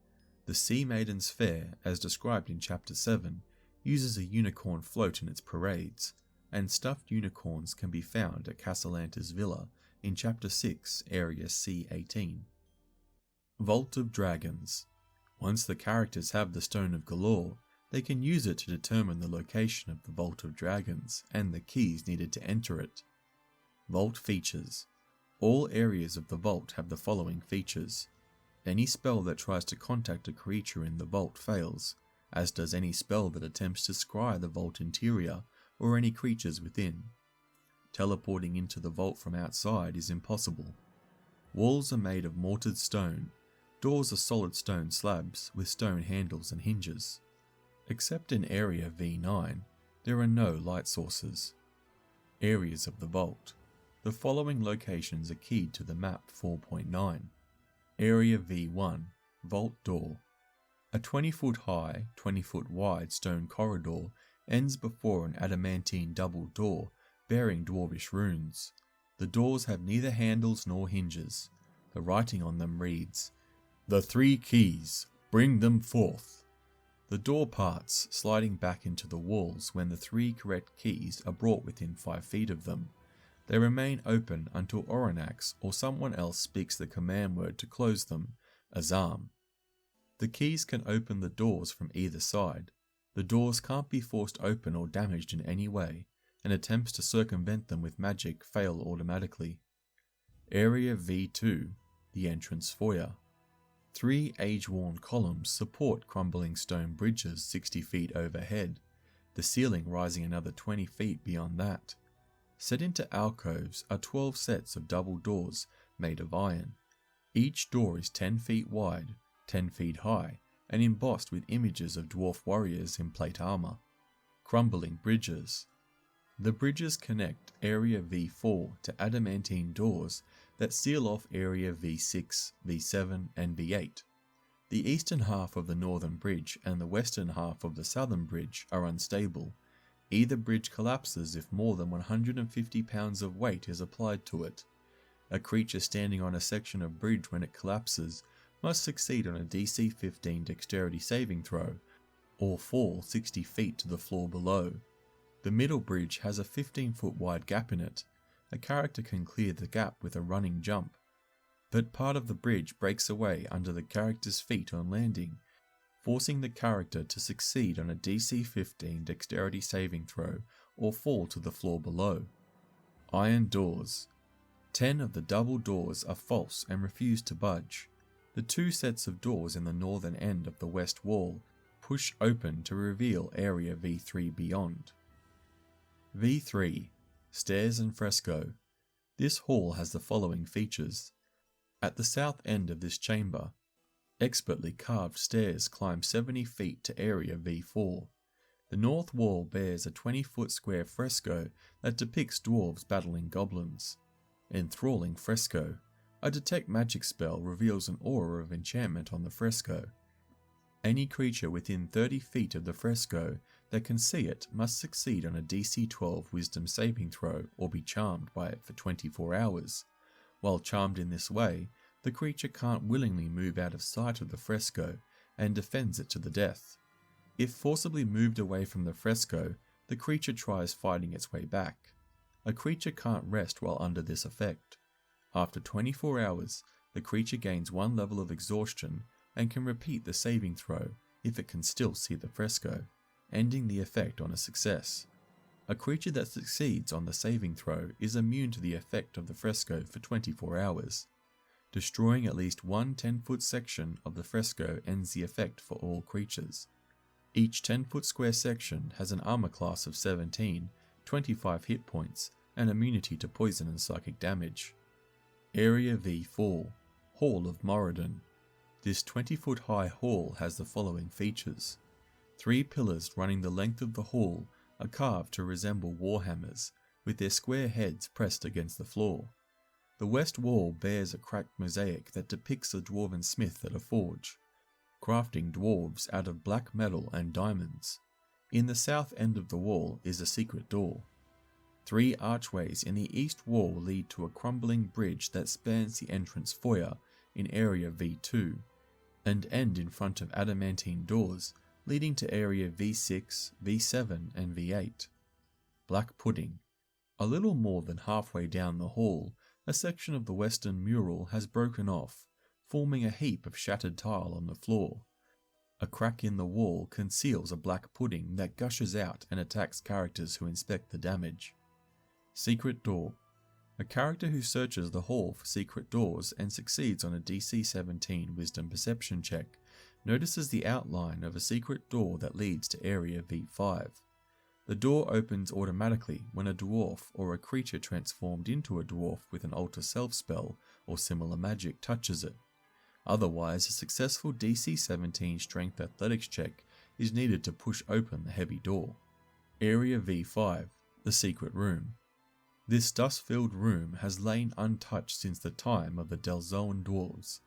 The Sea Maiden's Fair, as described in Chapter 7, uses a unicorn float in its parades, and stuffed unicorns can be found at Cassalanter's Villa in Chapter 6, Area C18. Vault of Dragons. Once the characters have the Stone of Golorr, they can use it to determine the location of the Vault of Dragons and the keys needed to enter it. Vault features. All areas of the vault have the following features. Any spell that tries to contact a creature in the vault fails, as does any spell that attempts to scry the vault interior or any creatures within. Teleporting into the vault from outside is impossible. Walls are made of mortared stone. Doors are solid stone slabs with stone handles and hinges. Except in Area V9, there are no light sources. Areas of the vault. The following locations are keyed to the map 4.9. Area V1, Vault Door. A 20-foot high, 20-foot wide stone corridor ends before an adamantine double door bearing dwarvish runes. The doors have neither handles nor hinges. The writing on them reads, "The 3 keys, bring them forth." The door parts, sliding back into the walls when the 3 correct keys are brought within 5 feet of them. They remain open until Oranax or someone else speaks the command word to close them, Azam. The keys can open the doors from either side. The doors can't be forced open or damaged in any way, and attempts to circumvent them with magic fail automatically. Area V2, the entrance foyer. 3 age-worn columns support crumbling stone bridges 60 feet overhead, the ceiling rising another 20 feet beyond that. Set into alcoves are 12 sets of double doors made of iron. Each door is 10 feet wide, 10 feet high, and embossed with images of dwarf warriors in plate armor. Crumbling bridges. The bridges connect Area V4 to adamantine doors that seal off Area V6, V7, and V8. The eastern half of the northern bridge and the western half of the southern bridge are unstable. Either bridge collapses if more than 150 pounds of weight is applied to it. A creature standing on a section of bridge when it collapses must succeed on a DC 15 dexterity saving throw, or fall 60 feet to the floor below. The middle bridge has a 15-foot wide gap in it. A character can clear the gap with a running jump, but part of the bridge breaks away under the character's feet on landing, forcing the character to succeed on a DC 15 dexterity saving throw or fall to the floor below. Iron doors. 10 of the double doors are false and refuse to budge. The 2 sets of doors in the northern end of the west wall push open to reveal Area V3 beyond. V3. Stairs and Fresco. This hall has the following features. At the south end of this chamber, expertly carved stairs climb 70 feet to Area V4. The north wall bears a 20-foot square fresco that depicts dwarves battling goblins. Enthralling fresco. A detect magic spell reveals an aura of enchantment on the fresco. Any creature within 30 feet of the fresco that can see it must succeed on a DC 12 Wisdom saving throw or be charmed by it for 24 hours. While charmed in this way, the creature can't willingly move out of sight of the fresco and defends it to the death. If forcibly moved away from the fresco, the creature tries fighting its way back. A creature can't rest while under this effect. After 24 hours, the creature gains 1 level of exhaustion and can repeat the saving throw if it can still see the fresco, ending the effect on a success. A creature that succeeds on the saving throw is immune to the effect of the fresco for 24 hours. Destroying at least one 10-foot section of the fresco ends the effect for all creatures. Each 10-foot square section has an armor class of 17, 25 hit points, and immunity to poison and psychic damage. Area V4. Hall of Moradin. This 20-foot high hall has the following features. 3 pillars running the length of the hall are carved to resemble warhammers, with their square heads pressed against the floor. The west wall bears a cracked mosaic that depicts a dwarven smith at a forge, crafting dwarves out of black metal and diamonds. In the south end of the wall is a secret door. 3 archways in the east wall lead to a crumbling bridge that spans the entrance foyer in Area V2, and end in front of adamantine doors leading to Area V6, V7 and V8. Black Pudding. A little more than halfway down the hall, a section of the western mural has broken off, forming a heap of shattered tile on the floor. A crack in the wall conceals a black pudding that gushes out and attacks characters who inspect the damage. Secret Door. A character who searches the hall for secret doors and succeeds on a DC 17 Wisdom Perception check notices the outline of a secret door that leads to Area V5. The door opens automatically when a dwarf or a creature transformed into a dwarf with an Alter Self spell or similar magic touches it. Otherwise, a successful DC 17 Strength Athletics check is needed to push open the heavy door. Area V5. The Secret Room. This dust-filled room has lain untouched since the time of the Delzoan dwarves.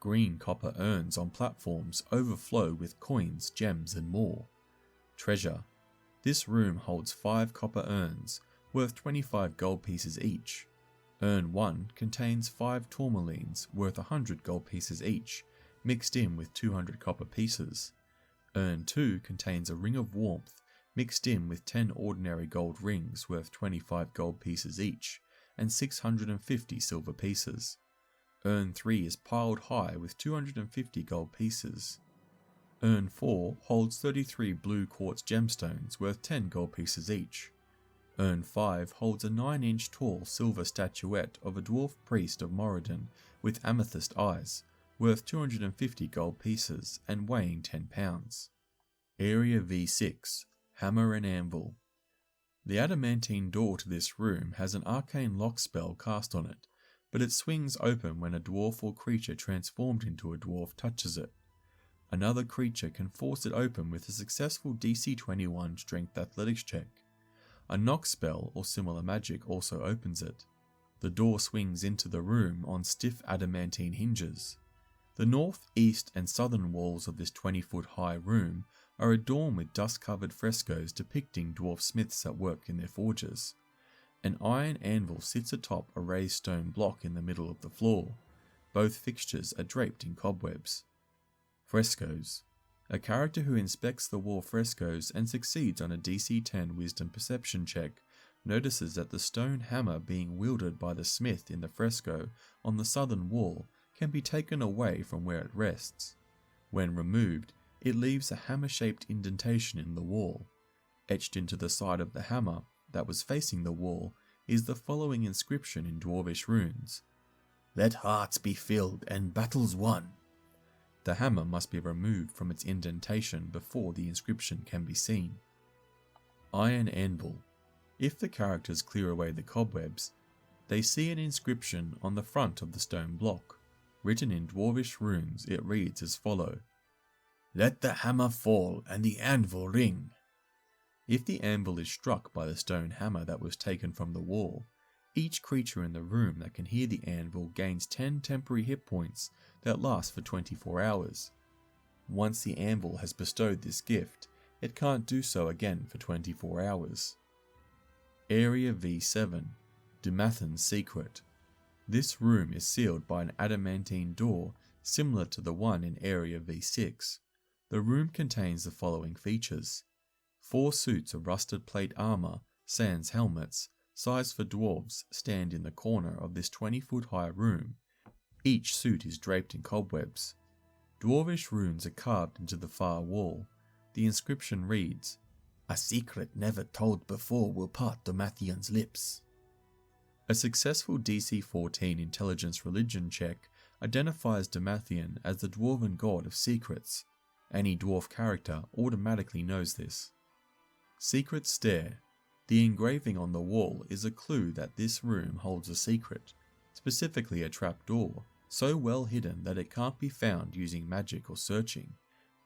Green copper urns on platforms overflow with coins, gems and more. Treasure. This room holds 5 copper urns, worth 25 gold pieces each. Urn 1 contains 5 tourmalines, worth 100 gold pieces each, mixed in with 200 copper pieces. Urn 2 contains a ring of warmth, mixed in with 10 ordinary gold rings worth 25 gold pieces each, and 650 silver pieces. Urn 3 is piled high with 250 gold pieces. Urn 4 holds 33 blue quartz gemstones worth 10 gold pieces each. Urn 5 holds a 9-inch tall silver statuette of a dwarf priest of Moradin with amethyst eyes, worth 250 gold pieces and weighing 10 pounds. Area V6. Hammer and Anvil. The adamantine door to this room has an arcane lock spell cast on it, but it swings open when a dwarf or creature transformed into a dwarf touches it. Another creature can force it open with a successful DC 21 Strength Athletics check. A knock spell or similar magic also opens it. The door swings into the room on stiff adamantine hinges. The north, east and southern walls of this 20-foot high room are adorned with dust-covered frescoes depicting dwarf smiths at work in their forges. An iron anvil sits atop a raised stone block in the middle of the floor. Both fixtures are draped in cobwebs. Frescoes. A character who inspects the wall frescoes and succeeds on a DC 10 Wisdom Perception check notices that the stone hammer being wielded by the smith in the fresco on the southern wall can be taken away from where it rests. When removed, it leaves a hammer-shaped indentation in the wall. Etched into the side of the hammer that was facing the wall is the following inscription in dwarvish runes. "Let hearts be filled and battles won." The hammer must be removed from its indentation before the inscription can be seen. Iron Anvil. If the characters clear away the cobwebs, they see an inscription on the front of the stone block. Written in dwarvish runes, it reads as follows: "Let the hammer fall and the anvil ring." If the anvil is struck by the stone hammer that was taken from the wall, each creature in the room that can hear the anvil gains 10 temporary hit points that last for 24 hours. Once the anvil has bestowed this gift, it can't do so again for 24 hours. Area V7, Dumathan's Secret. This room is sealed by an adamantine door similar to the one in Area V6. The room contains the following features: 4 suits of rusted plate armor, sans helmets, sized for dwarves, stand in the corner of this 20-foot high room. Each suit is draped in cobwebs. Dwarvish runes are carved into the far wall. The inscription reads, "A secret never told before will part Dumathian's lips." A successful DC 14 Intelligence Religion check identifies Dumathian as the dwarven god of secrets. Any dwarf character automatically knows this. Secret Stair. The engraving on the wall is a clue that this room holds a secret, specifically a trapdoor, so well hidden that it can't be found using magic or searching.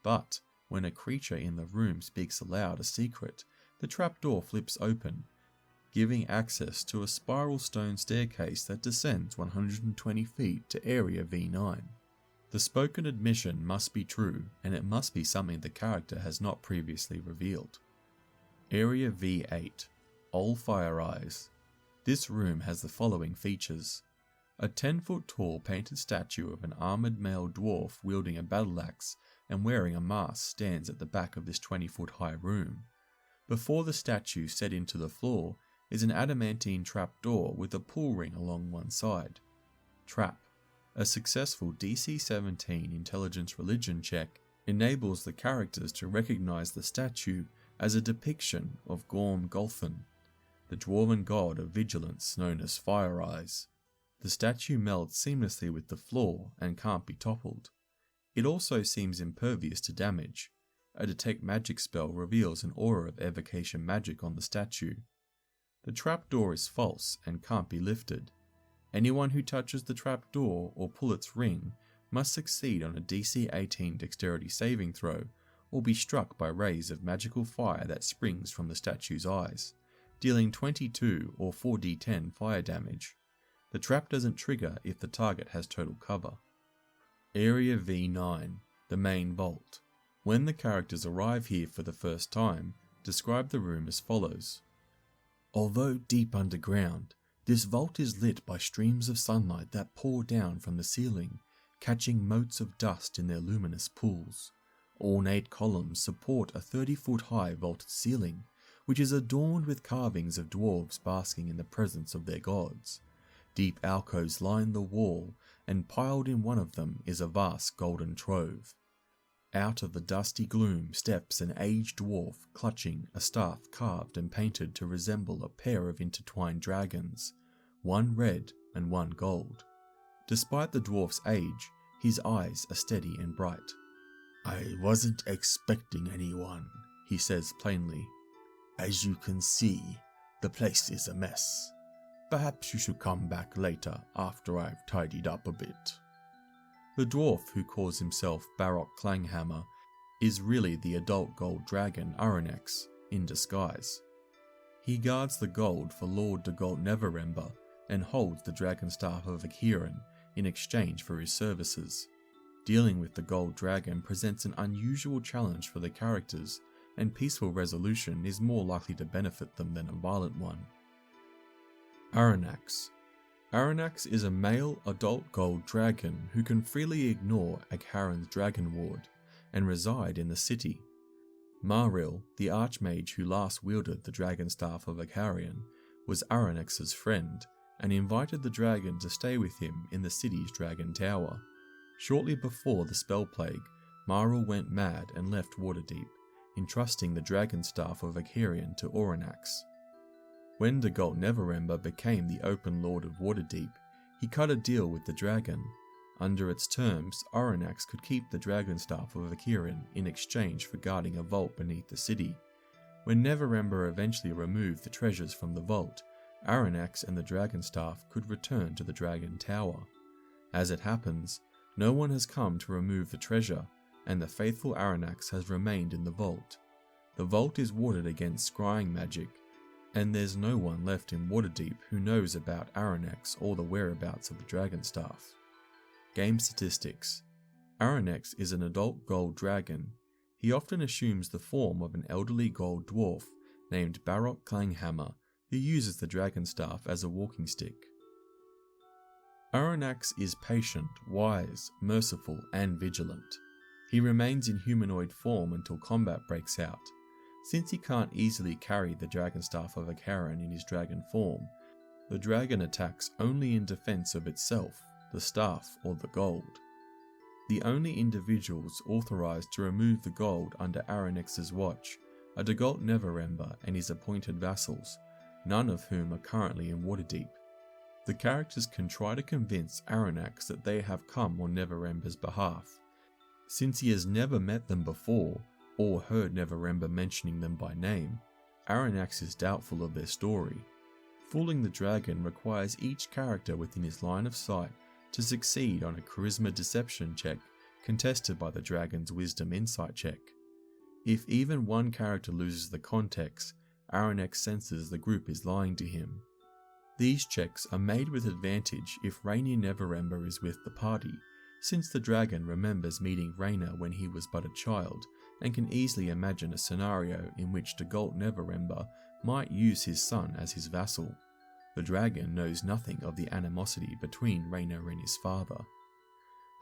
But when a creature in the room speaks aloud a secret, the trapdoor flips open, giving access to a spiral stone staircase that descends 120 feet to Area V9. The spoken admission must be true, and it must be something the character has not previously revealed. Area V8, All Fire Eyes. This room has the following features: a 10-foot tall painted statue of an armoured male dwarf wielding a battle axe and wearing a mask stands at the back of this 20-foot high room. Before the statue set into the floor is an adamantine trapdoor with a pull ring along one side. Trap. A successful DC 17 Intelligence Religion check enables the characters to recognize the statue as a depiction of Gorm Golfin, the dwarven god of vigilance known as Fire Eyes. The statue melds seamlessly with the floor and can't be toppled. It also seems impervious to damage. A detect magic spell reveals an aura of evocation magic on the statue. The trapdoor is false and can't be lifted. Anyone who touches the trapdoor or pull its ring must succeed on a DC 18 dexterity saving throw or be struck by rays of magical fire that springs from the statue's eyes, dealing 22 or 4d10 fire damage. The trap doesn't trigger if the target has total cover. Area V9, the main vault. When the characters arrive here for the first time, describe the room as follows. Although deep underground, this vault is lit by streams of sunlight that pour down from the ceiling, catching motes of dust in their luminous pools. Ornate columns support a 30-foot high vaulted ceiling, which is adorned with carvings of dwarves basking in the presence of their gods. Deep alcoves line the wall, and piled in one of them is a vast golden trove. Out of the dusty gloom steps an aged dwarf clutching a staff carved and painted to resemble a pair of intertwined dragons, one red and one gold. Despite the dwarf's age, his eyes are steady and bright. "I wasn't expecting anyone," he says plainly. "As you can see, the place is a mess. Perhaps you should come back later after I've tidied up a bit." The dwarf, who calls himself Barok Clanghammer, is really the adult gold dragon Urchins in disguise. He guards the gold for Lord Dagult Neverember and holds the Dragonstaff of Ahghairon in exchange for his services. Dealing with the gold dragon presents an unusual challenge for the characters, and peaceful resolution is more likely to benefit them than a violent one. Arronax. Arronax is a male adult gold dragon who can freely ignore Ahghairon's dragon ward and reside in the city. Maril, the archmage who last wielded the Dragonstaff of Ahghairon, was Arronax's friend and invited the dragon to stay with him in the city's dragon tower. Shortly before the spell plague, Maril went mad and left Waterdeep, entrusting the Dragonstaff of Ahghairon to Arronax. When Dagult Neverember became the open lord of Waterdeep, he cut a deal with the dragon. Under its terms, Arronax could keep the Dragonstaff of Ahghairon in exchange for guarding a vault beneath the city. When Neverember eventually removed the treasures from the vault, Arronax and the Dragonstaff could return to the Dragon Tower. As it happens, no one has come to remove the treasure, and the faithful Arronax has remained in the vault. The vault is warded against scrying magic, and there's no one left in Waterdeep who knows about Arronax or the whereabouts of the Dragonstaff. Game statistics. Arronax is an adult gold dragon. He often assumes the form of an elderly gold dwarf named Barok Clanghammer, who uses the Dragonstaff as a walking stick. Arronax is patient, wise, merciful, and vigilant. He remains in humanoid form until combat breaks out. Since he can't easily carry the Dragonstaff of Ahghairon in his dragon form, the dragon attacks only in defense of itself, the staff, or the gold. The only individuals authorized to remove the gold under Arronax's watch are Dagult Neverember and his appointed vassals, none of whom are currently in Waterdeep. The characters can try to convince Arronax that they have come on Neverember's behalf. Since he has never met them before, or heard Neverember mentioning them by name, Arronax is doubtful of their story. Fooling the dragon requires each character within his line of sight to succeed on a charisma deception check contested by the dragon's wisdom insight check. If even one character loses the context, Arronax senses the group is lying to him. These checks are made with advantage if Rainier Neverember is with the party, since the dragon remembers meeting Rainier when he was but a child and can easily imagine a scenario in which Dagult Neverember might use his son as his vassal. The dragon knows nothing of the animosity between Rainier and his father.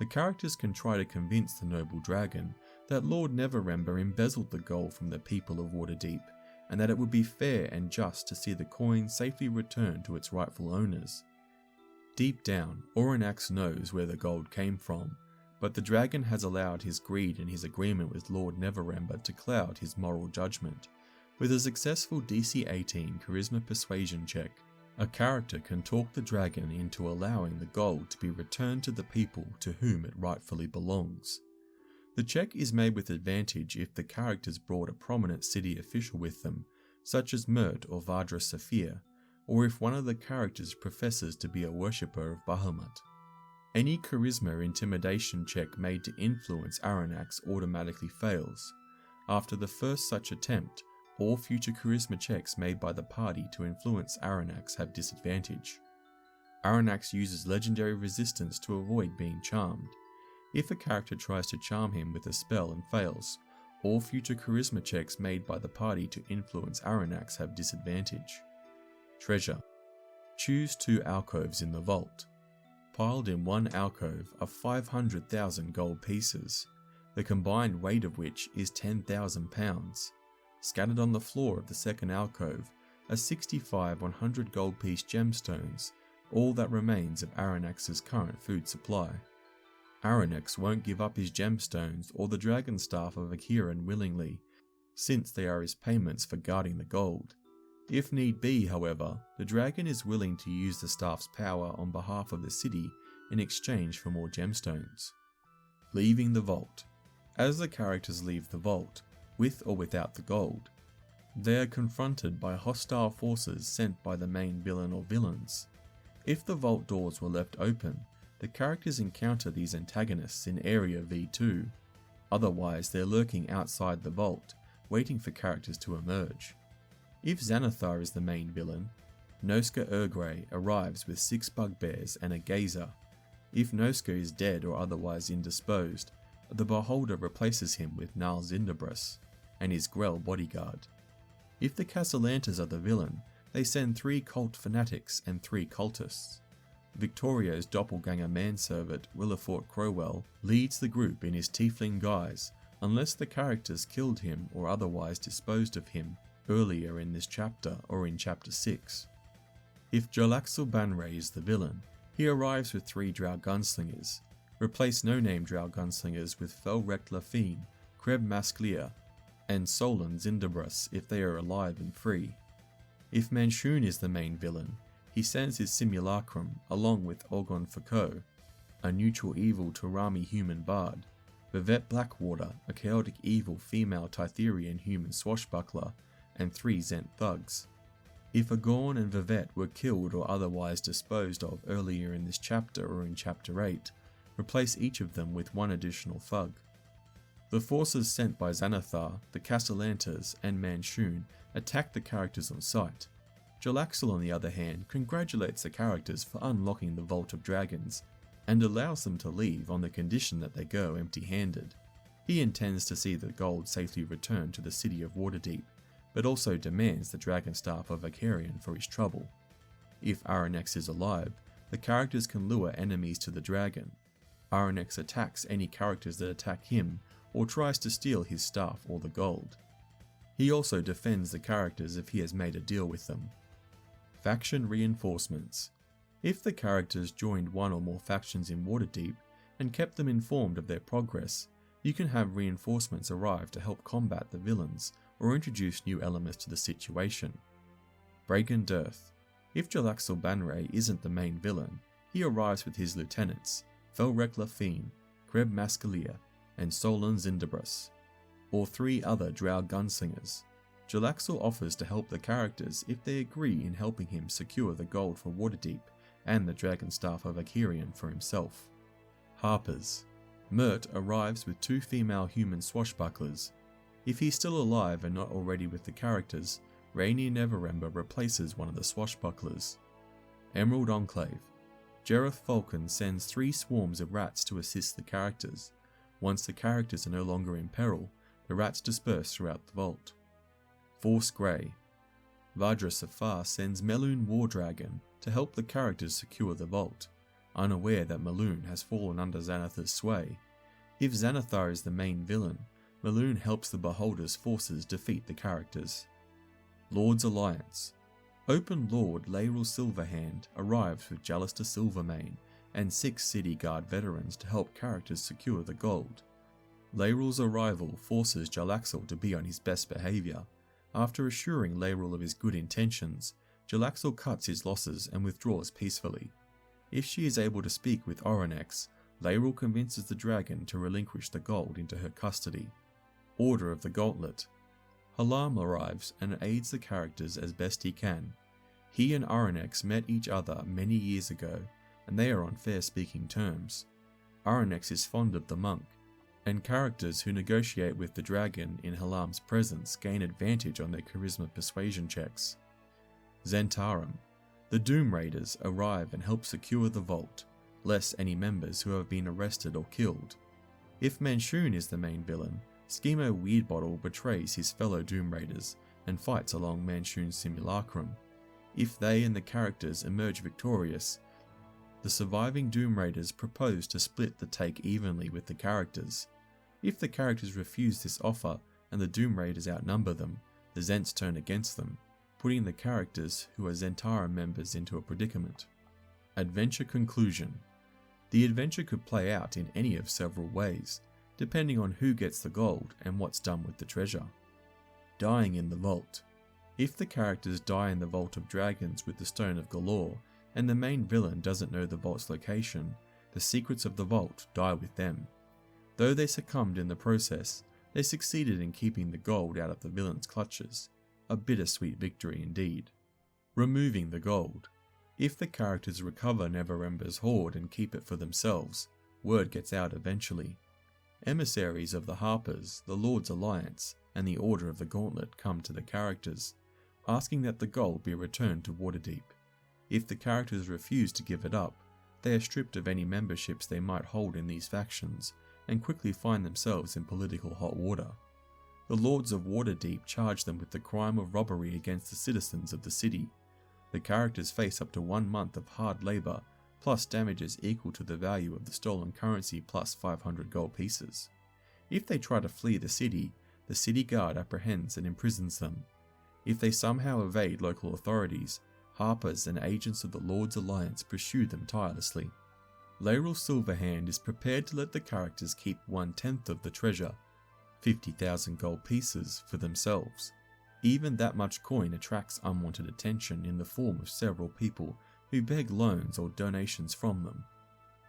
The characters can try to convince the noble dragon that Lord Neverember embezzled the gold from the people of Waterdeep, and that it would be fair and just to see the coin safely returned to its rightful owners. Deep down, Arronax knows where the gold came from, but the dragon has allowed his greed and his agreement with Lord Neverember to cloud his moral judgment. With a successful DC 18 Charisma Persuasion check, a character can talk the dragon into allowing the gold to be returned to the people to whom it rightfully belongs. The check is made with advantage if the characters brought a prominent city official with them, such as Mert or Vardra Saphir, or if one of the characters professes to be a worshipper of Bahamut. Any charisma intimidation check made to influence Arronax automatically fails. After the first such attempt, all future charisma checks made by the party to influence Arronax have disadvantage. Arronax uses legendary resistance to avoid being charmed. If a character tries to charm him with a spell and fails, all future charisma checks made by the party to influence Arronax have disadvantage. Treasure. Choose 2 alcoves in the vault. Piled in one alcove are 500,000 gold pieces, the combined weight of which is 10,000 pounds. Scattered on the floor of the second alcove are 65 100 gold piece gemstones, all that remains of Arronax's current food supply. Arronax won't give up his gemstones or the Dragonstaff of Ahghairon willingly, since they are his payments for guarding the gold. If need be, however, the dragon is willing to use the staff's power on behalf of the city in exchange for more gemstones. Leaving the vault. As the characters leave the vault, with or without the gold, they are confronted by hostile forces sent by the main villain or villains. If the vault doors were left open, the characters encounter these antagonists in Area V2. Otherwise, they're lurking outside the vault, waiting for characters to emerge. If Xanathar is the main villain, Noska Ur'gray arrives with 6 bugbears and a gazer. If Noska is dead or otherwise indisposed, the Beholder replaces him with Nal Zindabras and his Grell bodyguard. If the Cassalanters are the villain, they send 3 cult fanatics and 3 cultists. Victorio's doppelganger manservant Willifort Crowell leads the group in his tiefling guise, unless the characters killed him or otherwise disposed of him earlier in this chapter or in chapter 6. If Jarlaxle Banray is the villain, he arrives with 3 drow gunslingers. Replace no-name drow gunslingers with Felrect Lafine, Kreb Masklir, and Solan Zindabras if they are alive and free. If Manshoon is the main villain, he sends his Simulacrum along with Orgon Foucault. a neutral evil Turami human bard, Vivette Blackwater, a chaotic evil female Tytherian human swashbuckler, and 3 Zent thugs. If Agorn and Vivette were killed or otherwise disposed of earlier in this chapter or in chapter 8, replace each of them with 1 additional thug. The forces sent by Xanathar, the Cassalanters, and Manshoon attack the characters on sight. Jarlaxle, on the other hand, congratulates the characters for unlocking the Vault of Dragons, and allows them to leave on the condition that they go empty-handed. He intends to see the gold safely returned to the city of Waterdeep, but also demands the Dragonstaff of Ahghairon for his trouble. If Arronax is alive, the characters can lure enemies to the dragon. Arronax attacks any characters that attack him or tries to steal his staff or the gold. He also defends the characters if he has made a deal with them. Faction reinforcements. If the characters joined 1 or more factions in Waterdeep and kept them informed of their progress, you can have reinforcements arrive to help combat the villains or introduce new elements to the situation. Break and Dearth. If Jarlaxle Banray isn't the main villain, he arrives with his lieutenants, Felrekla Fiend, Kreb Maskalia, and Solon Zindabras, or 3 other drow gunslingers. Jarlaxle offers to help the characters if they agree in helping him secure the gold for Waterdeep and the Dragonstaff of Ahghairon for himself. Harpers. Mert arrives with 2 female human swashbucklers. If he's still alive and not already with the characters, Rainier Neverember replaces one of the swashbucklers. Emerald Enclave. Jareth Falcon sends 3 swarms of rats to assist the characters. Once the characters are no longer in peril, the rats disperse throughout the vault. Force Grey. Vajra Safar sends Melun Wardragon to help the characters secure the vault, unaware that Melun has fallen under Xanathar's sway. If Xanathar is the main villain, Melun helps the Beholder's forces defeat the characters. Lord's Alliance. Open Lord Laeral Silverhand arrives with Jallister Silvermane and 6 City Guard veterans to help characters secure the gold. Laeral's arrival forces Jarlaxle to be on his best behaviour. After assuring Laeral of his good intentions, Jarlaxle cuts his losses and withdraws peacefully. If she is able to speak with Arronax, Laeral convinces the dragon to relinquish the gold into her custody. Order of the Gauntlet. Halam arrives and aids the characters as best he can. He and Arronax met each other many years ago, and they are on fair speaking terms. Arronax is fond of the monk, and characters who negotiate with the dragon in Halam's presence gain advantage on their charisma persuasion checks. Zhentarim. The Doom Raiders arrive and help secure the vault, less any members who have been arrested or killed. If Manshoon is the main villain, Schemo Weirdbottle betrays his fellow Doom Raiders and fights along Manshoon's Simulacrum. If they and the characters emerge victorious, the surviving Doom Raiders propose to split the take evenly with the characters. If the characters refuse this offer and the Doom Raiders outnumber them, the Zents turn against them, putting the characters who are Zhentarim members into a predicament. Adventure Conclusion. The adventure could play out in any of several ways, depending on who gets the gold and what's done with the treasure. Dying in the Vault. If the characters die in the Vault of Dragons with the Stone of Golorr, and the main villain doesn't know the vault's location, the secrets of the vault die with them. Though they succumbed in the process, they succeeded in keeping the gold out of the villain's clutches. A bittersweet victory indeed. Removing the gold. If the characters recover Neverember's hoard and keep it for themselves, word gets out eventually. Emissaries of the Harpers, the Lord's Alliance, and the Order of the Gauntlet come to the characters, asking that the gold be returned to Waterdeep. If the characters refuse to give it up, they are stripped of any memberships they might hold in these factions, and quickly find themselves in political hot water. The Lords of Waterdeep charge them with the crime of robbery against the citizens of the city. The characters face up to 1 month of hard labour, plus damages equal to the value of the stolen currency plus 500 gold pieces. If they try to flee the city guard apprehends and imprisons them. If they somehow evade local authorities, Harpers and agents of the Lord's Alliance pursue them tirelessly. Laeral Silverhand is prepared to let the characters keep 1/10 of the treasure, 50,000 gold pieces, for themselves. Even that much coin attracts unwanted attention in the form of several people who beg loans or donations from them.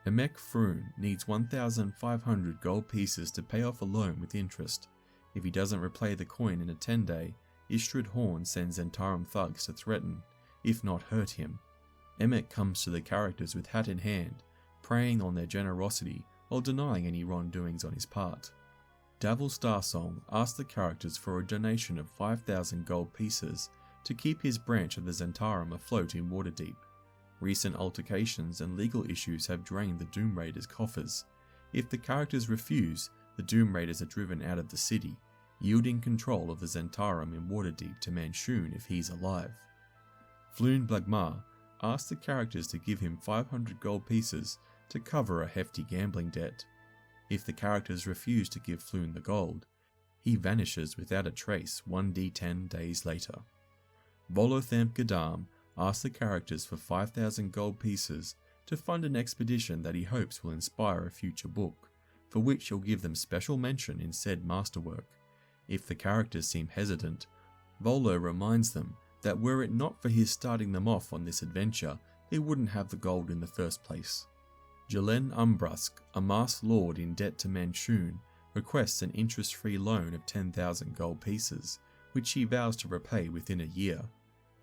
Emek Froon needs 1,500 gold pieces to pay off a loan with interest. If he doesn't repay the coin in a 10-day, Istrid Horn sends Zentarum thugs to threaten, if not hurt him. Emek comes to the characters with hat in hand, preying on their generosity while denying any wrongdoings on his part. Davil Starsong asks the characters for a donation of 5,000 gold pieces to keep his branch of the Zentarum afloat in Waterdeep. Recent altercations and legal issues have drained the Doom Raiders' coffers. If the characters refuse, the Doom Raiders are driven out of the city, yielding control of the Zentarum in Waterdeep to Manshoon if he's alive. Floon Blagmar asks the characters to give him 500 gold pieces to cover a hefty gambling debt. If the characters refuse to give Floon the gold, he vanishes without a trace 1d10 days later. Volothamp Gadam asks the characters for 5,000 gold pieces to fund an expedition that he hopes will inspire a future book, for which he'll give them special mention in said masterwork. If the characters seem hesitant, Volo reminds them that were it not for his starting them off on this adventure, they wouldn't have the gold in the first place. Jalen Umbrusk, a masked lord in debt to Manshoon, requests an interest-free loan of 10,000 gold pieces, which she vows to repay within a year.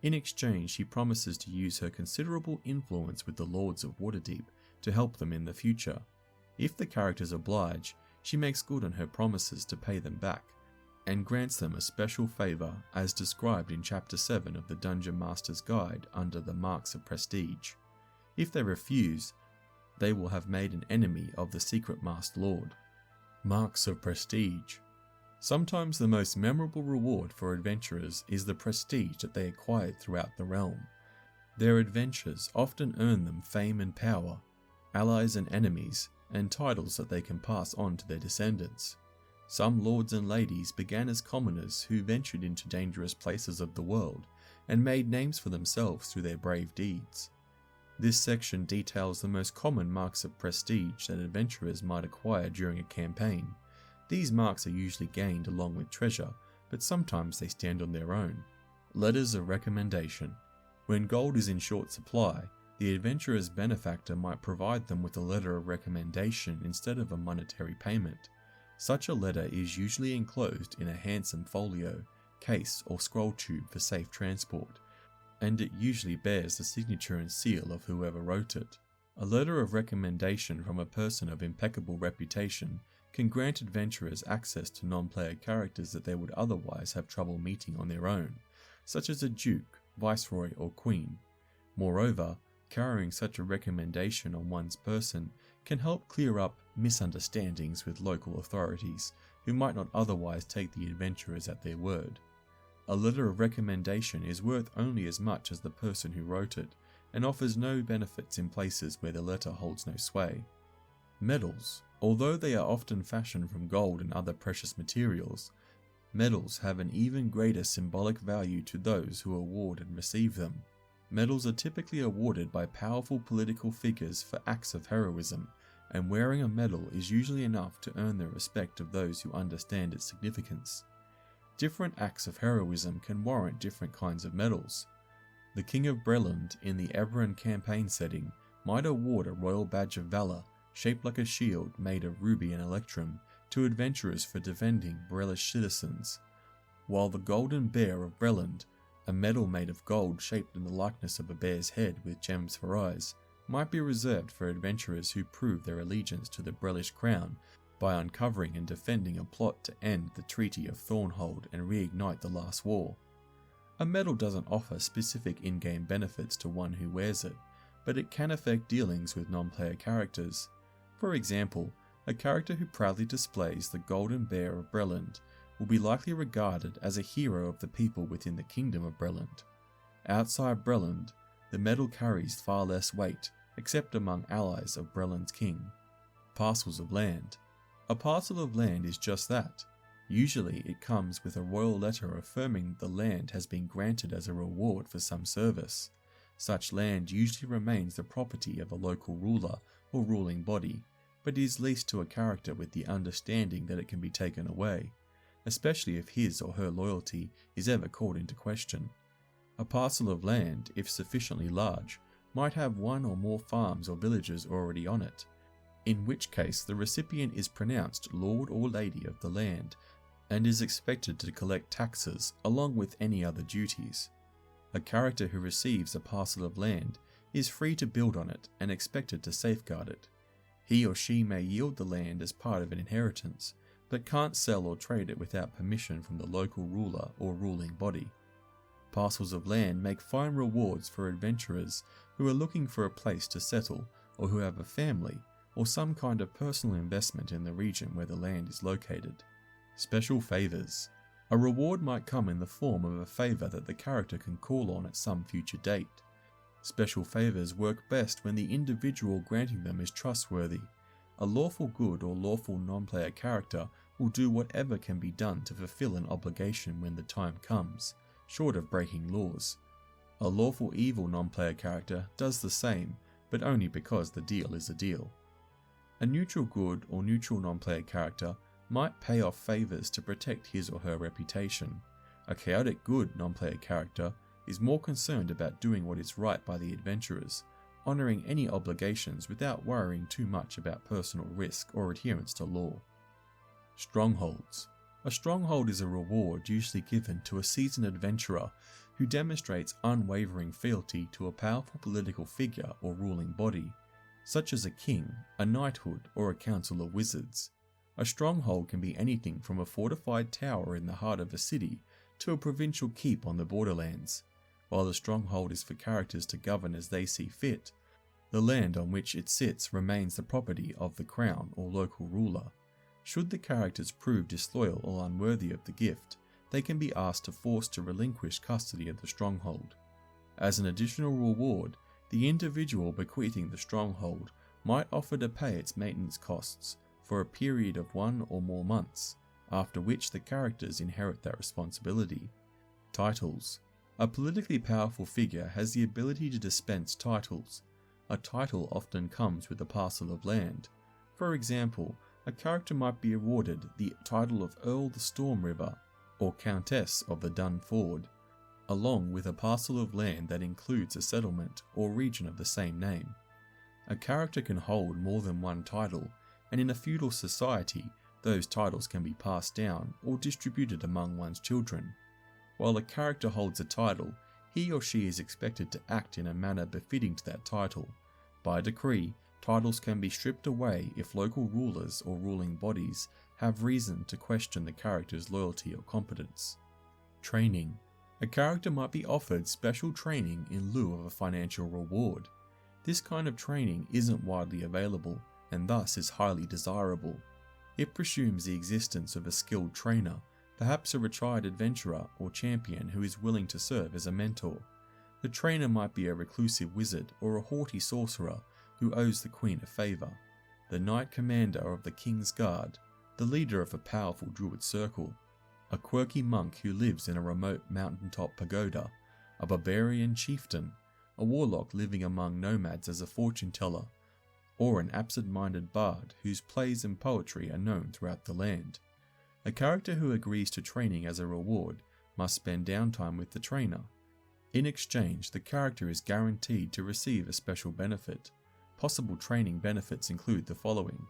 In exchange, she promises to use her considerable influence with the Lords of Waterdeep to help them in the future. If the characters oblige, she makes good on her promises to pay them back, and grants them a special favour as described in Chapter 7 of the Dungeon Master's Guide under the Marks of Prestige. If they refuse, they will have made an enemy of the Secret Masked Lord. Marks of Prestige. Sometimes the most memorable reward for adventurers is the prestige that they acquired throughout the realm. Their adventures often earn them fame and power, allies and enemies, and titles that they can pass on to their descendants. Some lords and ladies began as commoners who ventured into dangerous places of the world and made names for themselves through their brave deeds. This section details the most common marks of prestige that adventurers might acquire during a campaign. These marks are usually gained along with treasure, but sometimes they stand on their own. Letters of recommendation. When gold is in short supply, the adventurer's benefactor might provide them with a letter of recommendation instead of a monetary payment. Such a letter is usually enclosed in a handsome folio, case or scroll tube for safe transport, and it usually bears the signature and seal of whoever wrote it. A letter of recommendation from a person of impeccable reputation can grant adventurers access to non-player characters that they would otherwise have trouble meeting on their own, such as a duke, viceroy or queen. Moreover, carrying such a recommendation on one's person can help clear up misunderstandings with local authorities who might not otherwise take the adventurers at their word. A letter of recommendation is worth only as much as the person who wrote it, and offers no benefits in places where the letter holds no sway. Medals. Although they are often fashioned from gold and other precious materials, medals have an even greater symbolic value to those who award and receive them. Medals are typically awarded by powerful political figures for acts of heroism, and wearing a medal is usually enough to earn the respect of those who understand its significance. Different acts of heroism can warrant different kinds of medals. The King of Gralhund in the Eberron campaign setting might award a royal badge of valour shaped like a shield made of ruby and electrum to adventurers for defending Brelish citizens, while the Golden Bear of Gralhund, a medal made of gold shaped in the likeness of a bear's head with gems for eyes, might be reserved for adventurers who prove their allegiance to the Brelish crown by uncovering and defending a plot to end the Treaty of Thornhold and reignite the Last War. A medal doesn't offer specific in-game benefits to one who wears it, but it can affect dealings with non-player characters. For example, a character who proudly displays the Golden Bear of Gralhund will be likely regarded as a hero of the people within the Kingdom of Gralhund. Outside Gralhund, the medal carries far less weight, except among allies of Gralhund's king. Parcels of land. A parcel of land is just that. Usually it comes with a royal letter affirming the land has been granted as a reward for some service. Such land usually remains the property of a local ruler or ruling body, but is leased to a character with the understanding that it can be taken away, especially if his or her loyalty is ever called into question. A parcel of land, if sufficiently large, might have one or more farms or villages already on it, in which case the recipient is pronounced Lord or Lady of the land and is expected to collect taxes along with any other duties. A character who receives a parcel of land is free to build on it and expected to safeguard it. He or she may yield the land as part of an inheritance, but can't sell or trade it without permission from the local ruler or ruling body. Parcels of land make fine rewards for adventurers who are looking for a place to settle or who have a family or some kind of personal investment in the region where the land is located. Special favours. A reward might come in the form of a favour that the character can call on at some future date. Special favours work best when the individual granting them is trustworthy. A lawful good or lawful non-player character will do whatever can be done to fulfill an obligation when the time comes, short of breaking laws. A lawful evil non-player character does the same, but only because the deal is a deal. A neutral good or neutral non-player character might pay off favours to protect his or her reputation. A chaotic good non-player character is more concerned about doing what is right by the adventurers, honouring any obligations without worrying too much about personal risk or adherence to law. Strongholds. A stronghold is a reward usually given to a seasoned adventurer who demonstrates unwavering fealty to a powerful political figure or ruling body, such as a king, a knighthood, or a council of wizards. A stronghold can be anything from a fortified tower in the heart of a city to a provincial keep on the borderlands. While the stronghold is for characters to govern as they see fit, the land on which it sits remains the property of the crown or local ruler. Should the characters prove disloyal or unworthy of the gift, they can be asked to force to relinquish custody of the stronghold. As an additional reward, the individual bequeathing the stronghold might offer to pay its maintenance costs for a period of 1 or more months, after which the characters inherit that responsibility. Titles. A politically powerful figure has the ability to dispense titles. A title often comes with a parcel of land. For example, a character might be awarded the title of Earl the Storm River or Countess of the Dun Ford, along with a parcel of land that includes a settlement or region of the same name. A character can hold more than one title, and in a feudal society, those titles can be passed down or distributed among one's children. While a character holds a title, he or she is expected to act in a manner befitting to that title. By decree, titles can be stripped away if local rulers or ruling bodies have reason to question the character's loyalty or competence. Training. A character might be offered special training in lieu of a financial reward. This kind of training isn't widely available, and thus is highly desirable. It presumes the existence of a skilled trainer, perhaps a retired adventurer or champion who is willing to serve as a mentor. The trainer might be a reclusive wizard or a haughty sorcerer who owes the queen a favour, the knight commander of the king's guard, the leader of a powerful druid circle, a quirky monk who lives in a remote mountaintop pagoda, a barbarian chieftain, a warlock living among nomads as a fortune teller, or an absent-minded bard whose plays and poetry are known throughout the land. A character who agrees to training as a reward must spend downtime with the trainer. In exchange, the character is guaranteed to receive a special benefit. Possible training benefits include the following.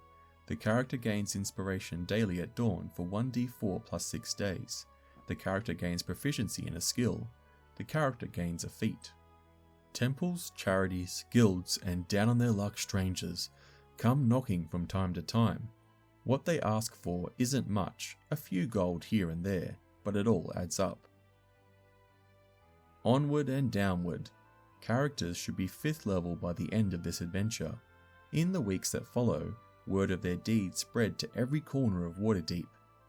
The character gains inspiration daily at dawn for 1d4 plus 6 days. The character gains proficiency in a skill. The character gains a feat. Temples, charities, guilds, and down-on-their-luck strangers come knocking from time to time. What they ask for isn't much, a few gold here and there, but it all adds up. Onward and downward. Characters should be 5th level by the end of this adventure. In the weeks that follow, word of their deeds spread to every corner of Waterdeep.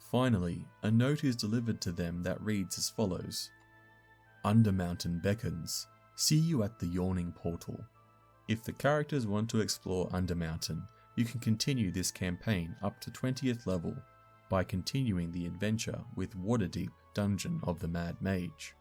Finally, a note is delivered to them that reads as follows. Undermountain beckons. See you at the Yawning Portal. If the characters want to explore Undermountain, you can continue this campaign up to 20th level by continuing the adventure with Waterdeep Dungeon of the Mad Mage.